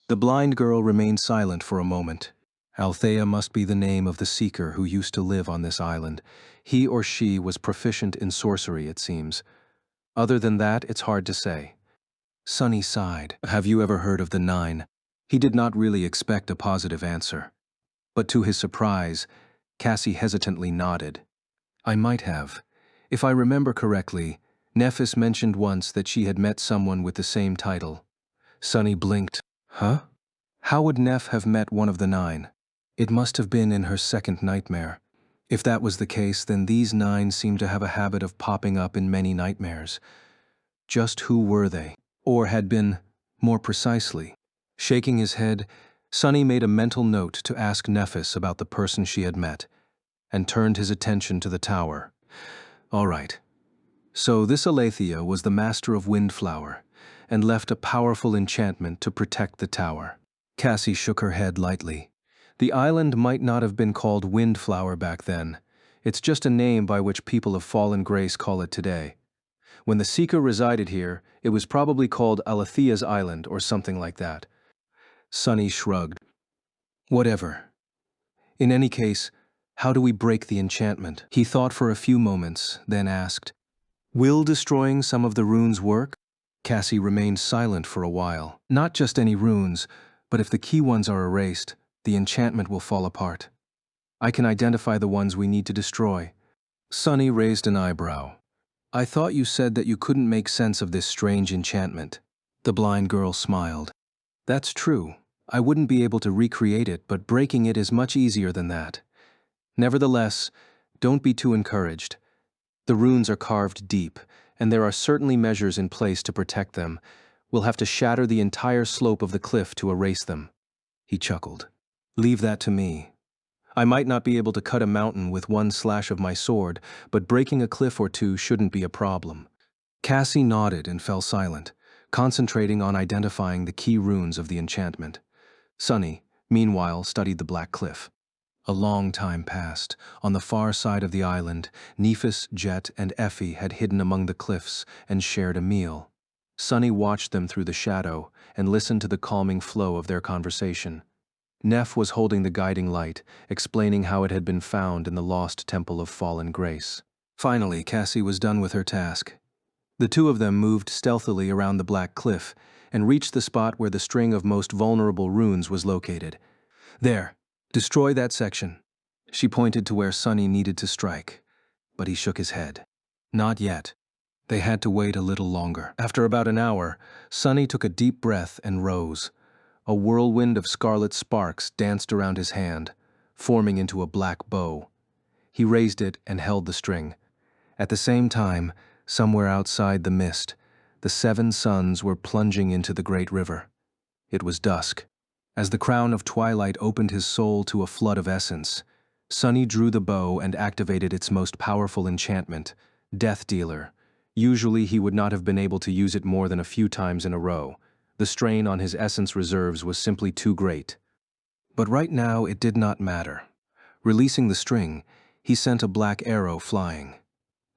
The blind girl remained silent for a moment. Althea must be the name of the Seeker who used to live on this island. He or she was proficient in sorcery, it seems. Other than that, it's hard to say. Sunny sighed. "Have you ever heard of the Nine?" He did not really expect a positive answer. But to his surprise, Cassie hesitantly nodded. "I might have. If I remember correctly, Nephis mentioned once that she had met someone with the same title." Sunny blinked. "Huh? How would Neph have met one of the Nine? It must have been in her second nightmare. If that was the case, then these Nine seem to have a habit of popping up in many nightmares. Just who were they? Or had been, more precisely? Shaking his head, Sonny made a mental note to ask Nephis about the person she had met, and turned his attention to the tower. All right. So this Aletheia was the master of Windflower, and left a powerful enchantment to protect the tower. Cassie shook her head lightly. The island might not have been called Windflower back then. It's just a name by which people of fallen grace call it today. When the Seeker resided here, it was probably called Aletheia's Island or something like that. Sonny shrugged. Whatever. In any case, how do we break the enchantment? He thought for a few moments, then asked, will destroying some of the runes work? Cassie remained silent for a while. Not just any runes, but if the key ones are erased, the enchantment will fall apart. I can identify the ones we need to destroy. Sonny raised an eyebrow. I thought you said that you couldn't make sense of this strange enchantment. The blind girl smiled. That's true. I wouldn't be able to recreate it, but breaking it is much easier than that. Nevertheless, don't be too encouraged. The runes are carved deep, and there are certainly measures in place to protect them. We'll have to shatter the entire slope of the cliff to erase them. He chuckled. Leave that to me. I might not be able to cut a mountain with one slash of my sword, but breaking a cliff or two shouldn't be a problem. Cassie nodded and fell silent, concentrating on identifying the key runes of the enchantment. Sonny, meanwhile, studied the black cliff. A long time passed. On the far side of the island, Nephis, Jet, and Effie had hidden among the cliffs and shared a meal. Sonny watched them through the shadow and listened to the calming flow of their conversation. Neph was holding the guiding light, explaining how it had been found in the lost Temple of Fallen Grace. Finally, Cassie was done with her task. The two of them moved stealthily around the black cliff and reached the spot where the string of most vulnerable runes was located. There, destroy that section. She pointed to where Sonny needed to strike, but he shook his head. Not yet. They had to wait a little longer. After about an hour, Sonny took a deep breath and rose. A whirlwind of scarlet sparks danced around his hand, forming into a black bow. He raised it and held the string. At the same time, somewhere outside the mist, the 7 suns were plunging into the great river. It was dusk. As the crown of twilight opened his soul to a flood of essence, Sonny drew the bow and activated its most powerful enchantment, Death Dealer. Usually he would not have been able to use it more than a few times in a row. The strain on his essence reserves was simply too great. But right now it did not matter. Releasing the string, he sent a black arrow flying.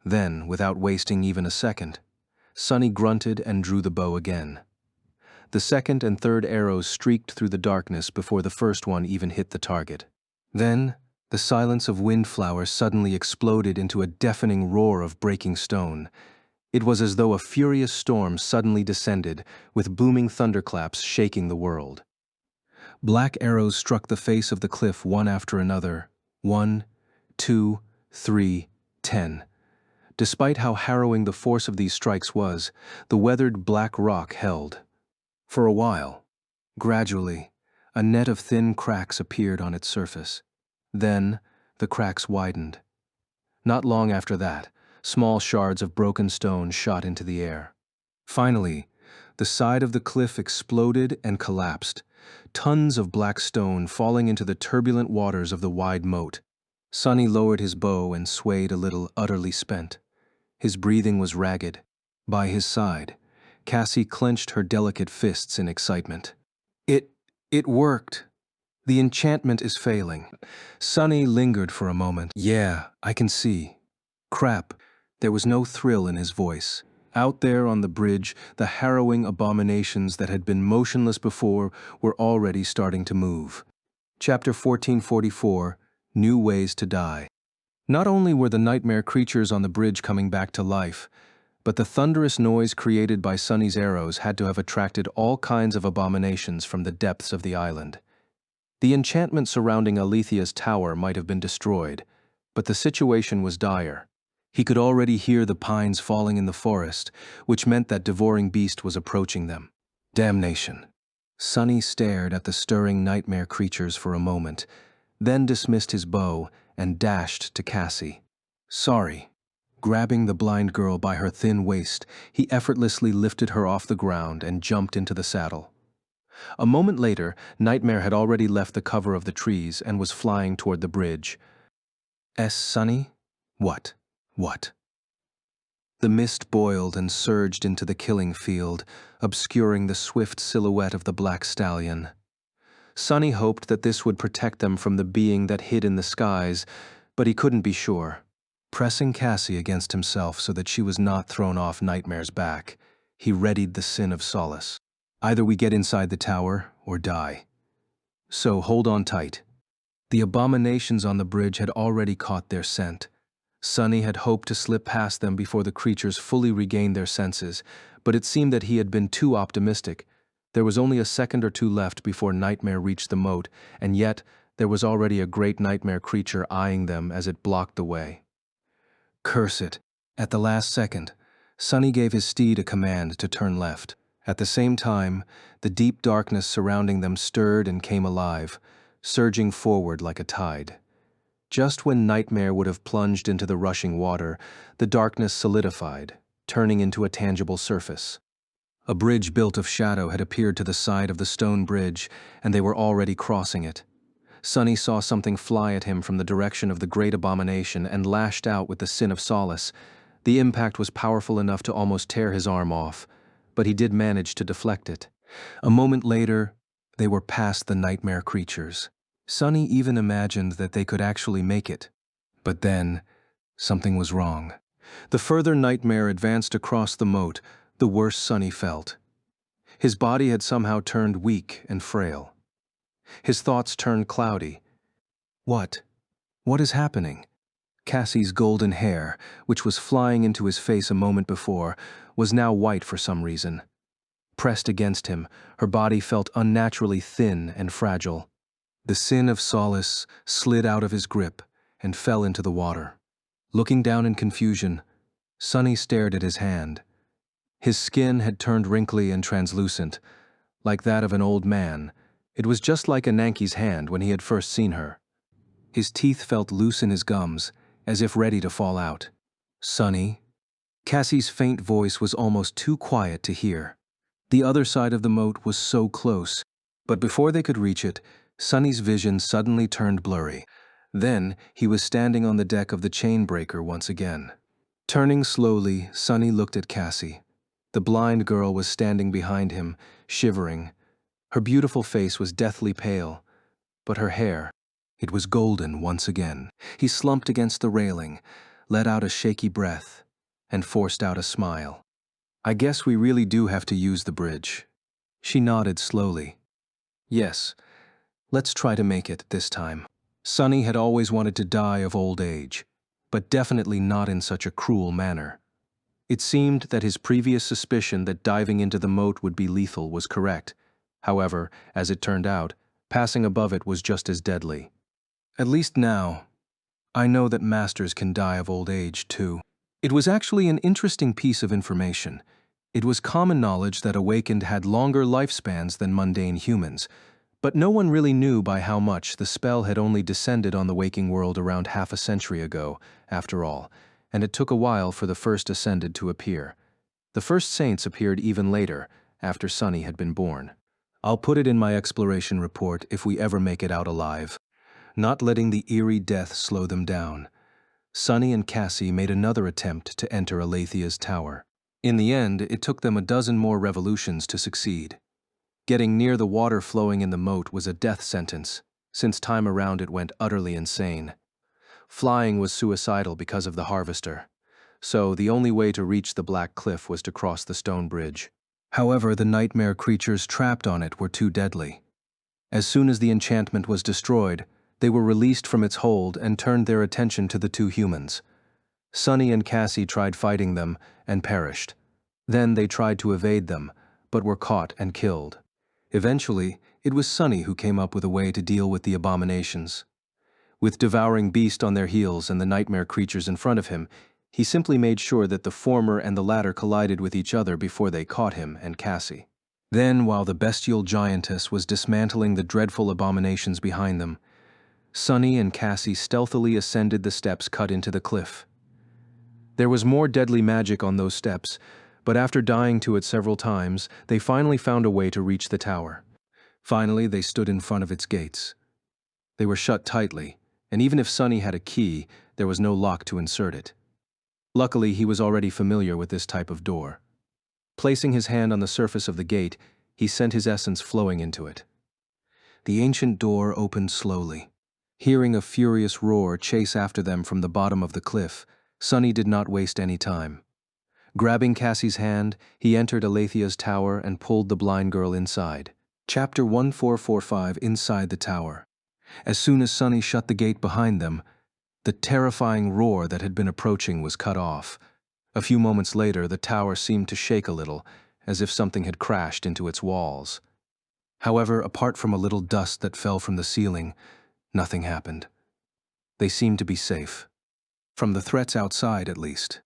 Then, without wasting even a second, Sonny grunted and drew the bow again. The second and third arrows streaked through the darkness before the first one even hit the target. Then, the silence of Windflower suddenly exploded into a deafening roar of breaking stone. It was as though a furious storm suddenly descended, with booming thunderclaps shaking the world. Black arrows struck the face of the cliff one after another. 1, 2, 3, 10. Despite how harrowing the force of these strikes was, the weathered black rock held. For a while, gradually, a net of thin cracks appeared on its surface. Then, the cracks widened. Not long after that, small shards of broken stone shot into the air. Finally, the side of the cliff exploded and collapsed, tons of black stone falling into the turbulent waters of the wide moat. Sonny lowered his bow and swayed a little, utterly spent. His breathing was ragged. By his side, Cassie clenched her delicate fists in excitement. It worked. The enchantment is failing. Sonny lingered for a moment. Yeah, I can see. Crap. There was no thrill in his voice. Out there on the bridge, the harrowing abominations that had been motionless before were already starting to move. Chapter 1444, New Ways to Die. Not only were the nightmare creatures on the bridge coming back to life, but the thunderous noise created by Sonny's arrows had to have attracted all kinds of abominations from the depths of the island. The enchantment surrounding Aletheia's tower might have been destroyed, but the situation was dire. He could already hear the pines falling in the forest, which meant that devouring beast was approaching them. Damnation. Sonny stared at the stirring nightmare creatures for a moment, then dismissed his bow and dashed to Cassie. Sorry. Grabbing the blind girl by her thin waist, he effortlessly lifted her off the ground and jumped into the saddle. A moment later, Nightmare had already left the cover of the trees and was flying toward the bridge. Sunny? What? What? The mist boiled and surged into the killing field, obscuring the swift silhouette of the black stallion. Sunny hoped that this would protect them from the being that hid in the skies, but he couldn't be sure. Pressing Cassie against himself so that she was not thrown off Nightmare's back, he readied the sin of solace. Either we get inside the tower or die. So hold on tight. The abominations on the bridge had already caught their scent. Sunny had hoped to slip past them before the creatures fully regained their senses, but it seemed that he had been too optimistic. There was only a second or two left before Nightmare reached the moat, and yet there was already a great nightmare creature eyeing them as it blocked the way. Curse it! At the last second, Sunny gave his steed a command to turn left. At the same time, the deep darkness surrounding them stirred and came alive, surging forward like a tide. Just when Nightmare would have plunged into the rushing water, the darkness solidified, turning into a tangible surface. A bridge built of shadow had appeared to the side of the stone bridge, and they were already crossing it. Sunny saw something fly at him from the direction of the great abomination and lashed out with the sin of solace. The impact was powerful enough to almost tear his arm off, but he did manage to deflect it. A moment later, they were past the nightmare creatures. Sunny even imagined that they could actually make it. But then, something was wrong. The further Nightmare advanced across the moat, the worse Sunny felt. His body had somehow turned weak and frail. His thoughts turned cloudy. What is happening? Cassie's golden hair, which was flying into his face a moment before, was now white for some reason. Pressed against him, her body felt unnaturally thin and fragile. The sin of solace slid out of his grip and fell into the water. Looking down in confusion, Sunny stared at his hand. His skin had turned wrinkly and translucent, like that of an old man. It was just like Ananke's hand when he had first seen her. His teeth felt loose in his gums, as if ready to fall out. "Sunny?" Cassie's faint voice was almost too quiet to hear. The other side of the moat was so close, but before they could reach it, Sunny's vision suddenly turned blurry. Then he was standing on the deck of the chain breaker once again. Turning slowly, Sunny looked at Cassie. The blind girl was standing behind him, shivering. Her beautiful face was deathly pale, but her hair, it was golden once again. He slumped against the railing, let out a shaky breath, and forced out a smile. "I guess we really do have to use the bridge." She nodded slowly. "Yes, let's try to make it this time." Sunny had always wanted to die of old age, but definitely not in such a cruel manner. It seemed that his previous suspicion that diving into the moat would be lethal was correct. However, as it turned out, passing above it was just as deadly. "At least now, I know that masters can die of old age, too." It was actually an interesting piece of information. It was common knowledge that awakened had longer lifespans than mundane humans, but no one really knew by how much. The spell had only descended on the waking world around half a century ago, after all, and it took a while for the first Ascended to appear. The first saints appeared even later, after Sunny had been born. I'll put it in my exploration report if we ever make it out alive. Not letting the eerie death slow them down, Sunny and Cassie made another attempt to enter Alethia's tower. In the end, it took them a dozen more revolutions to succeed. Getting near the water flowing in the moat was a death sentence, since time around it went utterly insane. Flying was suicidal because of the harvester, so the only way to reach the black cliff was to cross the stone bridge. However, the nightmare creatures trapped on it were too deadly. As soon as the enchantment was destroyed, they were released from its hold and turned their attention to the two humans. Sunny and Cassie tried fighting them and perished. Then they tried to evade them, but were caught and killed. Eventually, it was Sunny who came up with a way to deal with the abominations. With devouring beast on their heels and the nightmare creatures in front of him, he simply made sure that the former and the latter collided with each other before they caught him and Cassie. Then, while the bestial giantess was dismantling the dreadful abominations behind them, Sunny and Cassie stealthily ascended the steps cut into the cliff. There was more deadly magic on those steps, but after dying to it several times, they finally found a way to reach the tower. Finally, they stood in front of its gates. They were shut tightly, and even if Sunny had a key, there was no lock to insert it. Luckily, he was already familiar with this type of door. Placing his hand on the surface of the gate, he sent his essence flowing into it. The ancient door opened slowly. Hearing a furious roar chase after them from the bottom of the cliff, Sunny did not waste any time. Grabbing Cassie's hand, he entered Alethia's tower and pulled the blind girl inside. Chapter 1445 Inside the Tower. As soon as Sunny shut the gate behind them, the terrifying roar that had been approaching was cut off. A few moments later, the tower seemed to shake a little, as if something had crashed into its walls. However, apart from a little dust that fell from the ceiling, nothing happened. They seemed to be safe. From the threats outside, at least.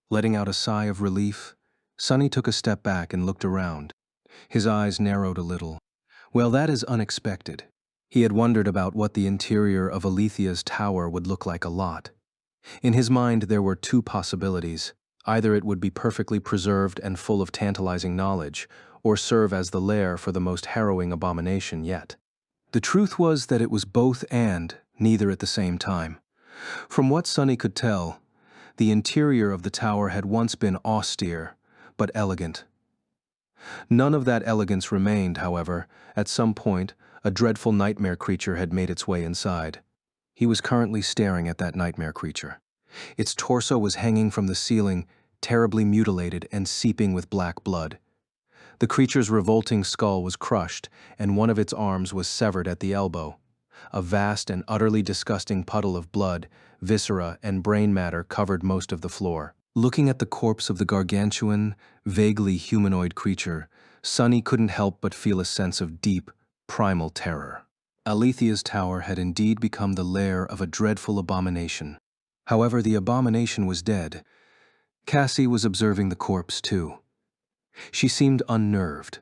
Letting out a sigh of relief, Sunny took a step back and looked around. His eyes narrowed a little. Well, that is unexpected. He had wondered about what the interior of Alethia's tower would look like a lot. In his mind, there were two possibilities. Either it would be perfectly preserved and full of tantalizing knowledge, or serve as the lair for the most harrowing abomination yet. The truth was that it was both and neither at the same time. From what Sunny could tell, the interior of the tower had once been austere, but elegant. None of that elegance remained, however. At some point, a dreadful nightmare creature had made its way inside. He was currently staring at that nightmare creature. Its torso was hanging from the ceiling, terribly mutilated and seeping with black blood. The creature's revolting skull was crushed, and one of its arms was severed at the elbow. A vast and utterly disgusting puddle of blood, viscera, and brain matter covered most of the floor. Looking at the corpse of the gargantuan, vaguely humanoid creature, Sunny couldn't help but feel a sense of deep, primal terror. Alethia's tower had indeed become the lair of a dreadful abomination. However, the abomination was dead. Cassie was observing the corpse, too. She seemed unnerved.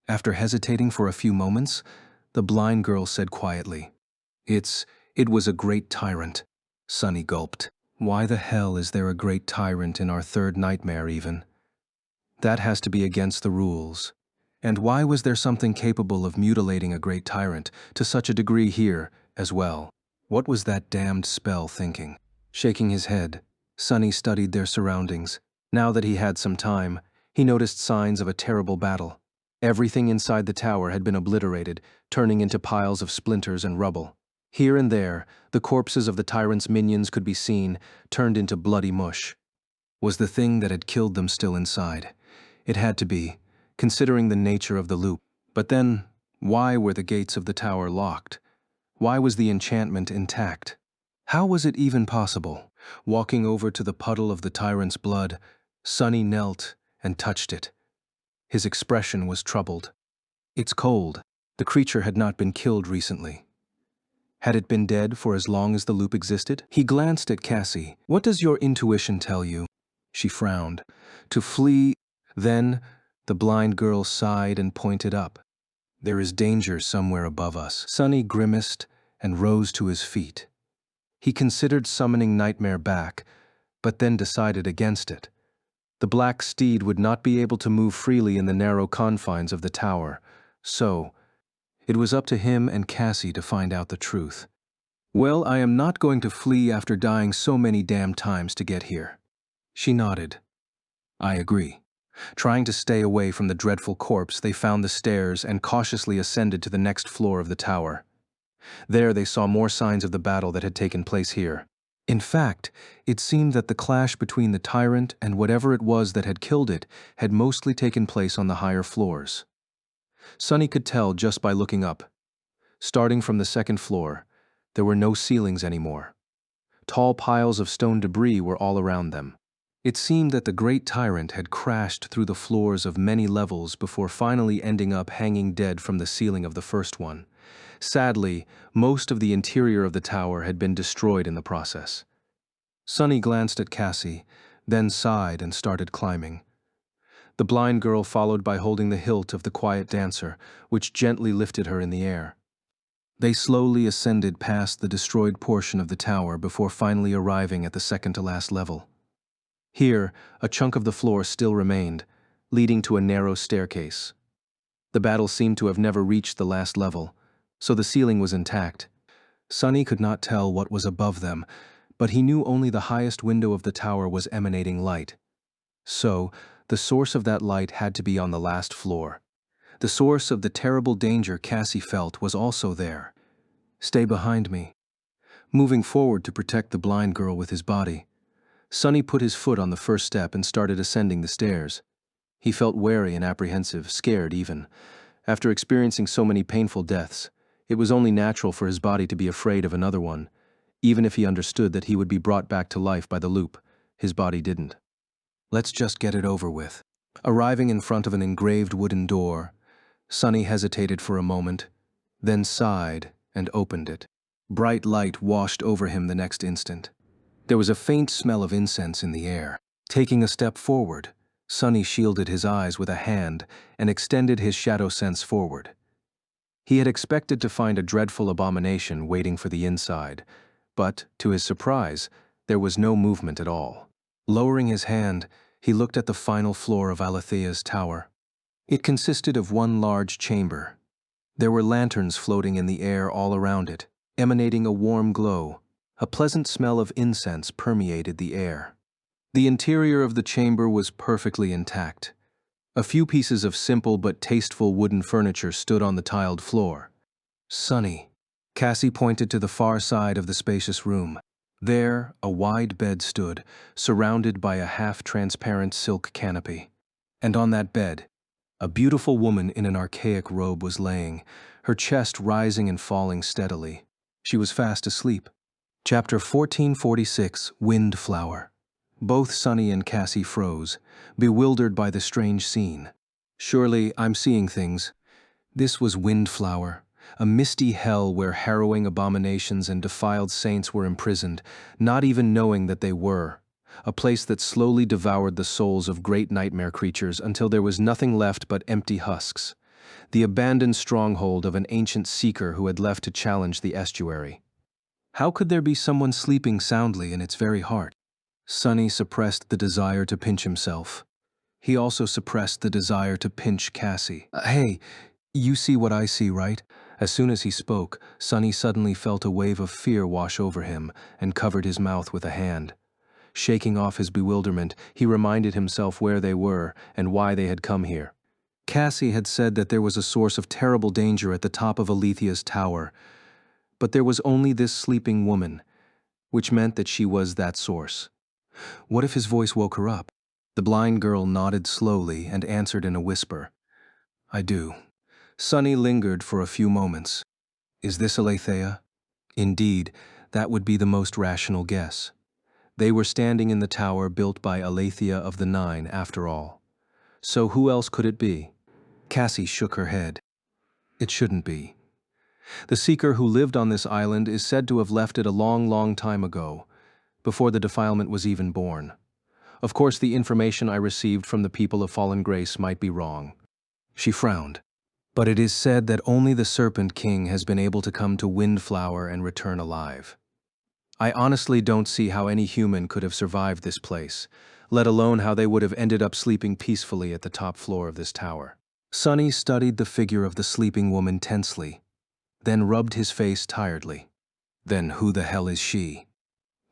After hesitating for a few moments, the blind girl said quietly, It was a great tyrant." Sunny gulped. "Why the hell is there a great tyrant in our third nightmare even? That has to be against the rules. And why was there something capable of mutilating a great tyrant to such a degree here as well? What was that damned spell thinking?" Shaking his head, Sunny studied their surroundings. Now that he had some time, he noticed signs of a terrible battle. Everything inside the tower had been obliterated, turning into piles of splinters and rubble. Here and there, the corpses of the tyrant's minions could be seen, turned into bloody mush. Was the thing that had killed them still inside? It had to be, considering the nature of the loop. But then, why were the gates of the tower locked? Why was the enchantment intact? How was it even possible? Walking over to the puddle of the tyrant's blood, Sunny knelt and touched it. His expression was troubled. "It's cold." The creature had not been killed recently. Had it been dead for as long as the loop existed? He glanced at Cassie. "What does your intuition tell you?" She frowned. "To flee." Then, the blind girl sighed and pointed up. "There is danger somewhere above us." Sunny grimaced and rose to his feet. He considered summoning Nightmare back, but then decided against it. The black steed would not be able to move freely in the narrow confines of the tower, so it was up to him and Cassie to find out the truth. "Well, I am not going to flee after dying so many damn times to get here." She nodded. "I agree." Trying to stay away from the dreadful corpse, they found the stairs and cautiously ascended to the next floor of the tower. There they saw more signs of the battle that had taken place here. In fact, it seemed that the clash between the tyrant and whatever it was that had killed it had mostly taken place on the higher floors. Sunny could tell just by looking up. Starting from the second floor, there were no ceilings anymore. Tall piles of stone debris were all around them. It seemed that the great tyrant had crashed through the floors of many levels before finally ending up hanging dead from the ceiling of the first one. Sadly, most of the interior of the tower had been destroyed in the process. Sunny glanced at Cassie, then sighed and started climbing. The blind girl followed by holding the hilt of the quiet dancer, which gently lifted her in the air. They slowly ascended past the destroyed portion of the tower before finally arriving at the second-to-last level. Here, a chunk of the floor still remained, leading to a narrow staircase. The battle seemed to have never reached the last level, so the ceiling was intact. Sunny could not tell what was above them, but he knew only the highest window of the tower was emanating light. So, the source of that light had to be on the last floor. The source of the terrible danger Cassie felt was also there. "Stay behind me." Moving forward to protect the blind girl with his body, Sunny put his foot on the first step and started ascending the stairs. He felt wary and apprehensive, scared even. After experiencing so many painful deaths, it was only natural for his body to be afraid of another one. Even if he understood that he would be brought back to life by the loop, his body didn't. Let's just get it over with. Arriving in front of an engraved wooden door, Sunny hesitated for a moment, then sighed and opened it. Bright light washed over him the next instant. There was a faint smell of incense in the air. Taking a step forward, Sunny shielded his eyes with a hand and extended his shadow sense forward. He had expected to find a dreadful abomination waiting for the inside, but, to his surprise, there was no movement at all. Lowering his hand, he looked at the final floor of Alethea's tower. It consisted of one large chamber. There were lanterns floating in the air all around it, emanating a warm glow. A pleasant smell of incense permeated the air. The interior of the chamber was perfectly intact. A few pieces of simple but tasteful wooden furniture stood on the tiled floor. "Sunny." Cassie pointed to the far side of the spacious room. There, a wide bed stood, surrounded by a half-transparent silk canopy. And on that bed, a beautiful woman in an archaic robe was laying, her chest rising and falling steadily. She was fast asleep. Chapter 1446, Windflower. Both Sunny and Cassie froze, bewildered by the strange scene. Surely I'm seeing things. This was Windflower, a misty hell where harrowing abominations and defiled saints were imprisoned, not even knowing that they were. A place that slowly devoured the souls of great nightmare creatures until there was nothing left but empty husks. The abandoned stronghold of an ancient seeker who had left to challenge the estuary. How could there be someone sleeping soundly in its very heart? Sunny suppressed the desire to pinch himself. He also suppressed the desire to pinch Cassie. Hey, you see what I see, right?" As soon as he spoke, Sunny suddenly felt a wave of fear wash over him and covered his mouth with a hand. Shaking off his bewilderment, he reminded himself where they were and why they had come here. Cassie had said that there was a source of terrible danger at the top of Alethea's tower, but there was only this sleeping woman, which meant that she was that source. What if his voice woke her up? The blind girl nodded slowly and answered in a whisper. "I do." Sunny lingered for a few moments. Is this Aletheia? Indeed, that would be the most rational guess. They were standing in the tower built by Aletheia of the Nine, after all. So who else could it be? Cassie shook her head. It shouldn't be. The seeker who lived on this island is said to have left it a long, long time ago, before the defilement was even born. Of course, the information I received from the people of Fallen Grace might be wrong. She frowned. But it is said that only the Serpent King has been able to come to Windflower and return alive. I honestly don't see how any human could have survived this place, let alone how they would have ended up sleeping peacefully at the top floor of this tower. Sunny studied the figure of the sleeping woman tensely, then rubbed his face tiredly. Then who the hell is she?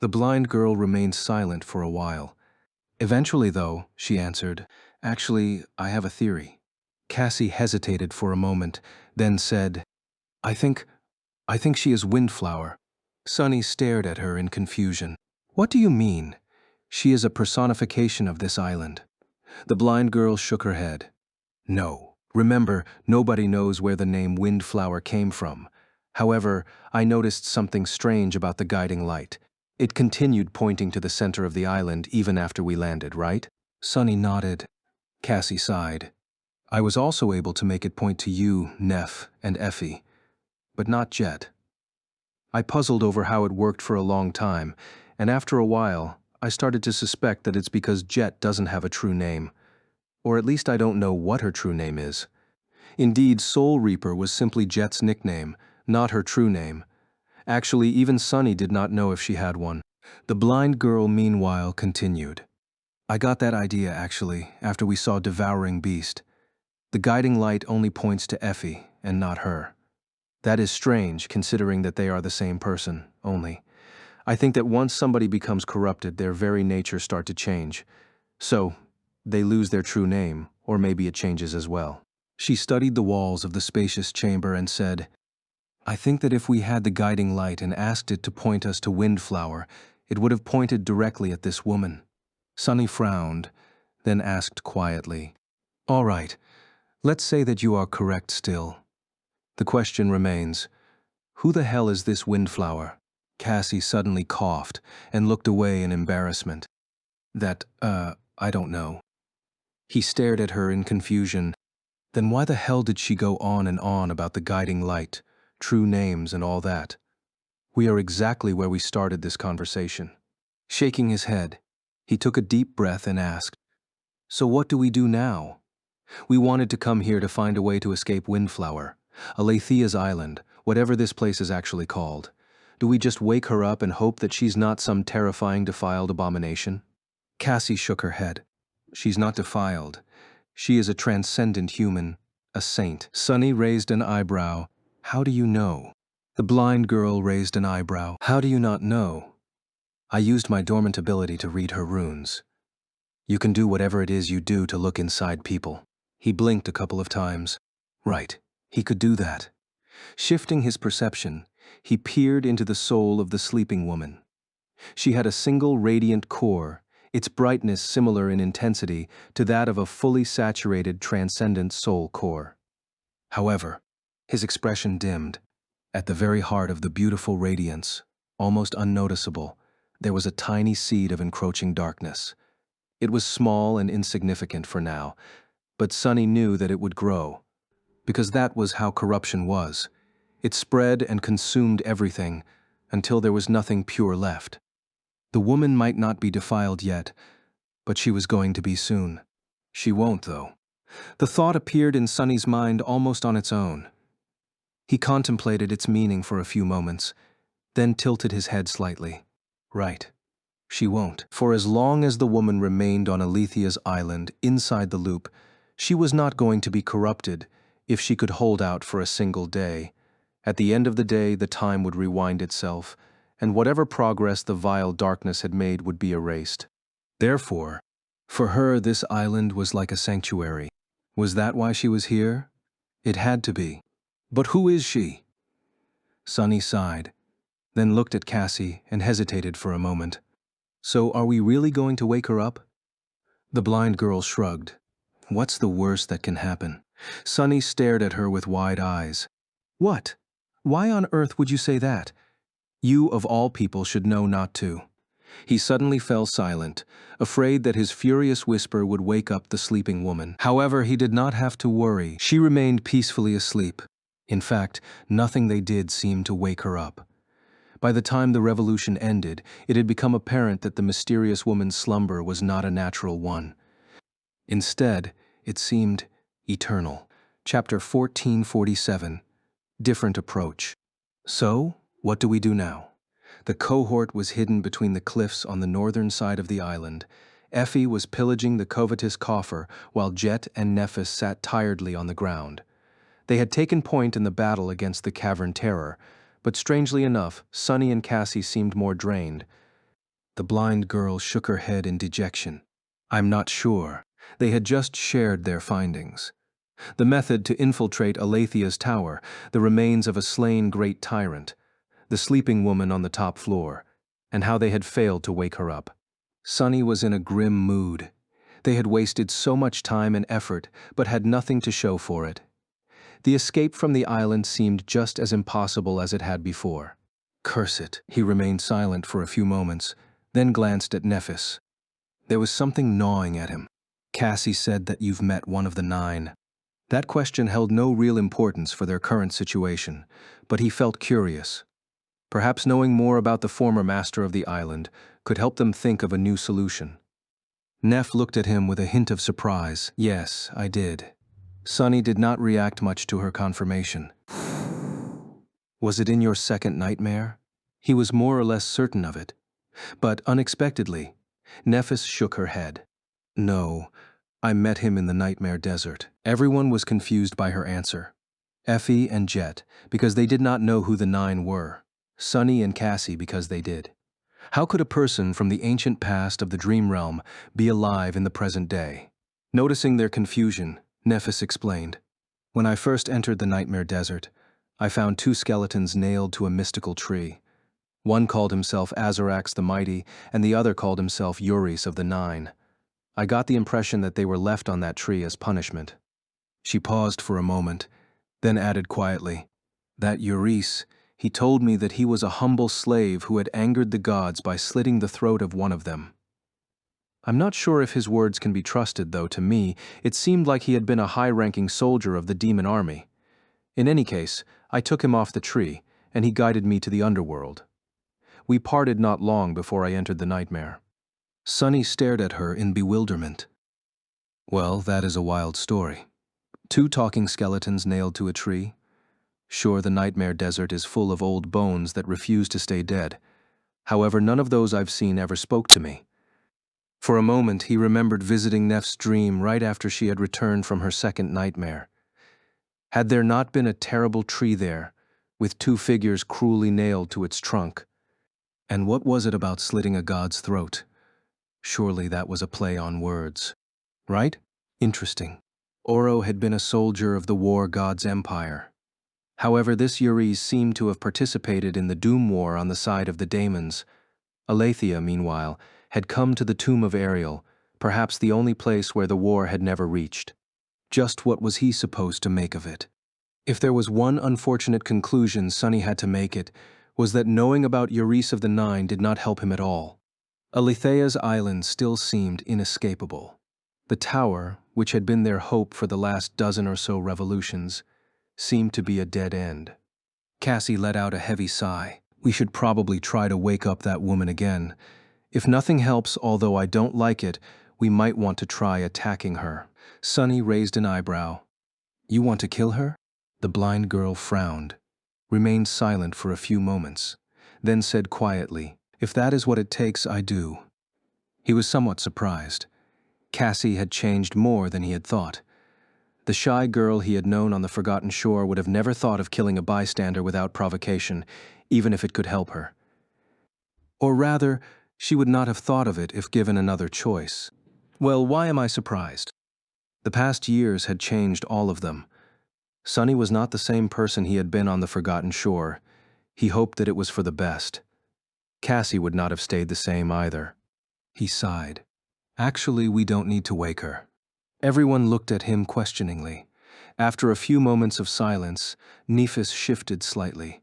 The blind girl remained silent for a while. Eventually, though, she answered, "Actually, I have a theory." Cassie hesitated for a moment, then said, I think she is Windflower." Sunny stared at her in confusion. "What do you mean? She is a personification of this island." The blind girl shook her head. "No. Remember, nobody knows where the name Windflower came from. However, I noticed something strange about the guiding light. It continued pointing to the center of the island even after we landed, right?" Sunny nodded. Cassie sighed. "I was also able to make it point to you, Neff, and Effie, but not Jet. I puzzled over how it worked for a long time, and after a while, I started to suspect that it's because Jet doesn't have a true name. Or at least I don't know what her true name is. Indeed, Soul Reaper was simply Jet's nickname, not her true name. Actually, even Sunny did not know if she had one." The blind girl, meanwhile, continued. I got that idea, actually, after we saw Devouring Beast. The guiding light only points to Effie, and not her. That is strange, considering that they are the same person, only. I think that once somebody becomes corrupted, their very nature start to change. So, they lose their true name, or maybe it changes as well. She studied the walls of the spacious chamber and said, I think that if we had the guiding light and asked it to point us to Windflower, it would have pointed directly at this woman. Sunny frowned, then asked quietly, All right, let's say that you are correct still. The question remains, who the hell is this Windflower? Cassie suddenly coughed and looked away in embarrassment. I don't know. He stared at her in confusion. Then why the hell did she go on and on about the guiding light, true names and all that? We are exactly where we started this conversation. Shaking his head, he took a deep breath and asked, So what do we do now? We wanted to come here to find a way to escape Windflower, Alethea's island, whatever this place is actually called. Do we just wake her up and hope that she's not some terrifying defiled abomination? Cassie shook her head. She's not defiled. She is a transcendent human, a saint. Sunny raised an eyebrow. How do you know? The blind girl raised an eyebrow. How do you not know? I used my dormant ability to read her runes. You can do whatever it is you do to look inside people. He blinked a couple of times. Right, he could do that. Shifting his perception, he peered into the soul of the sleeping woman. She had a single radiant core, its brightness similar in intensity to that of a fully saturated transcendent soul core. However, his expression dimmed. At the very heart of the beautiful radiance, almost unnoticeable, there was a tiny seed of encroaching darkness. It was small and insignificant for now, but Sunny knew that it would grow, because that was how corruption was. It spread and consumed everything until there was nothing pure left. The woman might not be defiled yet, but she was going to be soon. She won't, though. The thought appeared in Sunny's mind almost on its own. He contemplated its meaning for a few moments, then tilted his head slightly. Right. She won't. For as long as the woman remained on Alethea's island, inside the loop, she was not going to be corrupted if she could hold out for a single day. At the end of the day, the time would rewind itself, and whatever progress the vile darkness had made would be erased. Therefore, for her this island was like a sanctuary. Was that why she was here? It had to be. But who is she? Sunny sighed, then looked at Cassie and hesitated for a moment. So are we really going to wake her up? The blind girl shrugged. What's the worst that can happen? Sunny stared at her with wide eyes. What? Why on earth would you say that? You, of all people, should know not to. He suddenly fell silent, afraid that his furious whisper would wake up the sleeping woman. However, he did not have to worry. She remained peacefully asleep. In fact, nothing they did seemed to wake her up. By the time the revolution ended, it had become apparent that the mysterious woman's slumber was not a natural one. Instead, it seemed eternal. Chapter 1447. Different Approach. So, what do we do now? The cohort was hidden between the cliffs on the northern side of the island. Effie was pillaging the covetous coffer, while Jet and Nephis sat tiredly on the ground. They had taken point in the battle against the cavern terror, but strangely enough, Sunny and Cassie seemed more drained. The blind girl shook her head in dejection. I'm not sure. They had just shared their findings. The method to infiltrate Alethea's tower, the remains of a slain great tyrant, the sleeping woman on the top floor, and how they had failed to wake her up. Sunny was in a grim mood. They had wasted so much time and effort, but had nothing to show for it. The escape from the island seemed just as impossible as it had before. Curse it. He remained silent for a few moments, then glanced at Nephis. There was something gnawing at him. Cassie said that you've met one of the 9. That question held no real importance for their current situation, but he felt curious. Perhaps knowing more about the former master of the island could help them think of a new solution. Neff looked at him with a hint of surprise. Yes, I did. Sunny did not react much to her confirmation. Was it in your second nightmare? He was more or less certain of it. But unexpectedly, Nephis shook her head. No, I met him in the Nightmare Desert. Everyone was confused by her answer. Effie and Jet, because they did not know who the 9 were. Sunny and Cassie, because they did. How could a person from the ancient past of the dream realm be alive in the present day? Noticing their confusion, Nephis explained. When I first entered the Nightmare Desert, I found 2 skeletons nailed to a mystical tree. One called himself Azarax the Mighty, and the other called himself Euris of the 9. I got the impression that they were left on that tree as punishment. She paused for a moment, then added quietly, "That Euris, he told me that he was a humble slave who had angered the gods by slitting the throat of one of them." I'm not sure if his words can be trusted, though to me, it seemed like he had been a high-ranking soldier of the demon army. In any case, I took him off the tree, and he guided me to the underworld. We parted not long before I entered the nightmare. Sunny stared at her in bewilderment. Well, that is a wild story. 2 talking skeletons nailed to a tree? Sure, the Nightmare Desert is full of old bones that refuse to stay dead. However, none of those I've seen ever spoke to me. For a moment, he remembered visiting Neff's dream right after she had returned from her second nightmare. Had there not been a terrible tree there, with 2 figures cruelly nailed to its trunk? And what was it about slitting a god's throat? Surely that was a play on words. Right? Interesting. Oro had been a soldier of the war god's empire. However, this Euris seemed to have participated in the Doom War on the side of the daemons. Aletheia, meanwhile, had come to the tomb of Ariel, perhaps the only place where the war had never reached. Just what was he supposed to make of it? If there was one unfortunate conclusion Sunny had to make, it was that knowing about Euris of the 9 did not help him at all. Aletheia's island still seemed inescapable. The tower, which had been their hope for the last dozen or so revolutions, seemed to be a dead end. Cassie let out a heavy sigh. We should probably try to wake up that woman again. If nothing helps, although I don't like it, we might want to try attacking her. Sunny raised an eyebrow. You want to kill her? The blind girl frowned, remained silent for a few moments, then said quietly, If that is what it takes, I do. He was somewhat surprised. Cassie had changed more than he had thought. The shy girl he had known on the Forgotten Shore would have never thought of killing a bystander without provocation, even if it could help her. Or rather, she would not have thought of it if given another choice. Well, why am I surprised? The past years had changed all of them. Sunny was not the same person he had been on the Forgotten Shore. He hoped that it was for the best. Cassie would not have stayed the same either. He sighed. Actually, we don't need to wake her. Everyone looked at him questioningly. After a few moments of silence, Nephis shifted slightly.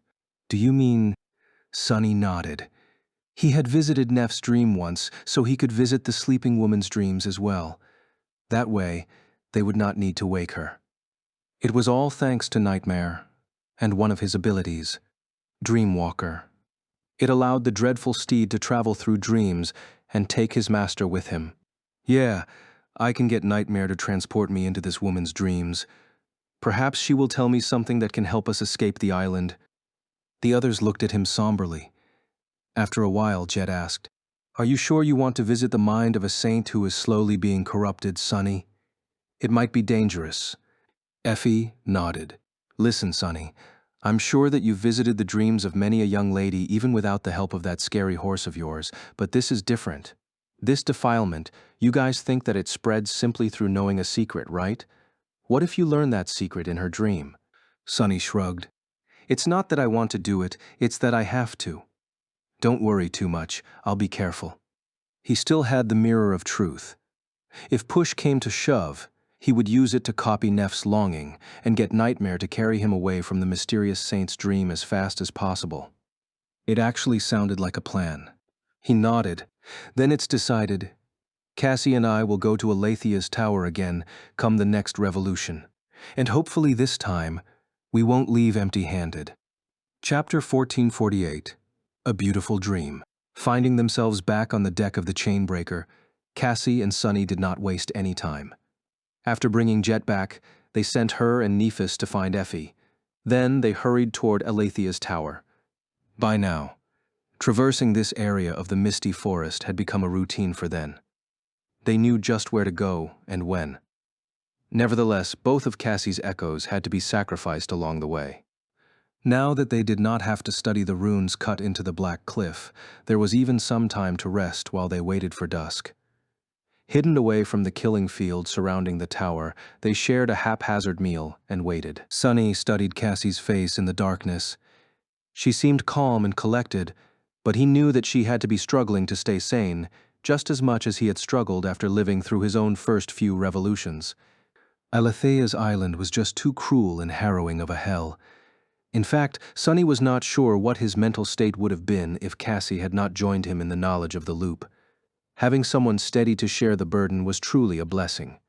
Do you mean? Sunny nodded. He had visited Neff's dream once, so he could visit the sleeping woman's dreams as well. That way, they would not need to wake her. It was all thanks to Nightmare, and one of his abilities, Dreamwalker. It allowed the dreadful steed to travel through dreams and take his master with him. Yeah, I can get Nightmare to transport me into this woman's dreams. Perhaps she will tell me something that can help us escape the island. The others looked at him somberly. After a while, Jet asked, Are you sure you want to visit the mind of a saint who is slowly being corrupted, Sunny? It might be dangerous. Effie nodded. Listen, Sunny, I'm sure that you've visited the dreams of many a young lady even without the help of that scary horse of yours, but this is different. This defilement, you guys think that it spreads simply through knowing a secret, right? What if you learn that secret in her dream? Sunny shrugged. It's not that I want to do it, it's that I have to. Don't worry too much, I'll be careful. He still had the mirror of truth. If push came to shove, he would use it to copy Neff's longing and get Nightmare to carry him away from the mysterious saint's dream as fast as possible. It actually sounded like a plan. He nodded. Then it's decided. Cassie and I will go to Aletheia's tower again come the next revolution. And hopefully this time, we won't leave empty-handed. Chapter 1448. A Beautiful Dream. Finding themselves back on the deck of the Chainbreaker, Cassie and Sunny did not waste any time. After bringing Jet back, they sent her and Nephis to find Effie. Then they hurried toward Aletheia's tower. By now, traversing this area of the misty forest had become a routine for them. They knew just where to go and when. Nevertheless, both of Cassie's echoes had to be sacrificed along the way. Now that they did not have to study the runes cut into the black cliff, there was even some time to rest while they waited for dusk. Hidden away from the killing field surrounding the tower, they shared a haphazard meal and waited. Sunny studied Cassie's face in the darkness. She seemed calm and collected, but he knew that she had to be struggling to stay sane, just as much as he had struggled after living through his own first few revolutions. Alethea's island was just too cruel and harrowing of a hell. In fact, Sunny was not sure what his mental state would have been if Cassie had not joined him in the knowledge of the loop. Having someone steady to share the burden was truly a blessing.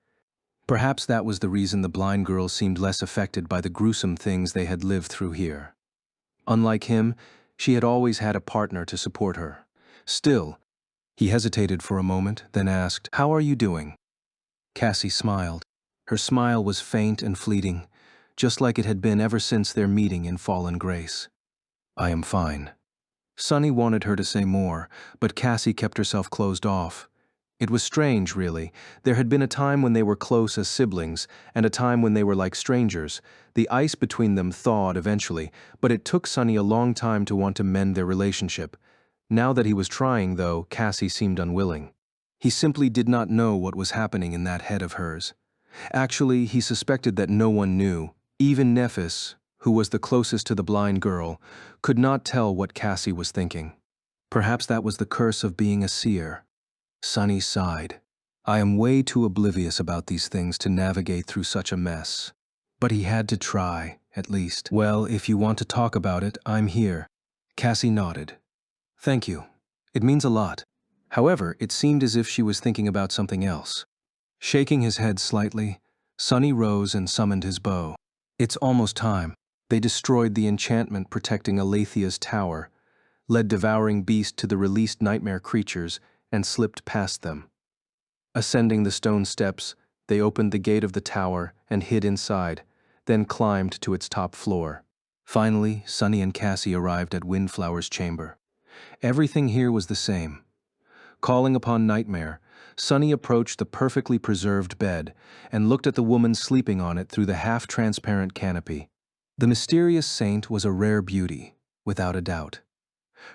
Perhaps that was the reason the blind girl seemed less affected by the gruesome things they had lived through here. Unlike him, she had always had a partner to support her. Still, he hesitated for a moment, then asked, "How are you doing?" Cassie smiled. Her smile was faint and fleeting, just like it had been ever since their meeting in Fallen Grace. "I am fine." Sunny wanted her to say more, but Cassie kept herself closed off. It was strange, really. There had been a time when they were close as siblings, and a time when they were like strangers. The ice between them thawed eventually, but it took Sunny a long time to want to mend their relationship. Now that he was trying, though, Cassie seemed unwilling. He simply did not know what was happening in that head of hers. Actually, he suspected that no one knew. Even Nephis, who was the closest to the blind girl, could not tell what Cassie was thinking. Perhaps that was the curse of being a seer. Sunny sighed. "I am way too oblivious about these things to navigate through such a mess." But he had to try, at least. "Well, if you want to talk about it, I'm here." Cassie nodded. "Thank you. It means a lot." However, it seemed as if she was thinking about something else. Shaking his head slightly, Sunny rose and summoned his bow. "It's almost time." They destroyed the enchantment protecting Alethea's tower, led devouring beast to the released nightmare creatures, and slipped past them. Ascending the stone steps, they opened the gate of the tower and hid inside, then climbed to its top floor. Finally, Sunny and Cassie arrived at Windflower's chamber. Everything here was the same. Calling upon Nightmare, Sunny approached the perfectly preserved bed and looked at the woman sleeping on it through the half-transparent canopy. The mysterious saint was a rare beauty, without a doubt.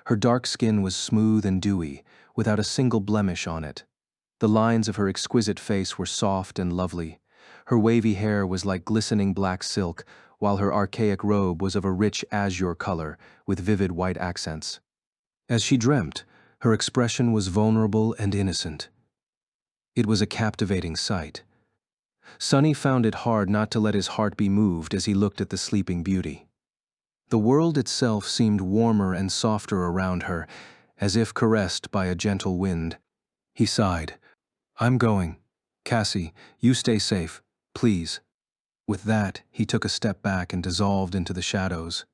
Her dark skin was smooth and dewy, without a single blemish on it. The lines of her exquisite face were soft and lovely. Her wavy hair was like glistening black silk, while her archaic robe was of a rich azure color with vivid white accents. As she dreamt, her expression was vulnerable and innocent. It was a captivating sight. Sunny found it hard not to let his heart be moved as he looked at the sleeping beauty. The world itself seemed warmer and softer around her, as if caressed by a gentle wind. He sighed. "I'm going. Cassie, you stay safe, please." With that, he took a step back and dissolved into the shadows.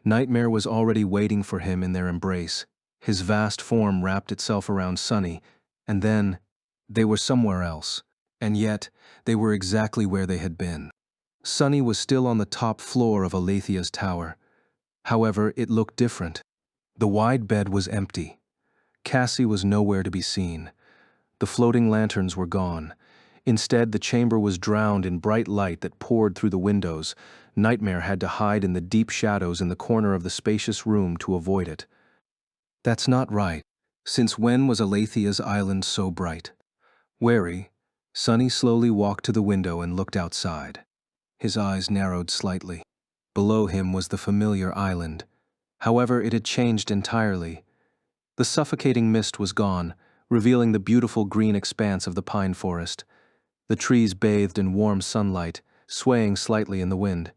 Nightmare was already waiting for him in their embrace. His vast form wrapped itself around Sunny, and then they were somewhere else, and yet they were exactly where they had been. Sunny was still on the top floor of Alethea's tower. However, it looked different. The wide bed was empty. Cassie was nowhere to be seen. The floating lanterns were gone. Instead, the chamber was drowned in bright light that poured through the windows. Nightmare had to hide in the deep shadows in the corner of the spacious room to avoid it. That's not right. Since when was Alethea's island so bright? Wary, Sunny slowly walked to the window and looked outside. His eyes narrowed slightly. Below him was the familiar island. However, it had changed entirely. The suffocating mist was gone, revealing the beautiful green expanse of the pine forest. The trees bathed in warm sunlight, swaying slightly in the wind.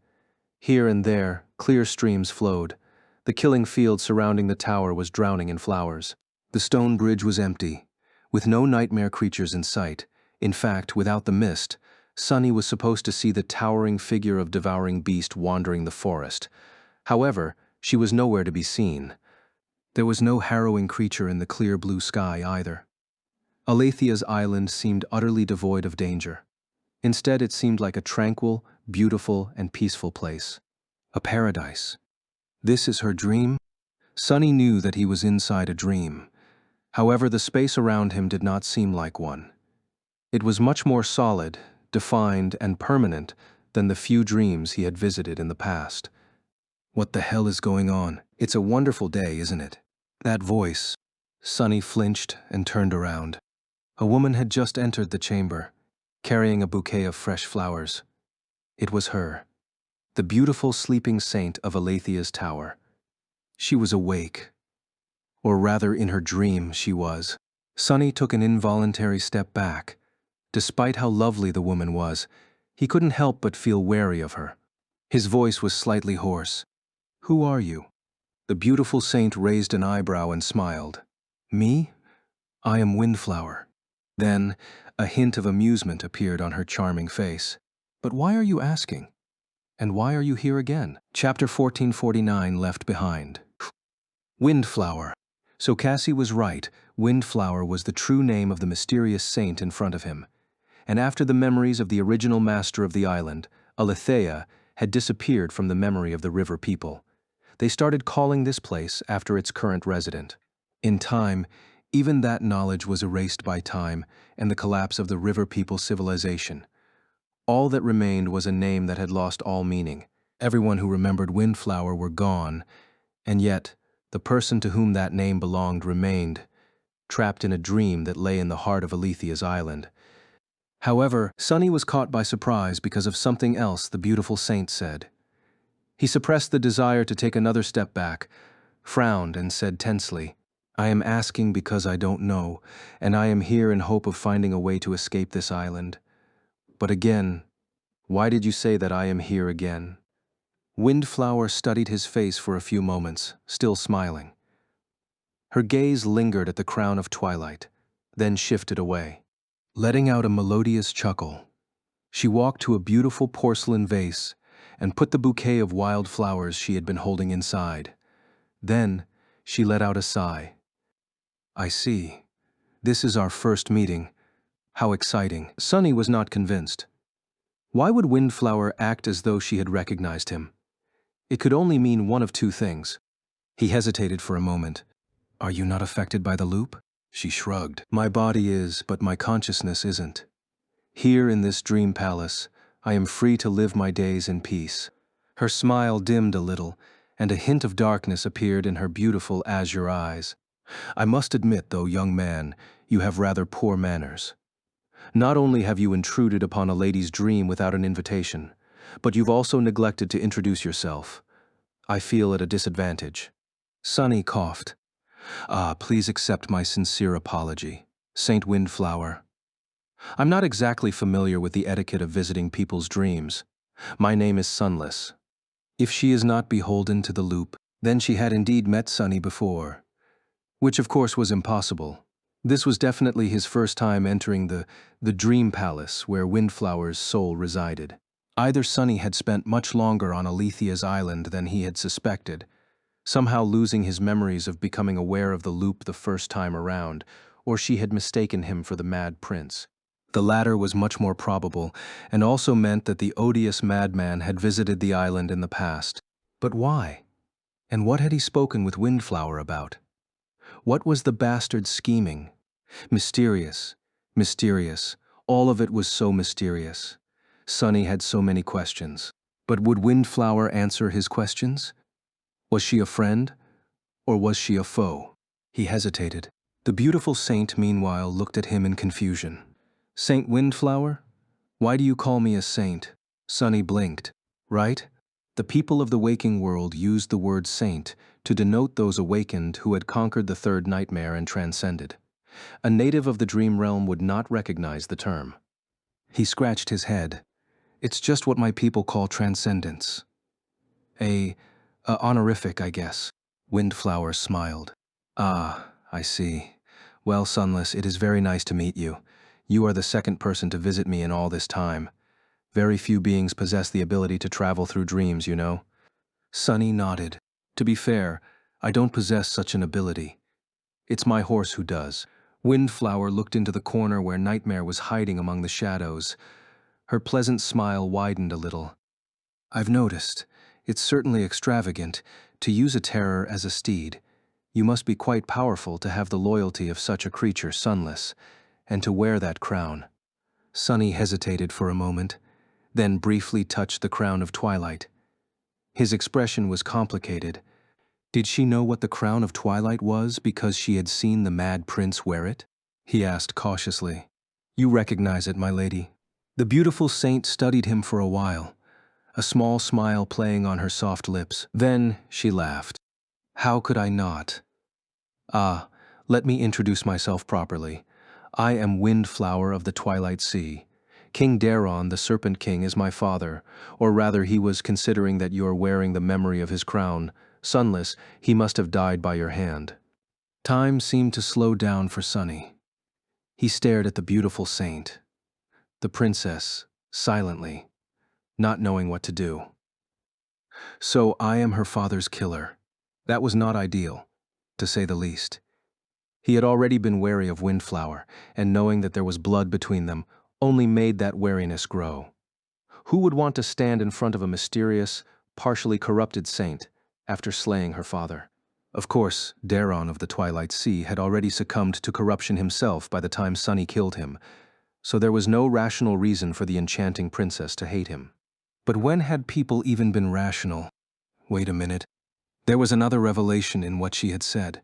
Here and there, clear streams flowed. The killing field surrounding the tower was drowning in flowers. The stone bridge was empty, with no nightmare creatures in sight. In fact, without the mist, Sunny was supposed to see the towering figure of devouring beast wandering the forest. However, she was nowhere to be seen. There was no harrowing creature in the clear blue sky either. Alethea's island seemed utterly devoid of danger. Instead, it seemed like a tranquil, beautiful, and peaceful place. A paradise. This is her dream? Sunny knew that he was inside a dream. However, the space around him did not seem like one. It was much more solid, defined, and permanent than the few dreams he had visited in the past. What the hell is going on? It's a wonderful day, isn't it? That voice. Sunny flinched and turned around. A woman had just entered the chamber, carrying a bouquet of fresh flowers. It was her, the beautiful sleeping saint of Alethia's tower. She was awake. Or rather, in her dream, she was. Sunny took an involuntary step back. Despite how lovely the woman was, he couldn't help but feel wary of her. His voice was slightly hoarse. "Who are you?" The beautiful saint raised an eyebrow and smiled. "Me? I am Windflower." Then, a hint of amusement appeared on her charming face. "But why are you asking? And why are you here again?" Chapter 1449, Left Behind. Windflower. So Cassie was right. Windflower was the true name of the mysterious saint in front of him. And after the memories of the original master of the island, Alethea, had disappeared from the memory of the river people, they started calling this place after its current resident. In time, even that knowledge was erased by time and the collapse of the river people civilization. All that remained was a name that had lost all meaning. Everyone who remembered Windflower were gone, and yet the person to whom that name belonged remained, trapped in a dream that lay in the heart of Alethia's island. However, Sunny was caught by surprise because of something else the beautiful saint said. He suppressed the desire to take another step back, frowned, and said tensely, "I am asking because I don't know, and I am here in hope of finding a way to escape this island. But again, why did you say that I am here again?" Windflower studied his face for a few moments, still smiling. Her gaze lingered at the crown of twilight, then shifted away. Letting out a melodious chuckle, she walked to a beautiful porcelain vase and put the bouquet of wild flowers she had been holding inside. Then, she let out a sigh. "I see. This is our first meeting. How exciting." Sunny was not convinced. Why would Windflower act as though she had recognized him? It could only mean one of two things. He hesitated for a moment. "Are you not affected by the loop?" She shrugged. "My body is, but my consciousness isn't. Here in this dream palace, I am free to live my days in peace." Her smile dimmed a little, and a hint of darkness appeared in her beautiful azure eyes. "I must admit, though, young man, you have rather poor manners. Not only have you intruded upon a lady's dream without an invitation, but you've also neglected to introduce yourself. I feel at a disadvantage." Sunny coughed. Please accept my sincere apology, Saint Windflower. I'm not exactly familiar with the etiquette of visiting people's dreams. My name is Sunless." If she is not beholden to the loop, then she had indeed met Sunny before, which of course was impossible. This was definitely his first time entering the dream palace where Windflower's soul resided. Either Sunny had spent much longer on Alethia's island than he had suspected, somehow losing his memories of becoming aware of the loop the first time around, or she had mistaken him for the Mad Prince. The latter was much more probable, and also meant that the odious madman had visited the island in the past. But why? And what had he spoken with Windflower about? What was the bastard scheming? Mysterious, mysterious, all of it was so mysterious. Sunny had so many questions. But would Windflower answer his questions? Was she a friend, or was she a foe? He hesitated. The beautiful saint, meanwhile, looked at him in confusion. "Saint Windflower? Why do you call me a saint?" Sunny blinked. "Right? The people of the waking world used the word saint to denote those awakened who had conquered the third nightmare and transcended. A native of the dream realm would not recognize the term." He scratched his head. "It's just what my people call transcendence. A honorific, I guess." Windflower smiled. "Ah, I see. Well, Sunless, it is very nice to meet you. You are the second person to visit me in all this time. Very few beings possess the ability to travel through dreams, you know." Sunny nodded. "To be fair, I don't possess such an ability. It's my horse who does." Windflower looked into the corner where Nightmare was hiding among the shadows. Her pleasant smile widened a little. "I've noticed. It's certainly extravagant to use a terror as a steed. You must be quite powerful to have the loyalty of such a creature, Sunless, and to wear that crown." Sunny hesitated for a moment, then briefly touched the crown of twilight. His expression was complicated. Did she know what the crown of twilight was because she had seen the Mad Prince wear it? He asked cautiously. You recognize it, my lady. The beautiful saint studied him for a while, a small smile playing on her soft lips. Then she laughed. How could I not? Ah, let me introduce myself properly. I am Windflower of the Twilight Sea. King Daron, the Serpent King, is my father, or rather he was considering that you are wearing the memory of his crown. Sunless, he must have died by your hand. Time seemed to slow down for Sunny. He stared at the beautiful saint, the princess, silently, not knowing what to do. So I am her father's killer. That was not ideal, to say the least. He had already been wary of Windflower, and knowing that there was blood between them only made that wariness grow. Who would want to stand in front of a mysterious, partially corrupted saint after slaying her father? Of course, Daron of the Twilight Sea had already succumbed to corruption himself by the time Sunny killed him, so there was no rational reason for the enchanting princess to hate him. But when had people even been rational? Wait a minute. There was another revelation in what she had said.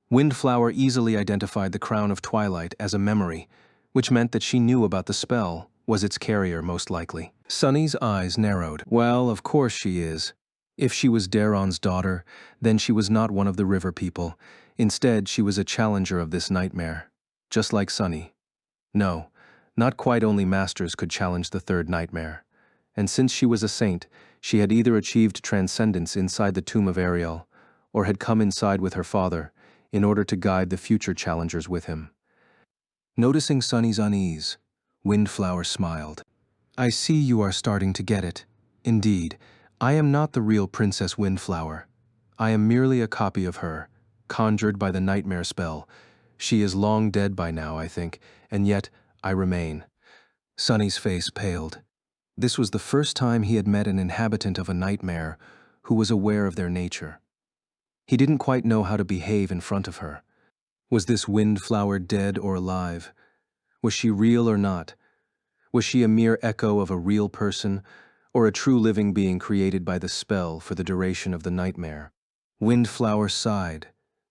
Windflower easily identified the crown of twilight as a memory, which meant that she knew about the spell, was its carrier most likely. Sunny's eyes narrowed. Well, of course she is. If she was Daron's daughter, then she was not one of the river people. Instead, she was a challenger of this nightmare. Just like Sunny. No, not quite only masters could challenge the third nightmare. And since she was a saint, she had either achieved transcendence inside the tomb of Ariel, or had come inside with her father, in order to guide the future challengers with him. Noticing Sunny's unease, Windflower smiled. I see you are starting to get it. Indeed, I am not the real Princess Windflower. I am merely a copy of her, conjured by the nightmare spell. She is long dead by now, I think, and yet I remain. Sunny's face paled. This was the first time he had met an inhabitant of a nightmare who was aware of their nature. He didn't quite know how to behave in front of her. Was this Windflower dead or alive? Was she real or not? Was she a mere echo of a real person, or a true living being created by the spell for the duration of the nightmare? Windflower sighed,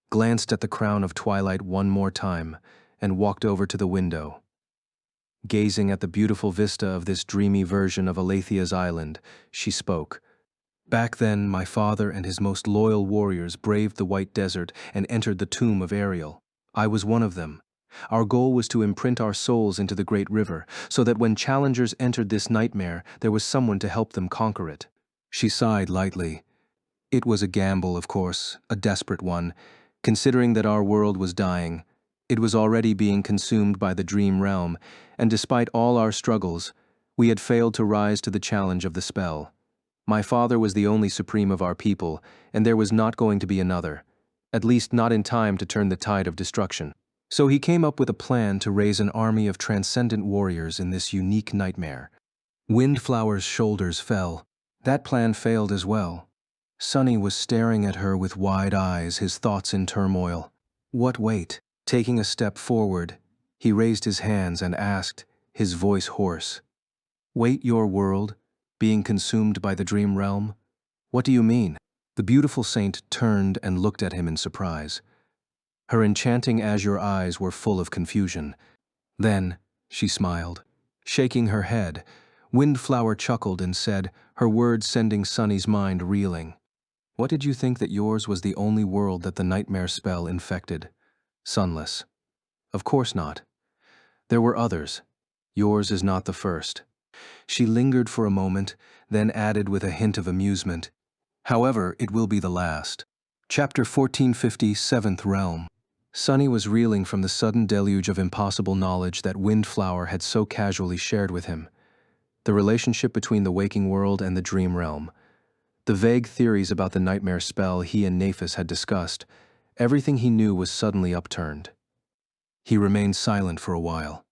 glanced at the crown of twilight one more time, and walked over to the window. Gazing at the beautiful vista of this dreamy version of Alethia's island, she spoke. Back then, my father and his most loyal warriors braved the White Desert and entered the tomb of Ariel. I was one of them. Our goal was to imprint our souls into the great river, so that when challengers entered this nightmare, there was someone to help them conquer it. She sighed lightly. It was a gamble, of course, a desperate one, considering that our world was dying. It was already being consumed by the dream realm, and despite all our struggles, we had failed to rise to the challenge of the spell. My father was the only supreme of our people, and there was not going to be another, at least not in time to turn the tide of destruction. So he came up with a plan to raise an army of transcendent warriors in this unique nightmare. Windflower's shoulders fell. That plan failed as well. Sunny was staring at her with wide eyes, his thoughts in turmoil. What wait? Taking a step forward, he raised his hands and asked, his voice hoarse. Wait your world? Being consumed by the dream realm? What do you mean? The beautiful saint turned and looked at him in surprise. Her enchanting azure eyes were full of confusion. Then, she smiled. Shaking her head, Windflower chuckled and said, her words sending Sunny's mind reeling. What did you think that yours was the only world that the nightmare spell infected? Sunless. Of course not. There were others. Yours is not the first. She lingered for a moment, then added with a hint of amusement, however, it will be the last. Chapter 1450, Seventh Realm. Sunny was reeling from the sudden deluge of impossible knowledge that Windflower had so casually shared with him. The relationship between the waking world and the dream realm. The vague theories about the nightmare spell he and Naphis had discussed. Everything he knew was suddenly upturned. He remained silent for a while,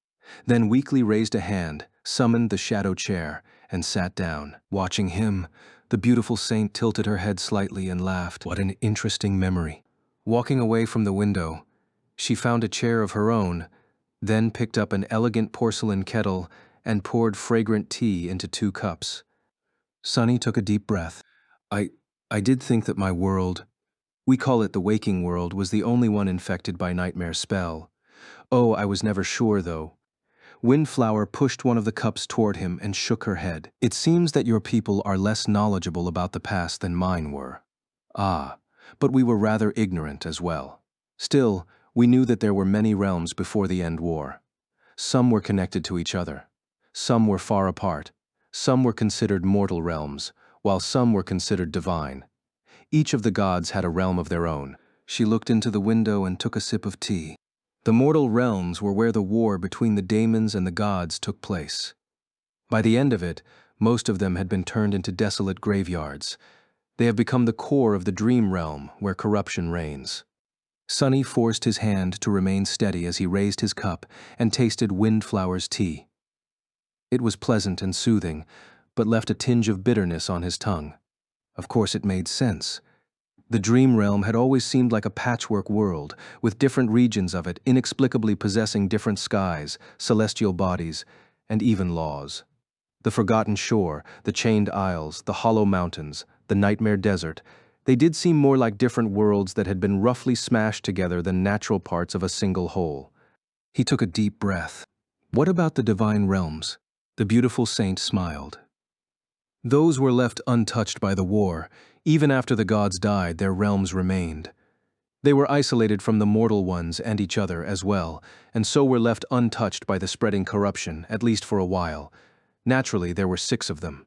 then weakly raised a hand, summoned the shadow chair, and sat down. Watching him, the beautiful saint tilted her head slightly and laughed. What an interesting memory. Walking away from the window, she found a chair of her own, then picked up an elegant porcelain kettle and poured fragrant tea into 2 cups. Sunny took a deep breath. I did think that my world, we call it the waking world, was the only one infected by Nightmare's spell. Oh, I was never sure, though. Windflower pushed one of the cups toward him and shook her head. It seems that your people are less knowledgeable about the past than mine were. Ah, but we were rather ignorant as well. Still, we knew that there were many realms before the End War. Some were connected to each other. Some were far apart. Some were considered mortal realms, while some were considered divine. Each of the gods had a realm of their own. She looked into the window and took a sip of tea. The mortal realms were where the war between the daemons and the gods took place. By the end of it, most of them had been turned into desolate graveyards. They have become the core of the dream realm, where corruption reigns. Sunny forced his hand to remain steady as he raised his cup and tasted Windflower's tea. It was pleasant and soothing, but left a tinge of bitterness on his tongue. Of course it made sense. The dream realm had always seemed like a patchwork world, with different regions of it inexplicably possessing different skies, celestial bodies, and even laws. The forgotten shore, the chained isles, the hollow mountains, the nightmare desert, they did seem more like different worlds that had been roughly smashed together than natural parts of a single whole. He took a deep breath. What about the divine realms? The beautiful saint smiled. Those were left untouched by the war. Even after the gods died, their realms remained. They were isolated from the mortal ones and each other as well, and so were left untouched by the spreading corruption, at least for a while. Naturally, there were 6 of them.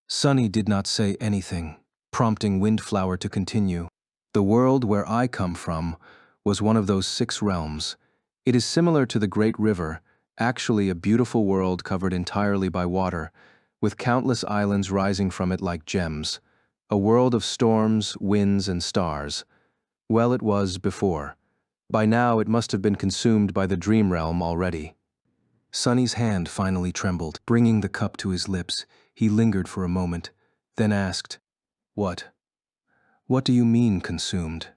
Sunny did not say anything, prompting Windflower to continue. The world where I come from was one of those 6 realms. It is similar to the Great River, actually a beautiful world covered entirely by water, with countless islands rising from it like gems. A world of storms, winds, and stars. Well, it was before. By now it must have been consumed by the dream realm already. Sunny's hand finally trembled. Bringing the cup to his lips, he lingered for a moment, then asked, "What? What do you mean, consumed?"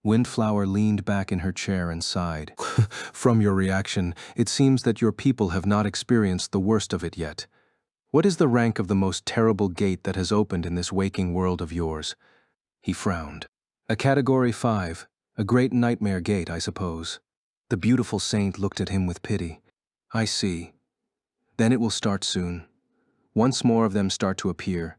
Windflower leaned back in her chair and sighed. "From your reaction, it seems that your people have not experienced the worst of it yet. What is the rank of the most terrible gate that has opened in this waking world of yours?" He frowned. "A Category 5, a great nightmare gate, I suppose." The beautiful saint looked at him with pity. "I see. Then it will start soon. Once more of them start to appear.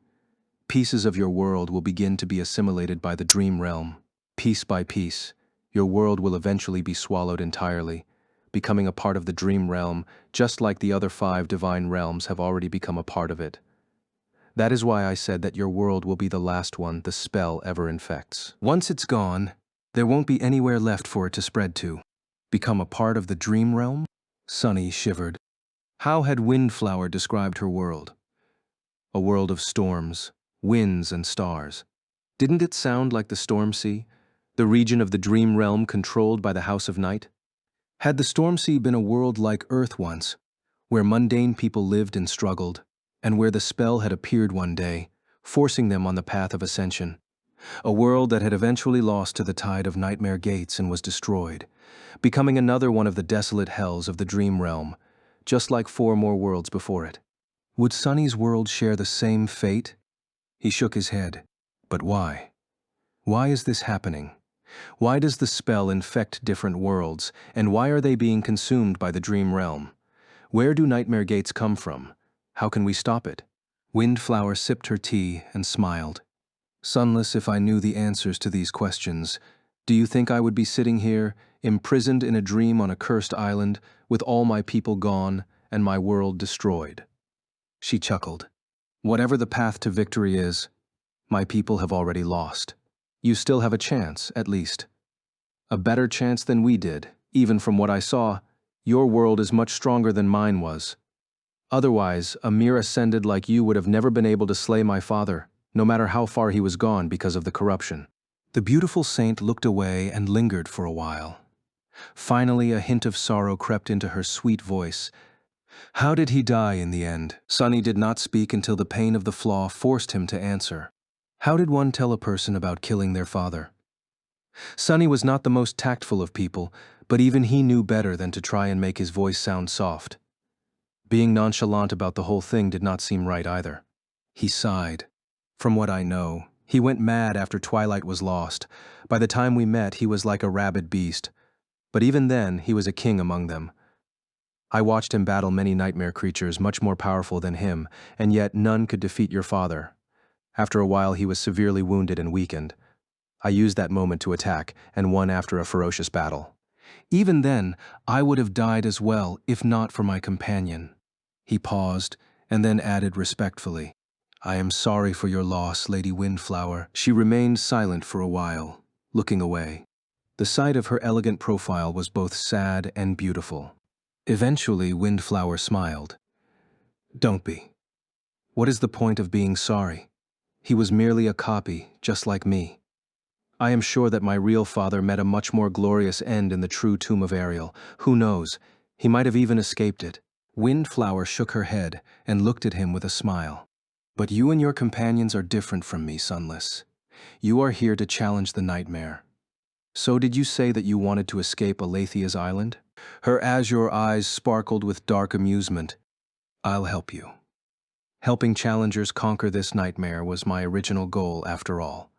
Pieces of your world will begin to be assimilated by the dream realm. Piece by piece, your world will eventually be swallowed entirely, becoming a part of the dream realm, just like the other 5 divine realms have already become a part of it. That is why I said that your world will be the last one the spell ever infects. Once it's gone, there won't be anywhere left for it to spread to. Become a part of the dream realm?" Sunny shivered. How had Windflower described her world? A world of storms, winds, and stars. Didn't it sound like the Storm Sea, the region of the dream realm controlled by the House of Night? Had the Storm Sea been a world like Earth once, where mundane people lived and struggled, and where the spell had appeared one day, forcing them on the path of ascension? A world that had eventually lost to the tide of nightmare gates and was destroyed, becoming another one of the desolate hells of the dream realm, just like 4 more worlds before it. Would Sunny's world share the same fate? He shook his head. But why? Why is this happening? Why does the spell infect different worlds, and why are they being consumed by the dream realm? Where do nightmare gates come from? How can we stop it? Windflower sipped her tea and smiled. "Sunless, if I knew the answers to these questions, do you think I would be sitting here, imprisoned in a dream on a cursed island, with all my people gone and my world destroyed?" She chuckled. "Whatever the path to victory is, my people have already lost. You still have a chance, at least. A better chance than we did. Even from what I saw, your world is much stronger than mine was. Otherwise, a mere ascended like you would have never been able to slay my father, no matter how far he was gone because of the corruption." The beautiful saint looked away and lingered for a while. Finally, a hint of sorrow crept into her sweet voice. "How did he die in the end?" Sunny did not speak until the pain of the flaw forced him to answer. How did one tell a person about killing their father? Sunny was not the most tactful of people, But even he knew better than to try and make his voice sound soft. Being nonchalant about the whole thing did not seem right either. He sighed. From what I know, he went mad after Twilight was lost. By the time we met, he was like a rabid beast. But even then, he was a king among them. I watched him battle many nightmare creatures much more powerful than him, and yet none could defeat your father. After a while, he was severely wounded and weakened. I used that moment to attack, and won after a ferocious battle. Even then, I would have died as well, if not for my companion. He paused, and then added respectfully, I am sorry for your loss, Lady Windflower. She remained silent for a while, looking away. The sight of her elegant profile was both sad and beautiful. Eventually, Windflower smiled. Don't be. What is the point of being sorry? He was merely a copy, just like me. I am sure that my real father met a much more glorious end in the true tomb of Ariel. Who knows? He might have even escaped it. Windflower shook her head and looked at him with a smile. But you and your companions are different from me, Sunless. You are here to challenge the nightmare. So did you say that you wanted to escape Alethia's island? Her azure eyes sparkled with dark amusement. I'll help you. Helping challengers conquer this nightmare was my original goal, after all.